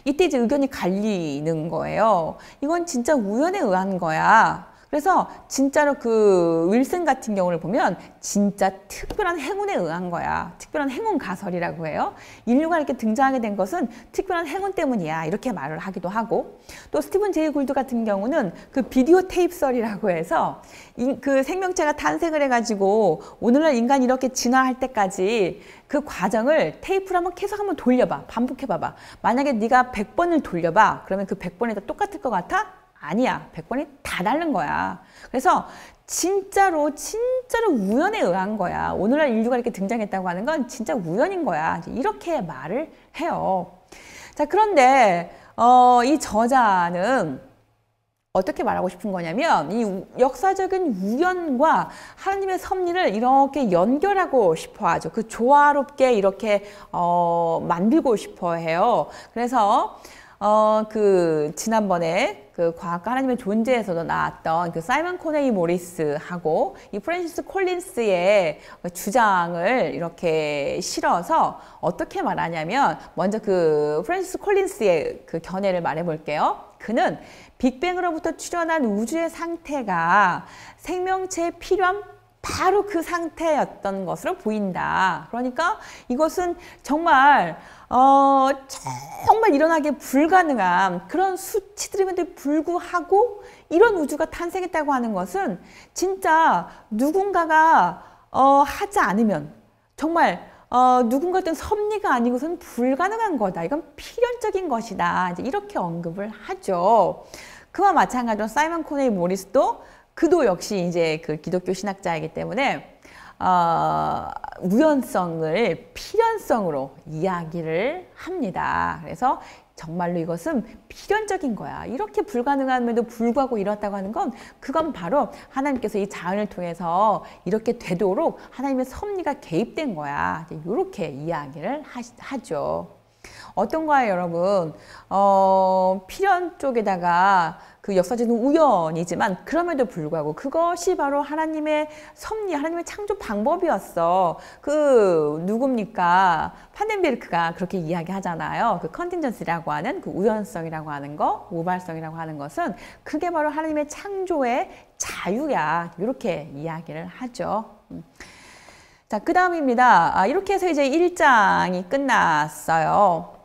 이때 이제 의견이 갈리는 거예요. 이건 진짜 우연에 의한 거야. 그래서 진짜로 그 윌슨 같은 경우를 보면 진짜 특별한 행운에 의한 거야. 특별한 행운 가설이라고 해요. 인류가 이렇게 등장하게 된 것은 특별한 행운 때문이야, 이렇게 말을 하기도 하고, 또 스티븐 제이 굴드 같은 경우는 그 비디오 테이프설이라고 해서 그 생명체가 탄생을 해가지고 오늘날 인간이 이렇게 진화할 때까지 그 과정을 테이프를 한번 계속 한번 돌려봐, 반복해봐봐. 만약에 네가 100번을 돌려봐, 그러면 그 100번이 다 똑같을 것 같아? 아니야. 100번이 다 다른 거야. 그래서 진짜로 우연에 의한 거야. 오늘날 인류가 이렇게 등장했다고 하는 건 진짜 우연인 거야. 이렇게 말을 해요. 자, 그런데 이 저자는 어떻게 말하고 싶은 거냐면, 이 역사적인 우연과 하나님의 섭리를 이렇게 연결하고 싶어 하죠. 그 조화롭게 이렇게 만들고 싶어 해요. 그래서 그 지난번에 그 과학과 하나님의 존재에서도 나왔던 그 사이먼 코네이 모리스하고 이 프랜시스 콜린스의 주장을 이렇게 실어서 어떻게 말하냐면, 먼저 그 프랜시스 콜린스의 그 견해를 말해 볼게요. 그는 빅뱅으로부터 출현한 우주의 상태가 생명체에 필요한 바로 그 상태였던 것으로 보인다. 그러니까 이것은 정말 일어나기 불가능한 그런 수치들임에도 불구하고 이런 우주가 탄생했다고 하는 것은 진짜 누군가가 하지 않으면, 정말 누군가 어떤 섭리가 아니고서는 불가능한 거다. 이건 필연적인 것이다. 이제 이렇게 언급을 하죠. 그와 마찬가지로 사이먼 코네이 모리스도, 그도 역시 이제 그 기독교 신학자이기 때문에 우연성을 필연성으로 이야기를 합니다. 그래서 정말로 이것은 필연적인 거야. 이렇게 불가능함에도 불구하고 이렇다고 하는 건, 그건 바로 하나님께서 이 자연을 통해서 이렇게 되도록 하나님의 섭리가 개입된 거야. 이렇게 이야기를 하죠. 어떤가요, 여러분? 필연 쪽에다가 그 역사적인 우연이지만 그럼에도 불구하고 그것이 바로 하나님의 섭리, 하나님의 창조 방법이었어. 그 누굽니까? 판덴베르크가 그렇게 이야기하잖아요. 그 컨틴전스라고 하는, 그 우연성이라고 하는 거, 우발성이라고 하는 것은 그게 바로 하나님의 창조의 자유야. 이렇게 이야기를 하죠. 자, 그 다음입니다. 이렇게 해서 이제 1장이 끝났어요.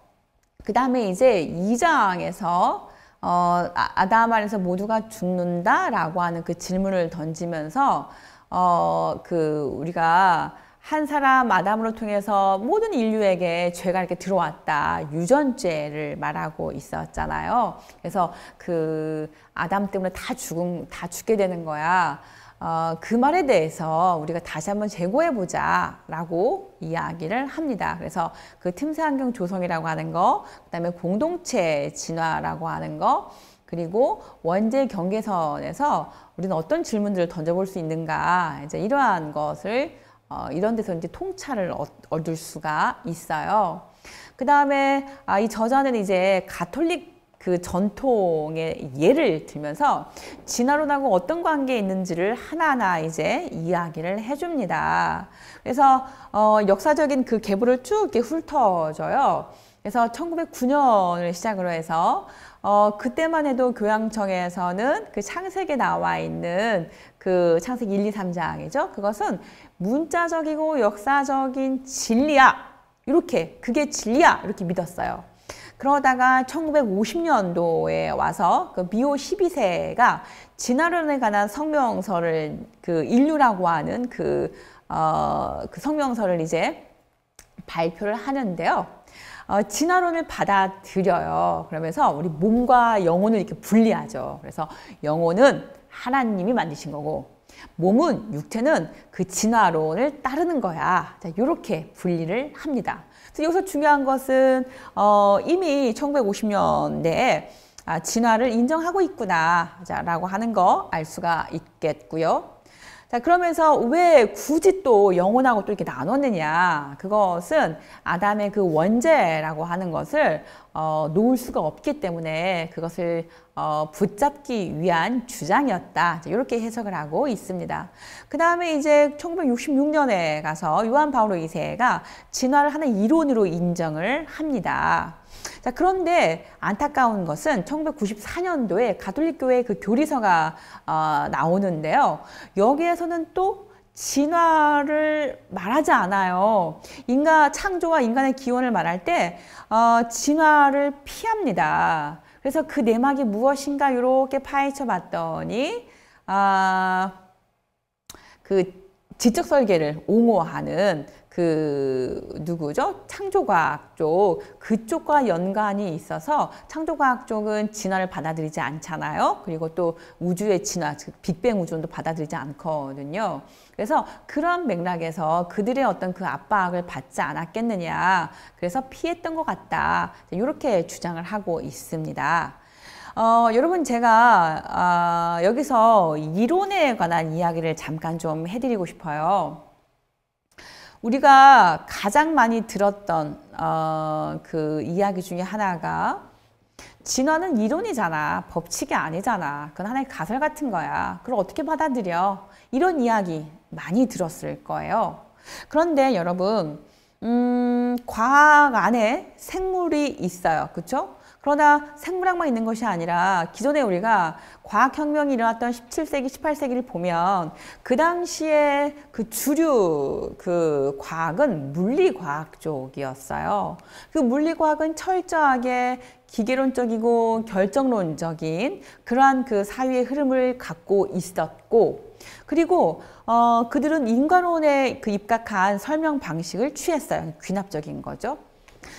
그 다음에 이제 2장에서 아담 안에서 모두가 죽는다라고 하는 그 질문을 던지면서 우리가 한 사람 아담으로 통해서 모든 인류에게 죄가 이렇게 들어왔다, 유전죄를 말하고 있었잖아요. 그래서 그 아담 때문에 다 죽게 되는 거야. 그 말에 대해서 우리가 다시 한번 재고해보자 라고 이야기를 합니다. 그래서 그 틈새 환경 조성이라고 하는 거, 그 다음에 공동체 진화라고 하는 거, 그리고 원죄 경계선에서 우리는 어떤 질문들을 던져볼 수 있는가, 이제 이러한 것을 이런 데서 이제 통찰을 얻을 수가 있어요. 그 다음에 이 저자는 이제 가톨릭 그 전통의 예를 들면서 진화론하고 어떤 관계에 있는지를 하나하나 이제 이야기를 해줍니다. 그래서 역사적인 그 계보를 쭉 이렇게 훑어줘요. 그래서 1909년을 시작으로 해서 그때만 해도 교양청에서는 그 창세기에 나와 있는 그 창세기 1, 2, 3장이죠. 그것은 문자적이고 역사적인 진리야. 이렇게, 그게 진리야. 이렇게 믿었어요. 그러다가 1950년도에 와서 그 비오 12세가 진화론에 관한 성명서를, 그 인류라고 하는 그 성명서를 이제 발표를 하는데요. 진화론을 받아들여요. 그러면서 우리 몸과 영혼을 이렇게 분리하죠. 그래서 영혼은 하나님이 만드신 거고 몸은, 육체는 그 진화론을 따르는 거야. 자, 이렇게 분리를 합니다. 그래서 여기서 중요한 것은 이미 1950년대에 진화를 인정하고 있구나 라고 하는 거 알 수가 있겠고요. 자, 그러면서 왜 굳이 또 영혼하고 또 이렇게 나눴느냐. 그것은 아담의 그 원죄라고 하는 것을 놓을 수가 없기 때문에 그것을 붙잡기 위한 주장이었다. 이렇게 해석을 하고 있습니다. 그 다음에 이제 1966년에 가서 요한 바오로 2세가 진화를 하는 이론으로 인정을 합니다. 자, 그런데 안타까운 것은 1994년도에 가톨릭 교회 그 교리서가 나오는데요. 여기에서는 또 진화를 말하지 않아요. 인간 창조와 인간의 기원을 말할 때 진화를 피합니다. 그래서 그 내막이 무엇인가 이렇게 파헤쳐 봤더니 그 지적 설계를 옹호하는 그 누구죠? 창조과학 쪽, 그쪽과 연관이 있어서 창조과학 쪽은 진화를 받아들이지 않잖아요. 그리고 또 우주의 진화, 즉 빅뱅 우주론도 받아들이지 않거든요. 그래서 그런 맥락에서 그들의 어떤 그 압박을 받지 않았겠느냐. 그래서 피했던 것 같다. 이렇게 주장을 하고 있습니다. 여러분 제가 여기서 이론에 관한 이야기를 잠깐 좀 해드리고 싶어요. 우리가 가장 많이 들었던 그 이야기 중에 하나가 진화는 이론이잖아. 법칙이 아니잖아. 그건 하나의 가설 같은 거야. 그걸 어떻게 받아들여? 이런 이야기 많이 들었을 거예요. 그런데 여러분 과학 안에 생물이 있어요. 그렇죠? 그러나 생물학만 있는 것이 아니라 기존에 우리가 과학혁명이 일어났던 17세기, 18세기를 보면 그 당시에 그 주류 그 과학은 물리과학 쪽이었어요. 그 물리과학은 철저하게 기계론적이고 결정론적인 그러한 그 사유의 흐름을 갖고 있었고 그리고 그들은 인과론에 그 입각한 설명 방식을 취했어요. 귀납적인 거죠.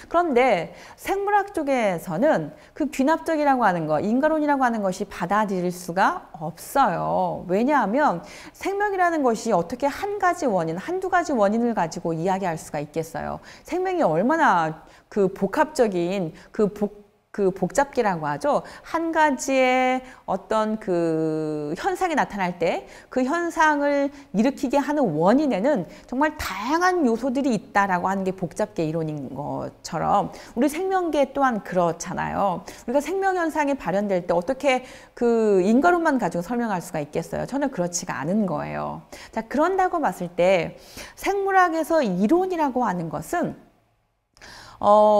그런데 생물학 쪽에서는 그 귀납적이라고 하는 거, 인과론이라고 하는 것이 받아들일 수가 없어요. 왜냐하면 생명이라는 것이 어떻게 한 가지 원인, 한두 가지 원인을 가지고 이야기할 수가 있겠어요. 생명이 얼마나 그 복합적인 그 복잡기라고 하죠. 한 가지의 어떤 그 현상이 나타날 때 그 현상을 일으키게 하는 원인에는 정말 다양한 요소들이 있다라고 하는 게 복잡계 이론인 것처럼 우리 생명계 또한 그렇잖아요. 우리가 생명 현상이 발현될 때 어떻게 그 인과론만 가지고 설명할 수가 있겠어요? 전혀 그렇지가 않은 거예요. 자, 그런다고 봤을 때 생물학에서 이론이라고 하는 것은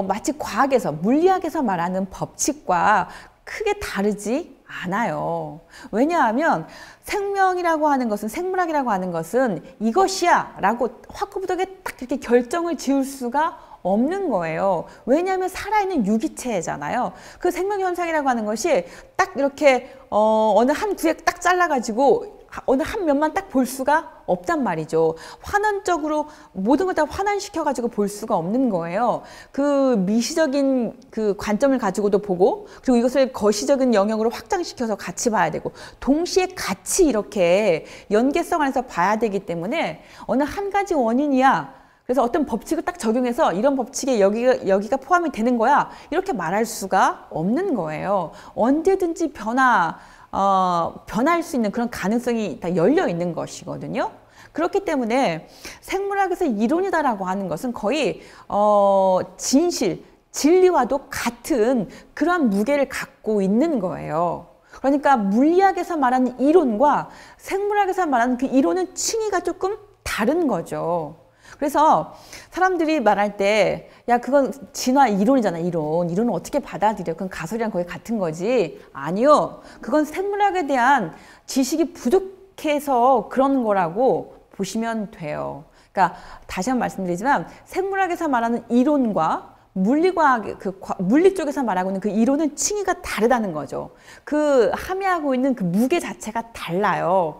마치 과학에서, 물리학에서 말하는 법칙과 크게 다르지 않아요. 왜냐하면 생명이라고 하는 것은, 생물학이라고 하는 것은 이것이야 라고 확고부동에 딱 이렇게 결정을 지을 수가 없는 거예요. 왜냐하면 살아있는 유기체잖아요. 그 생명현상이라고 하는 것이 딱 이렇게 어느 한 구에 딱 잘라가지고 어느 한 면만 딱 볼 수가 없단 말이죠. 환원적으로 모든 걸 다 환원시켜가지고 볼 수가 없는 거예요. 그 미시적인 그 관점을 가지고도 보고 그리고 이것을 거시적인 영역으로 확장시켜서 같이 봐야 되고 동시에 같이 이렇게 연계성 안에서 봐야 되기 때문에 어느 한 가지 원인이야. 그래서 어떤 법칙을 딱 적용해서 이런 법칙에 여기가 포함이 되는 거야. 이렇게 말할 수가 없는 거예요. 언제든지 변할 수 있는 그런 가능성이 다 열려 있는 것이거든요. 그렇기 때문에 생물학에서 이론이다라고 하는 것은 거의 진리와도 같은 그러한 무게를 갖고 있는 거예요. 그러니까 물리학에서 말하는 이론과 생물학에서 말하는 그 이론은 층위가 조금 다른 거죠. 그래서 사람들이 말할 때 야 그건 진화 이론이잖아. 이론은 어떻게 받아들여? 그건 가설이랑 거의 같은 거지. 아니요. 그건 생물학에 대한 지식이 부족해서 그런 거라고 보시면 돼요. 그러니까 다시 한번 말씀드리지만 생물학에서 말하는 이론과 물리과학, 물리 쪽에서 말하고 있는 그 이론은 층위가 다르다는 거죠. 그 함의하고 있는 그 무게 자체가 달라요.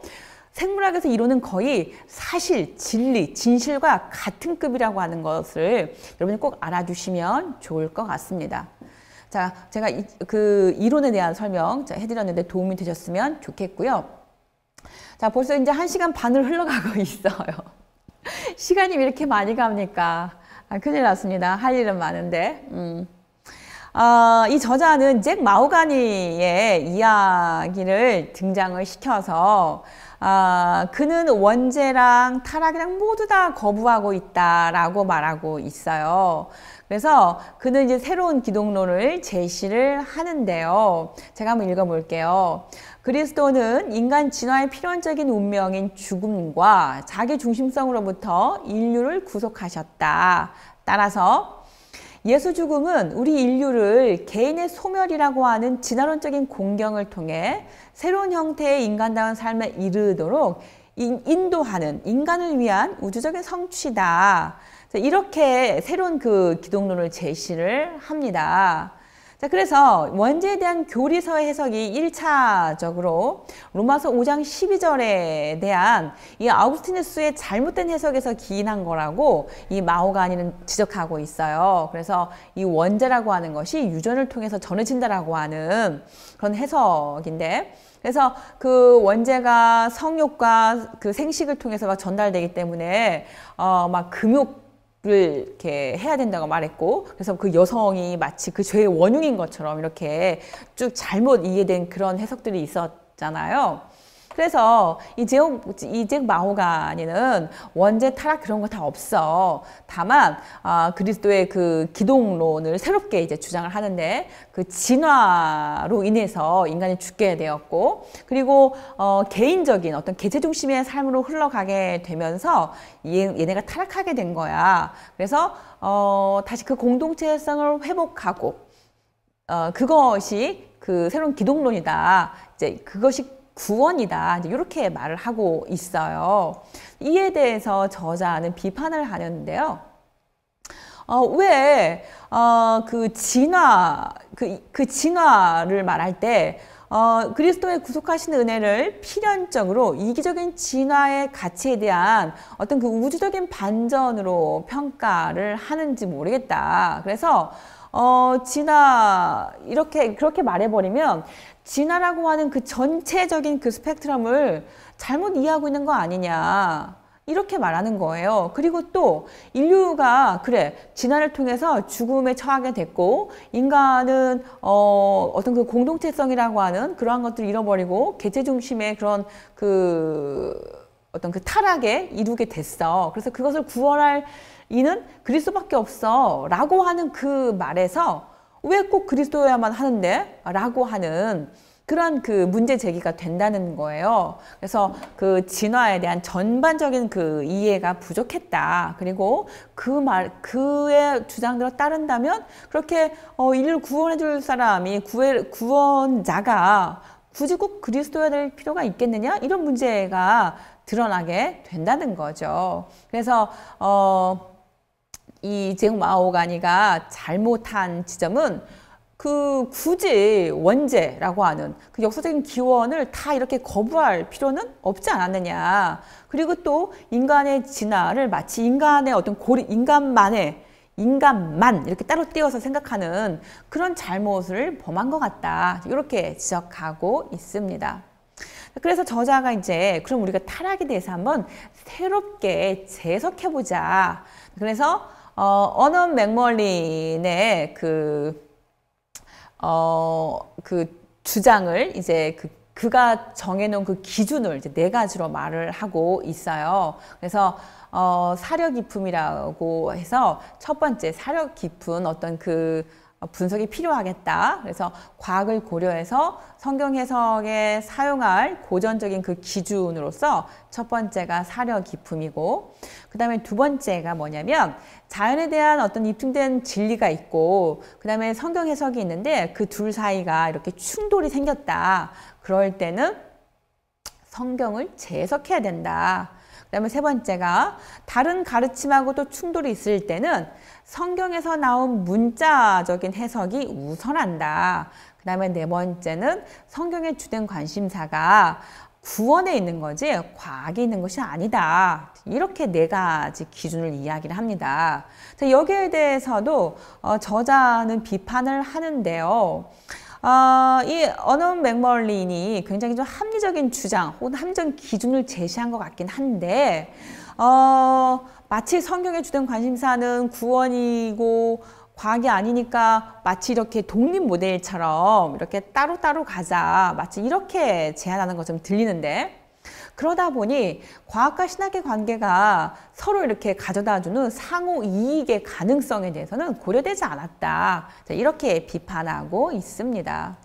생물학에서 이론은 거의 사실, 진리, 진실과 같은 급이라고 하는 것을 여러분이 꼭 알아두시면 좋을 것 같습니다. 자, 제가 그 이론에 대한 설명 해드렸는데 도움이 되셨으면 좋겠고요. 자, 벌써 이제 1시간 반을 흘러가고 있어요. 시간이 왜 이렇게 많이 갑니까? 큰일 났습니다. 할 일은 많은데. 이 저자는 잭 마호가니의 이야기를 등장을 시켜서 그는 원죄랑 타락이랑 모두 다 거부하고 있다라고 말하고 있어요. 그래서 그는 이제 새로운 기독론을 제시를 하는데요. 제가 한번 읽어볼게요. 그리스도는 인간 진화의 필연적인 운명인 죽음과 자기 중심성으로부터 인류를 구속하셨다. 따라서 예수 죽음은 우리 인류를 개인의 소멸이라고 하는 진화론적인 공경을 통해 새로운 형태의 인간다운 삶에 이르도록 인도하는 인간을 위한 우주적인 성취다. 이렇게 새로운 그 기독론을 제시를 합니다. 자, 그래서 원죄에 대한 교리서의 해석이 1차적으로 로마서 5장 12절에 대한 이 아우구스티누스의 잘못된 해석에서 기인한 거라고 이 마호가니는 지적하고 있어요. 그래서 이 원죄라고 하는 것이 유전을 통해서 전해진다라고 하는 그런 해석인데, 그래서 그 원죄가 성욕과 그 생식을 통해서 막 전달되기 때문에 막 금욕 를 이렇게 해야 된다고 말했고, 그래서 그 여성이 마치 그 죄의 원흉인 것처럼 이렇게 쭉 잘못 이해된 그런 해석들이 있었잖아요. 그래서 이 잭 마호가니는 원죄 타락 그런 거 다 없어. 다만 그리스도의 그 기독론을 새롭게 이제 주장을 하는데, 그 진화로 인해서 인간이 죽게 되었고, 그리고 개인적인 어떤 개체 중심의 삶으로 흘러가게 되면서 얘네가 타락하게 된 거야. 그래서 다시 그 공동체성을 회복하고 그것이 그 새로운 기독론이다. 이제 그것이 구원이다. 이렇게 말을 하고 있어요. 이에 대해서 저자는 비판을 하는데요. 왜 그 진화를 말할 때 그리스도의 구속하신 은혜를 필연적으로 이기적인 진화의 가치에 대한 어떤 그 우주적인 반전으로 평가를 하는지 모르겠다. 그래서 그렇게 말해버리면 진화라고 하는 그 전체적인 그 스펙트럼을 잘못 이해하고 있는 거 아니냐. 이렇게 말하는 거예요. 그리고 또 인류가 그래 진화를 통해서 죽음에 처하게 됐고, 인간은 어떤 그 공동체성이라고 하는 그러한 것들을 잃어버리고 개체 중심의 그런 어떤 그 타락에 이르게 됐어. 그래서 그것을 구원할 이는 그리스도밖에 없어 라고 하는 그 말에서 왜 꼭 그리스도여야만 하는데? 라고 하는 그런 그 문제 제기가 된다는 거예요. 그래서 그 진화에 대한 전반적인 그 이해가 부족했다. 그리고 그의 주장대로 따른다면 그렇게 인류를 구원해 줄 사람이 구원자가 굳이 꼭 그리스도여야 될 필요가 있겠느냐? 이런 문제가 드러나게 된다는 거죠. 그래서 이 잭 마호가니가 잘못한 지점은 굳이 원죄라고 하는 그 역사적인 기원을 다 이렇게 거부할 필요는 없지 않았느냐. 그리고 또 인간의 진화를 마치 인간의 어떤 인간만 이렇게 따로 띄어서 생각하는 그런 잘못을 범한 것 같다. 이렇게 지적하고 있습니다. 그래서 저자가 이제 그럼 우리가 타락에 대해서 한번 새롭게 재해석해보자. 그래서 어넌 맥멀린의 그 주장을 이제 그가 정해놓은 그 기준을 이제 4가지로 말을 하고 있어요. 그래서 사려 깊음이라고 해서 첫 번째 사려 깊은 어떤 그 분석이 필요하겠다. 그래서 과학을 고려해서 성경 해석에 사용할 고전적인 그 기준으로서 첫 번째가 사려 깊음이고, 그 다음에 두 번째가 뭐냐면 자연에 대한 어떤 입증된 진리가 있고, 그 다음에 성경 해석이 있는데 그 둘 사이가 이렇게 충돌이 생겼다. 그럴 때는 성경을 재해석해야 된다. 그 다음에 세 번째가 다른 가르침하고 또 충돌이 있을 때는 성경에서 나온 문자적인 해석이 우선한다. 그 다음에 네 번째는 성경의 주된 관심사가 구원에 있는 거지 과학에 있는 것이 아니다. 이렇게 네 가지 기준을 이야기를 합니다. 여기에 대해서도 저자는 비판을 하는데요. 이 어넌 맥멀린이 굉장히 좀 합리적인 주장 혹은 합리적인 기준을 제시한 것 같긴 한데 마치 성경의 주된 관심사는 구원이고 과학이 아니니까 마치 이렇게 독립 모델처럼 이렇게 따로따로 가자 마치 이렇게 제안하는 것처럼 들리는데 그러다 보니 과학과 신학의 관계가 서로 이렇게 가져다주는 상호 이익의 가능성에 대해서는 고려되지 않았다. 이렇게 비판하고 있습니다.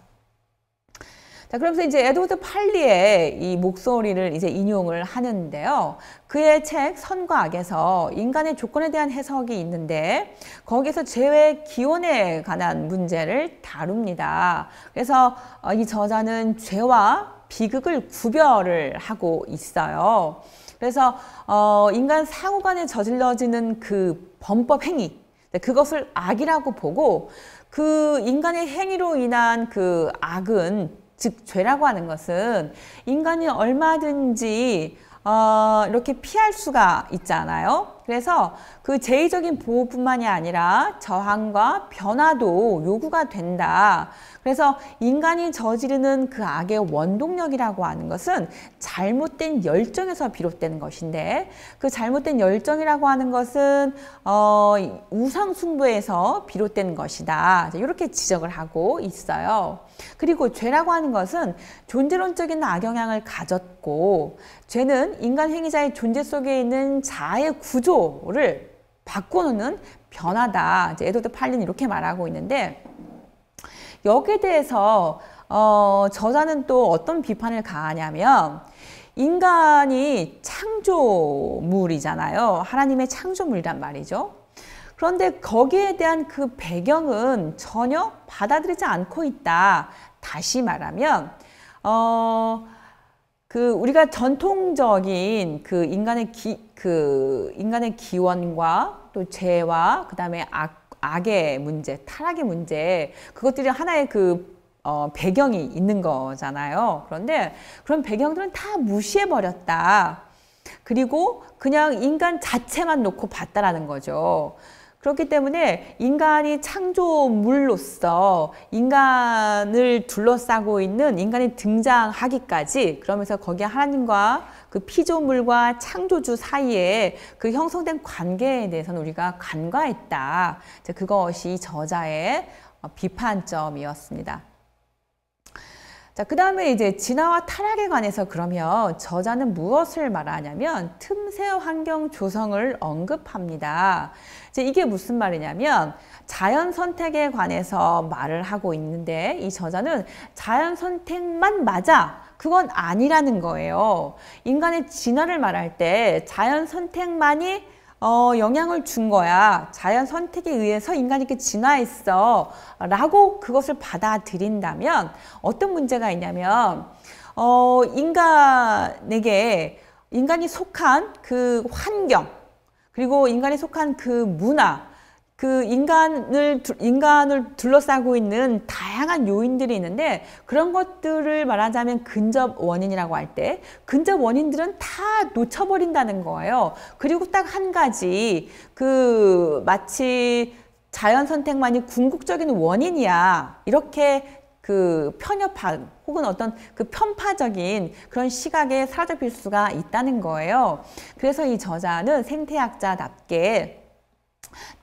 자, 그러면서 이제 에드워드 팔리의 이 목소리를 이제 인용을 하는데요. 그의 책 선과 악에서 인간의 조건에 대한 해석이 있는데 거기서 죄의 기원에 관한 문제를 다룹니다. 그래서 이 저자는 죄와 비극을 구별을 하고 있어요. 그래서 인간 상호간에 저질러지는 그 범법 행위, 그것을 악이라고 보고 그 인간의 행위로 인한 그 악은 즉 죄라고 하는 것은 인간이 얼마든지 이렇게 피할 수가 있잖아요. 그래서 그 제의적인 보호뿐만이 아니라 저항과 변화도 요구가 된다. 그래서 인간이 저지르는 그 악의 원동력이라고 하는 것은 잘못된 열정에서 비롯되는 것인데 그 잘못된 열정이라고 하는 것은 우상숭배에서 비롯된 것이다. 이렇게 지적을 하고 있어요. 그리고 죄라고 하는 것은 존재론적인 악영향을 가졌고 죄는 인간 행위자의 존재 속에 있는 자아의 구조를 바꿔놓는 변화다. 에드워드 팔리는 이렇게 말하고 있는데 여기에 대해서 저자는 또 어떤 비판을 가하냐면 인간이 창조물이잖아요. 하나님의 창조물이란 말이죠. 그런데 거기에 대한 그 배경은 전혀 받아들이지 않고 있다. 다시 말하면 우리가 전통적인 그 인간의 기원과 또 죄와 그다음에 악의 문제, 타락의 문제, 그것들이 하나의 배경이 있는 거잖아요. 그런데 그런 배경들은 다 무시해버렸다. 그리고 그냥 인간 자체만 놓고 봤다라는 거죠. 그렇기 때문에 인간이 창조물로서 인간을 둘러싸고 있는 인간이 등장하기까지 그러면서 거기에 하나님과 그 피조물과 창조주 사이에 그 형성된 관계에 대해서는 우리가 간과했다. 그것이 저자의 비판점이었습니다. 자, 그 다음에 이제 진화와 타락에 관해서 그러면 저자는 무엇을 말하냐면 틈새 환경 조성을 언급합니다. 이제 이게 무슨 말이냐면 자연 선택에 관해서 말을 하고 있는데 이 저자는 자연 선택만 맞아. 그건 아니라는 거예요. 인간의 진화를 말할 때 자연 선택만이 영향을 준 거야. 자연 선택에 의해서 인간이 이렇게 진화했어. 라고 그것을 받아들인다면 어떤 문제가 있냐면, 인간이 속한 그 환경, 그리고 인간이 속한 그 문화, 그 인간을 둘러싸고 있는 다양한 요인들이 있는데 그런 것들을 말하자면 근접 원인이라고 할 때 근접 원인들은 다 놓쳐버린다는 거예요. 그리고 딱 한 가지 마치 자연 선택만이 궁극적인 원인이야. 이렇게 편협한 혹은 어떤 편파적인 그런 시각에 사로잡힐 수가 있다는 거예요. 그래서 이 저자는 생태학자답게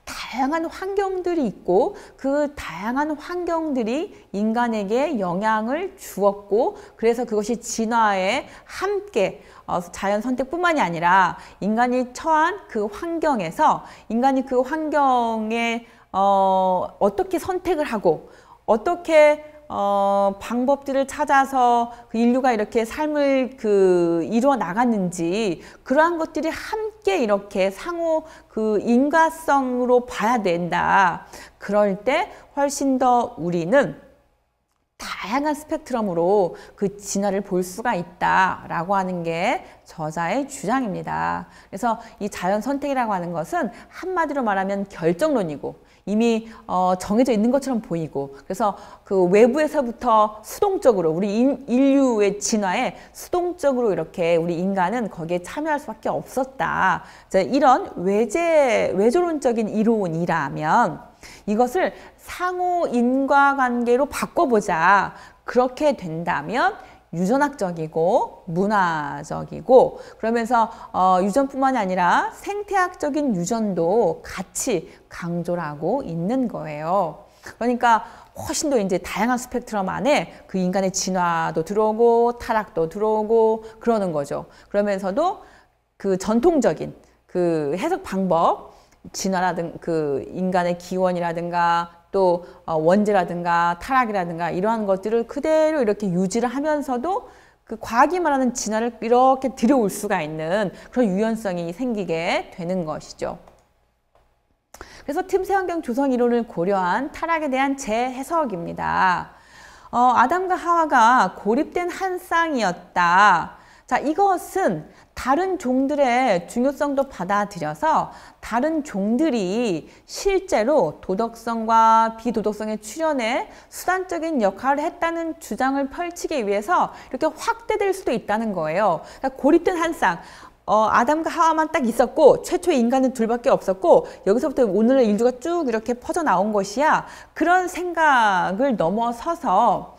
다양한 환경들이 있고 그 다양한 환경들이 인간에게 영향을 주었고 그래서 그것이 진화에 함께 자연 선택뿐만이 아니라 인간이 처한 그 환경에서 인간이 그 환경에 어떻게 선택을 하고 어떻게 방법들을 찾아서 인류가 이렇게 삶을 이루어 나갔는지 그러한 것들이 함께 이렇게 상호 인과성으로 봐야 된다. 그럴 때 훨씬 더 우리는 다양한 스펙트럼으로 그 진화를 볼 수가 있다라고 하는 게 저자의 주장입니다. 그래서 이 자연 선택이라고 하는 것은 한마디로 말하면 결정론이고 이미 정해져 있는 것처럼 보이고, 그래서 그 외부에서부터 수동적으로 우리 인류의 진화에 수동적으로 이렇게 우리 인간은 거기에 참여할 수밖에 없었다. 이런 외조론적인 이론이라면 이것을 상호 인과관계로 바꿔보자. 그렇게 된다면 유전학적이고 문화적이고, 그러면서 유전뿐만이 아니라 생태학적인 유전도 같이 강조를 하고 있는 거예요. 그러니까 훨씬 더 이제 다양한 스펙트럼 안에 그 인간의 진화도 들어오고 타락도 들어오고 그러는 거죠. 그러면서도 그 전통적인 그 해석 방법, 진화라든 그 인간의 기원이라든가 또 원죄라든가 타락이라든가 이러한 것들을 그대로 이렇게 유지를 하면서도 그 과학이 말하는 진화를 이렇게 들여올 수가 있는 그런 유연성이 생기게 되는 것이죠. 그래서 틈새 환경 조성 이론을 고려한 타락에 대한 재해석입니다. 아담과 하와가 고립된 한 쌍이었다. 자, 이것은 다른 종들의 중요성도 받아들여서 다른 종들이 실제로 도덕성과 비도덕성의 출현에 수단적인 역할을 했다는 주장을 펼치기 위해서 이렇게 확대될 수도 있다는 거예요. 그러니까 고립된 한 쌍, 아담과 하와만 딱 있었고 최초의 인간은 둘밖에 없었고 여기서부터 오늘의 인류가 쭉 이렇게 퍼져 나온 것이야. 그런 생각을 넘어서서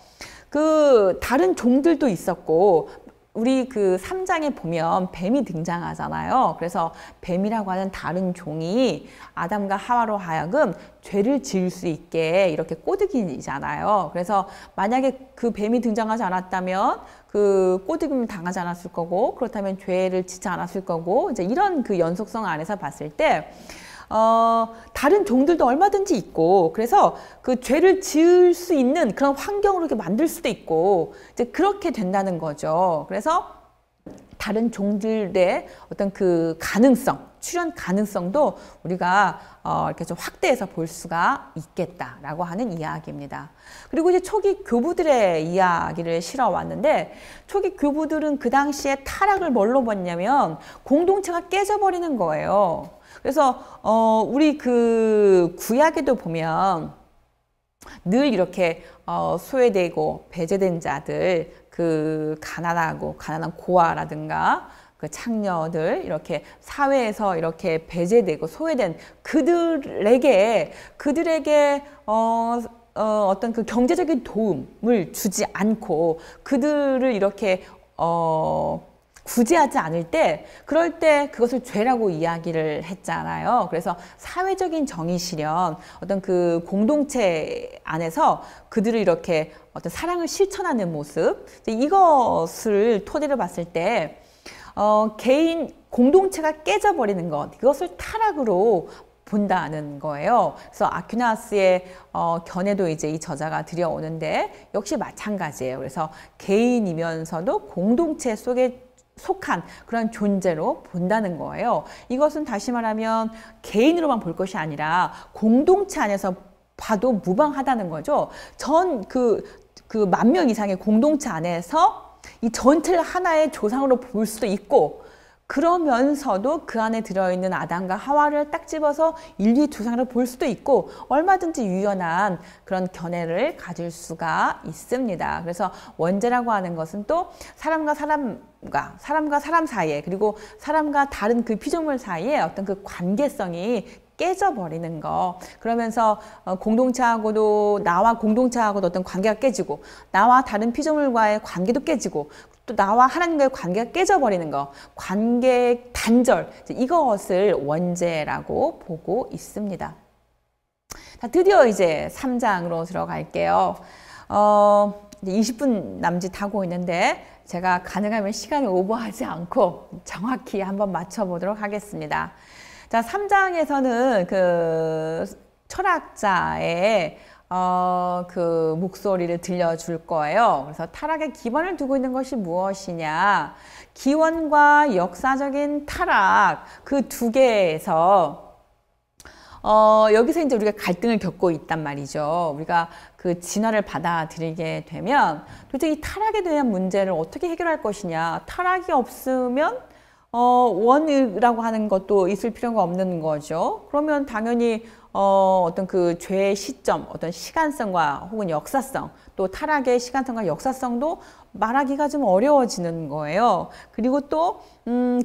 그 다른 종들도 있었고, 우리 그 3장에 보면 뱀이 등장하잖아요. 그래서 뱀이라고 하는 다른 종이 아담과 하와로 하여금 죄를 지을 수 있게 이렇게 꼬드기잖아요. 그래서 만약에 그 뱀이 등장하지 않았다면 그 꼬드김을 당하지 않았을 거고, 그렇다면 죄를 짓지 않았을 거고, 이제 이런 그 연속성 안에서 봤을 때 다른 종들도 얼마든지 있고, 그래서 그 죄를 지을 수 있는 그런 환경으로 이렇게 만들 수도 있고, 이제 그렇게 된다는 거죠. 그래서 다른 종들의 어떤 그 가능성, 출현 가능성도 우리가 이렇게 좀 확대해서 볼 수가 있겠다라고 하는 이야기입니다. 그리고 이제 초기 교부들의 이야기를 실어왔는데, 초기 교부들은 그 당시에 타락을 뭘로 봤냐면 공동체가 깨져버리는 거예요. 그래서 우리 그 구약에도 보면 늘 이렇게 소외되고 배제된 자들, 그 가난한 고아라든가 그 창녀들, 이렇게 사회에서 이렇게 배제되고 소외된 그들에게 어떤 그 경제적인 도움을 주지 않고 그들을 이렇게 구제하지 않을 때, 그럴 때 그것을 죄라고 이야기를 했잖아요. 그래서 사회적인 정의 실현, 어떤 그 공동체 안에서 그들을 이렇게 어떤 사랑을 실천하는 모습, 이것을 토대로 봤을 때 개인 공동체가 깨져버리는 것, 이것을 타락으로 본다는 거예요. 그래서 아퀴나스의 견해도 이제 이 저자가 들여오는데 역시 마찬가지예요. 그래서 개인이면서도 공동체 속에 속한 그런 존재로 본다는 거예요. 이것은 다시 말하면 개인으로만 볼 것이 아니라 공동체 안에서 봐도 무방하다는 거죠. 그 10,000명 이상의 공동체 안에서 이 전체를 하나의 조상으로 볼 수도 있고, 그러면서도 그 안에 들어있는 아담과 하와를 딱 집어서 인류의 조상으로 볼 수도 있고, 얼마든지 유연한 그런 견해를 가질 수가 있습니다. 그래서 원죄라고 하는 것은 또 사람과 사람 사이에, 그리고 사람과 다른 그 피조물 사이에 어떤 그 관계성이 깨져버리는 거. 그러면서 공동체하고도, 나와 공동체하고도 어떤 관계가 깨지고, 나와 다른 피조물과의 관계도 깨지고, 또 나와 하나님과의 관계가 깨져버리는 거, 관계 단절, 이것을 원죄라고 보고 있습니다. 자, 드디어 이제 3장으로 들어갈게요. 20분 남짓하고 있는데 제가 가능하면 시간을 오버하지 않고 정확히 한번 맞춰보도록 하겠습니다. 자, 3장에서는 그 철학자의 그 목소리를 들려줄 거예요. 그래서 타락의 기반을 두고 있는 것이 무엇이냐? 기원과 역사적인 타락, 그 두 개에서 여기서 이제 우리가 갈등을 겪고 있단 말이죠. 우리가 그 진화를 받아들이게 되면 도대체 이 타락에 대한 문제를 어떻게 해결할 것이냐? 타락이 없으면 원이라고 하는 것도 있을 필요가 없는 거죠. 그러면 당연히 어떤 그 죄의 시점, 어떤 시간성과 혹은 역사성, 또 타락의 시간성과 역사성도 말하기가 좀 어려워지는 거예요. 그리고 또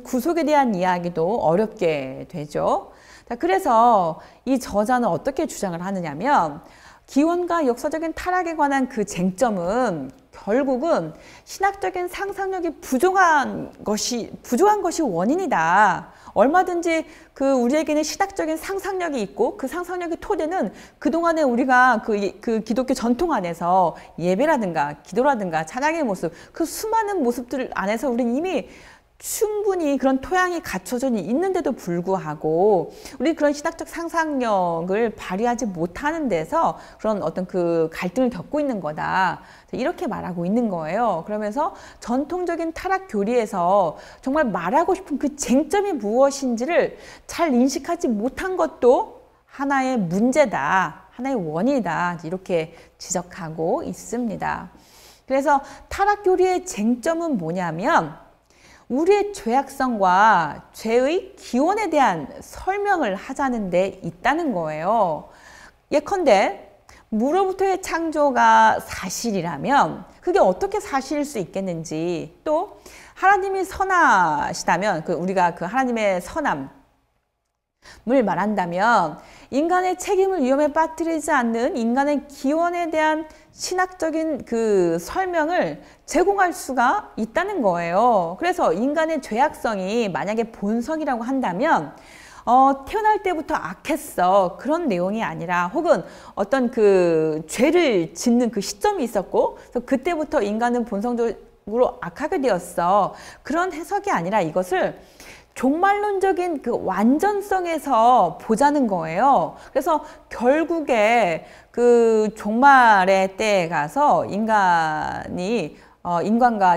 구속에 대한 이야기도 어렵게 되죠. 자, 그래서 이 저자는 어떻게 주장을 하느냐면 기원과 역사적인 타락에 관한 그 쟁점은 결국은 신학적인 상상력이 부족한 것이 원인이다. 얼마든지 그 우리에게는 신학적인 상상력이 있고 그 상상력의 토대는 그동안에 우리가 그 기독교 전통 안에서 예배라든가 기도라든가 찬양의 모습, 그 수많은 모습들 안에서 우리는 이미 충분히 그런 토양이 갖춰져 있는데도 불구하고 우리 그런 신학적 상상력을 발휘하지 못하는 데서 그런 어떤 그 갈등을 겪고 있는 거다. 이렇게 말하고 있는 거예요. 그러면서 전통적인 타락 교리에서 정말 말하고 싶은 그 쟁점이 무엇인지를 잘 인식하지 못한 것도 하나의 문제다. 하나의 원인이다. 이렇게 지적하고 있습니다. 그래서 타락 교리의 쟁점은 뭐냐면 우리의 죄악성과 죄의 기원에 대한 설명을 하자는 데 있다는 거예요. 예컨대 무로부터의 창조가 사실이라면 그게 어떻게 사실일 수 있겠는지, 또 하나님이 선하시다면 우리가 그 하나님의 선함을 말한다면 인간의 책임을 위험에 빠뜨리지 않는 인간의 기원에 대한 신학적인 그 설명을 제공할 수가 있다는 거예요. 그래서 인간의 죄악성이 만약에 본성이라고 한다면 태어날 때부터 악했어. 그런 내용이 아니라 혹은 어떤 그 죄를 짓는 그 시점이 있었고 그래서 그때부터 인간은 본성적으로 악하게 되었어. 그런 해석이 아니라 이것을 종말론적인 그 완전성에서 보자는 거예요. 그래서 결국에 그 종말의 때에 가서 인간과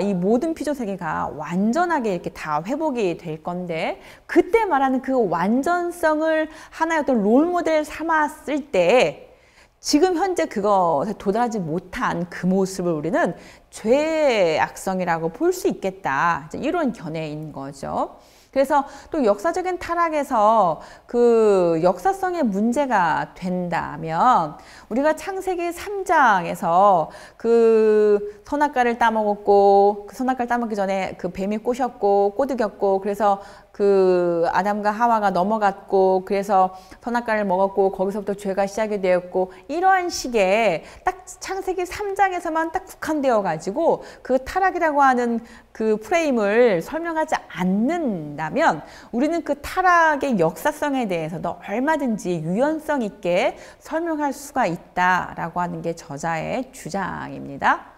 이 모든 피조 세계가 완전하게 이렇게 다 회복이 될 건데 그때 말하는 그 완전성을 하나의 어떤 롤모델 삼았을 때 지금 현재 그것에 도달하지 못한 그 모습을 우리는 죄악성이라고 볼 수 있겠다. 이런 견해인 거죠. 그래서 또 역사적인 타락에서 그 역사성의 문제가 된다면 우리가 창세기 3장에서 그 선악과를 따먹었고 그 선악과를 따먹기 전에 그 뱀이 꼬셨고 꼬드겼고 그래서 그 아담과 하와가 넘어갔고 그래서 선악과를 먹었고 거기서부터 죄가 시작이 되었고 이러한 식의 딱 창세기 3장에서만 딱 국한되어 가지고 그 타락이라고 하는 그 프레임을 설명하지 않는다면 우리는 그 타락의 역사성에 대해서도 얼마든지 유연성 있게 설명할 수가 있다라고 하는 게 저자의 주장입니다.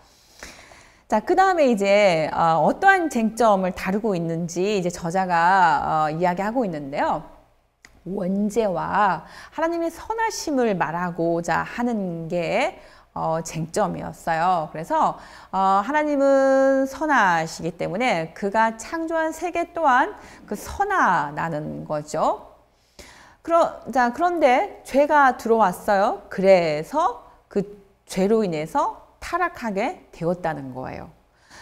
자, 그 다음에 이제 어떠한 쟁점을 다루고 있는지 이제 저자가 이야기하고 있는데요. 원죄와 하나님의 선하심을 말하고자 하는 게 쟁점이었어요. 그래서 하나님은 선하시기 때문에 그가 창조한 세계 또한 그 선하다는 거죠. 그런데 죄가 들어왔어요. 그래서 그 죄로 인해서 타락하게 되었다는 거예요.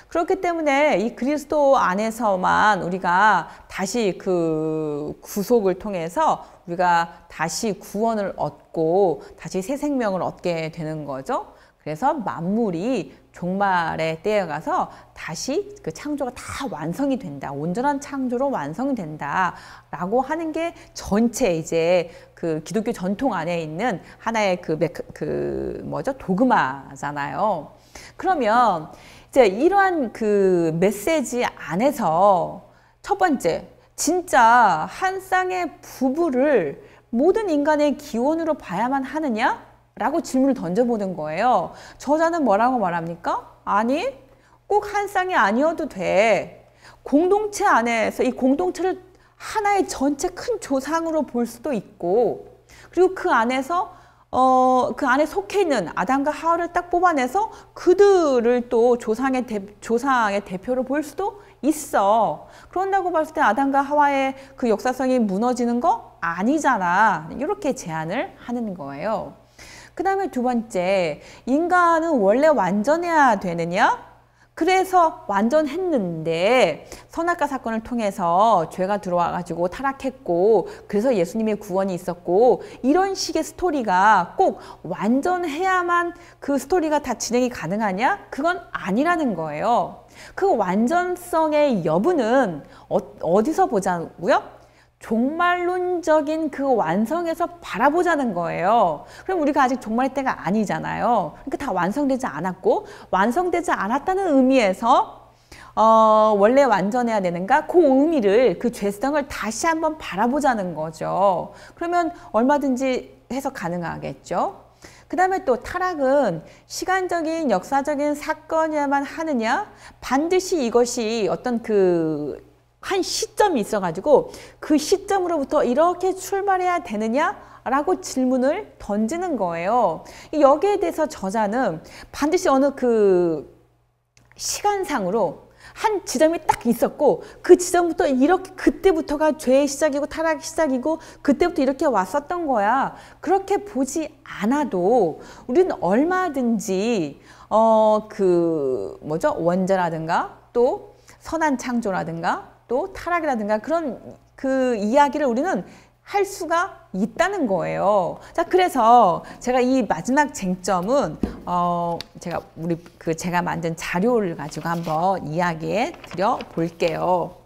그렇기 때문에 이 그리스도 안에서만 우리가 다시 그 구속을 통해서 우리가 다시 구원을 얻고 다시 새 생명을 얻게 되는 거죠. 그래서 만물이 종말의 때에 가서 다시 그 창조가 다 완성이 된다. 온전한 창조로 완성이 된다라고 하는 게 전체 이제 그 기독교 전통 안에 있는 하나의 도그마잖아요. 그러면 이제 이러한 그 메시지 안에서 첫 번째, 진짜 한 쌍의 부부를 모든 인간의 기원으로 봐야만 하느냐? 라고 질문을 던져보는 거예요. 저자는 뭐라고 말합니까? 아니, 꼭 한 쌍이 아니어도 돼. 공동체 안에서 이 공동체를 하나의 전체 큰 조상으로 볼 수도 있고, 그리고 그 안에서 그 안에 속해 있는 아담과 하와를 딱 뽑아내서 그들을 또 조상의 대표로 볼 수도 있어. 그런다고 봤을 때 아담과 하와의 그 역사성이 무너지는 거 아니잖아. 이렇게 제안을 하는 거예요. 그 다음에 두 번째, 인간은 원래 완전해야 되느냐? 그래서 완전했는데 선악과 사건을 통해서 죄가 들어와가지고 타락했고 그래서 예수님의 구원이 있었고 이런 식의 스토리가 꼭 완전해야만 그 스토리가 다 진행이 가능하냐? 그건 아니라는 거예요. 그 완전성의 여부는 어디서 보자고요? 종말론적인 그 완성에서 바라보자는 거예요. 그럼 우리가 아직 종말의 때가 아니잖아요. 그러니까 다 완성되지 않았고 완성되지 않았다는 의미에서 원래 완전해야 되는가? 그 의미를 그 죄성을 다시 한번 바라보자는 거죠. 그러면 얼마든지 해석 가능하겠죠. 그 다음에 또 타락은 시간적인 역사적인 사건이야만 하느냐? 반드시 이것이 어떤 한 시점이 있어가지고 그 시점으로부터 이렇게 출발해야 되느냐라고 질문을 던지는 거예요. 여기에 대해서 저자는 반드시 어느 시간상으로 한 지점이 딱 있었고 그 지점부터 이렇게 그때부터가 죄의 시작이고 타락의 시작이고 그때부터 이렇게 왔었던 거야. 그렇게 보지 않아도 우리는 얼마든지 원죄라든가 또 선한 창조라든가 또 타락이라든가 그런 그 이야기를 우리는 할 수가 있다는 거예요. 자, 그래서 제가 이 마지막 쟁점은 제가 만든 자료를 가지고 한번 이야기해 드려 볼게요.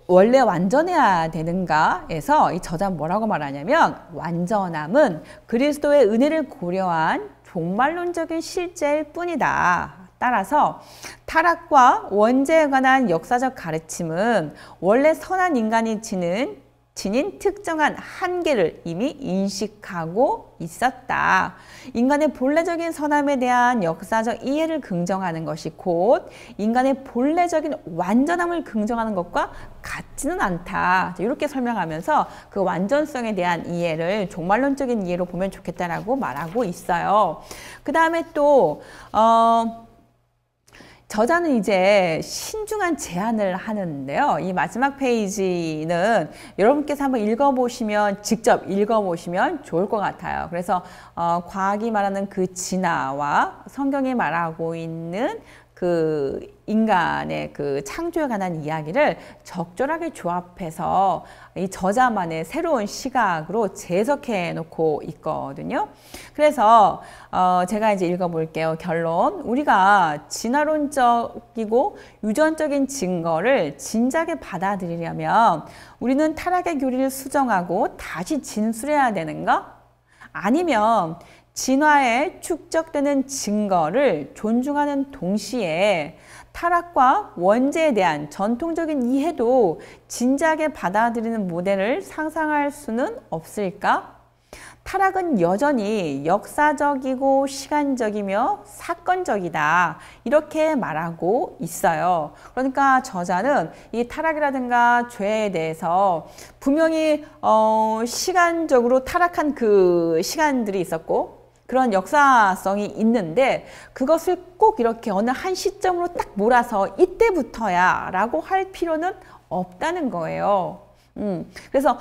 원래 완전해야 되는가에서 이 저자는 뭐라고 말하냐면 완전함은 그리스도의 은혜를 고려한 종말론적인 실제일 뿐이다. 따라서 타락과 원죄에 관한 역사적 가르침은 원래 선한 인간이 지닌 특정한 한계를 이미 인식하고 있었다. 인간의 본래적인 선함에 대한 역사적 이해를 긍정하는 것이 곧 인간의 본래적인 완전함을 긍정하는 것과 같지는 않다. 이렇게 설명하면서 그 완전성에 대한 이해를 종말론적인 이해로 보면 좋겠다라고 말하고 있어요. 그 다음에 또 저자는 이제 신중한 제안을 하는데요. 이 마지막 페이지는 여러분께서 한번 직접 읽어보시면 좋을 것 같아요. 그래서 과학이 말하는 그 진화와 성경이 말하고 있는 그 인간의 그 창조에 관한 이야기를 적절하게 조합해서 이 저자만의 새로운 시각으로 재해석해 놓고 있거든요. 그래서 제가 이제 읽어볼게요. 결론. 우리가 진화론적이고 유전적인 증거를 진작에 받아들이려면 우리는 타락의 교리를 수정하고 다시 진술해야 되는가? 아니면 진화에 축적되는 증거를 존중하는 동시에 타락과 원죄에 대한 전통적인 이해도 진작에 받아들이는 모델을 상상할 수는 없을까? 타락은 여전히 역사적이고 시간적이며 사건적이다. 이렇게 말하고 있어요. 그러니까 저자는 이 타락이라든가 죄에 대해서 분명히 시간적으로 타락한 그 시간들이 있었고 그런 역사성이 있는데 그것을 꼭 이렇게 어느 한 시점으로 딱 몰아서 이때부터야 라고 할 필요는 없다는 거예요. 그래서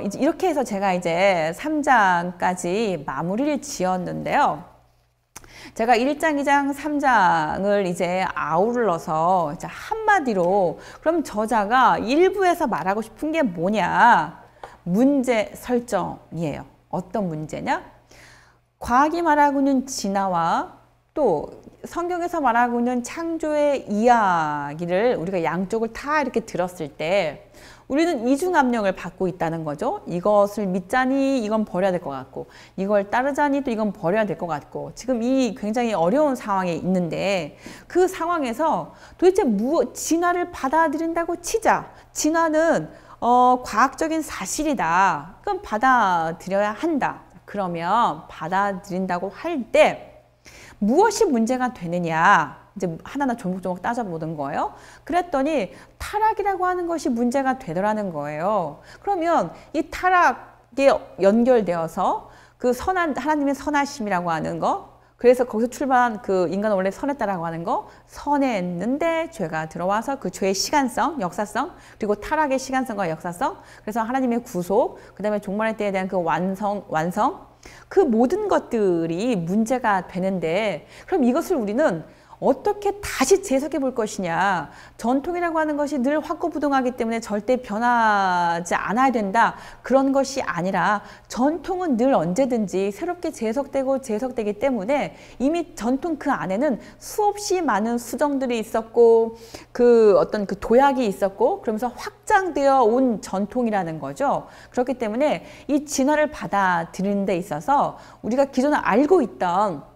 이제 이렇게 해서 제가 이제 3장까지 마무리를 지었는데요. 제가 1장, 2장, 3장을 이제 아우러서 이제 한마디로 그럼 저자가 일부에서 말하고 싶은 게 뭐냐? 문제 설정이에요. 어떤 문제냐? 과학이 말하고 있는 진화와 또 성경에서 말하고 있는 창조의 이야기를 우리가 양쪽을 다 이렇게 들었을 때 우리는 이중압력을 받고 있다는 거죠. 이것을 믿자니 이건 버려야 될 것 같고 이걸 따르자니 또 이건 버려야 될 것 같고 지금 이 굉장히 어려운 상황에 있는데 그 상황에서 도대체 진화를 받아들인다고 치자. 진화는 과학적인 사실이다. 그럼 받아들여야 한다. 그러면 받아들인다고 할 때 무엇이 문제가 되느냐 이제 하나하나 조목조목 따져보는 거예요. 그랬더니 타락이라고 하는 것이 문제가 되더라는 거예요. 그러면 이 타락에 연결되어서 그 하나님의 선하심이라고 하는 거 그래서 거기서 출발한 그 인간은 원래 선했다라고 하는 거 선했는데 죄가 들어와서 그 죄의 시간성, 역사성 그리고 타락의 시간성과 역사성 그래서 하나님의 구속 그 다음에 종말의 때에 대한 그 완성 그 모든 것들이 문제가 되는데 그럼 이것을 우리는 어떻게 다시 재석해 볼 것이냐. 전통이라고 하는 것이 늘 확고부동하기 때문에 절대 변하지 않아야 된다. 그런 것이 아니라 전통은 늘 언제든지 새롭게 재석되고 재석되기 때문에 이미 전통 그 안에는 수없이 많은 수정들이 있었고 그 어떤 그 도약이 있었고 그러면서 확장되어 온 전통이라는 거죠. 그렇기 때문에 이 진화를 받아들이는 데 있어서 우리가 기존에 알고 있던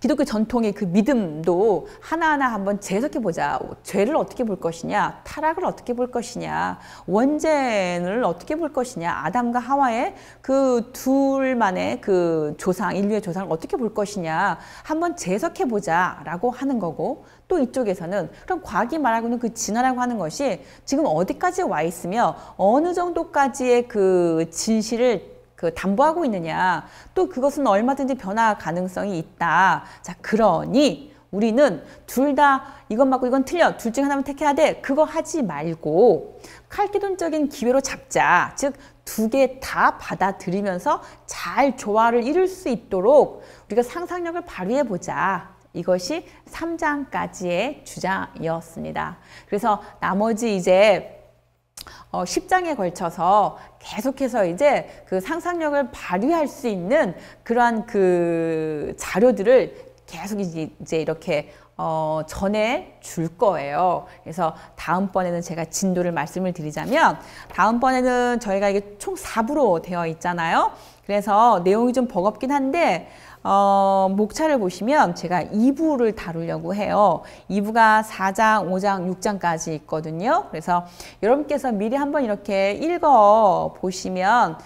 기독교 전통의 그 믿음도 하나하나 한번 재석해보자. 죄를 어떻게 볼 것이냐, 타락을 어떻게 볼 것이냐, 원죄를 어떻게 볼 것이냐, 아담과 하와의 그 둘만의 그 조상, 인류의 조상을 어떻게 볼 것이냐 한번 재석해보자 라고 하는 거고, 또 이쪽에서는 그럼 과학이 말하고 있는 그 진화라고 하는 것이 지금 어디까지 와 있으며 어느 정도까지의 그 진실을 담보하고 있느냐, 또 그것은 얼마든지 변화 가능성이 있다. 자, 그러니 우리는 둘 다 이건 맞고 이건 틀려, 둘 중 하나만 택해야 돼, 그거 하지 말고 칼케돈적인 기회로 잡자. 즉 두 개 다 받아들이면서 잘 조화를 이룰 수 있도록 우리가 상상력을 발휘해 보자. 이것이 3장까지의 주장이었습니다. 그래서 나머지 이제 10장에 걸쳐서 계속해서 이제 그 상상력을 발휘할 수 있는 그러한 그 자료들을 계속 이제 이렇게 전해 줄 거예요. 그래서 다음번에는 제가 진도를 말씀을 드리자면, 다음번에는 저희가 이게 총 4부로 되어 있잖아요. 그래서 내용이 좀 버겁긴 한데 목차를 보시면 제가 2부를 다루려고 해요. 2부가 4장, 5장, 6장까지 있거든요. 그래서 여러분께서 미리 한번 이렇게 읽어 보시면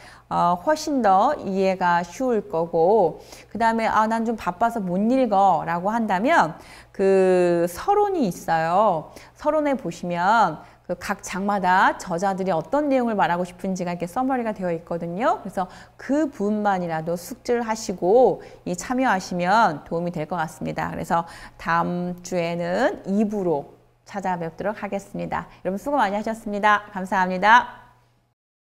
훨씬 더 이해가 쉬울 거고, 그 다음에 난 좀 바빠서 못 읽어 라고 한다면 그 서론이 있어요. 서론에 보시면 그 각 장마다 저자들이 어떤 내용을 말하고 싶은지가 이렇게 서머리가 되어 있거든요. 그래서 그 부분만이라도 숙지를 하시고 참여하시면 도움이 될 것 같습니다. 그래서 다음 주에는 2부로 찾아뵙도록 하겠습니다. 여러분 수고 많이 하셨습니다. 감사합니다.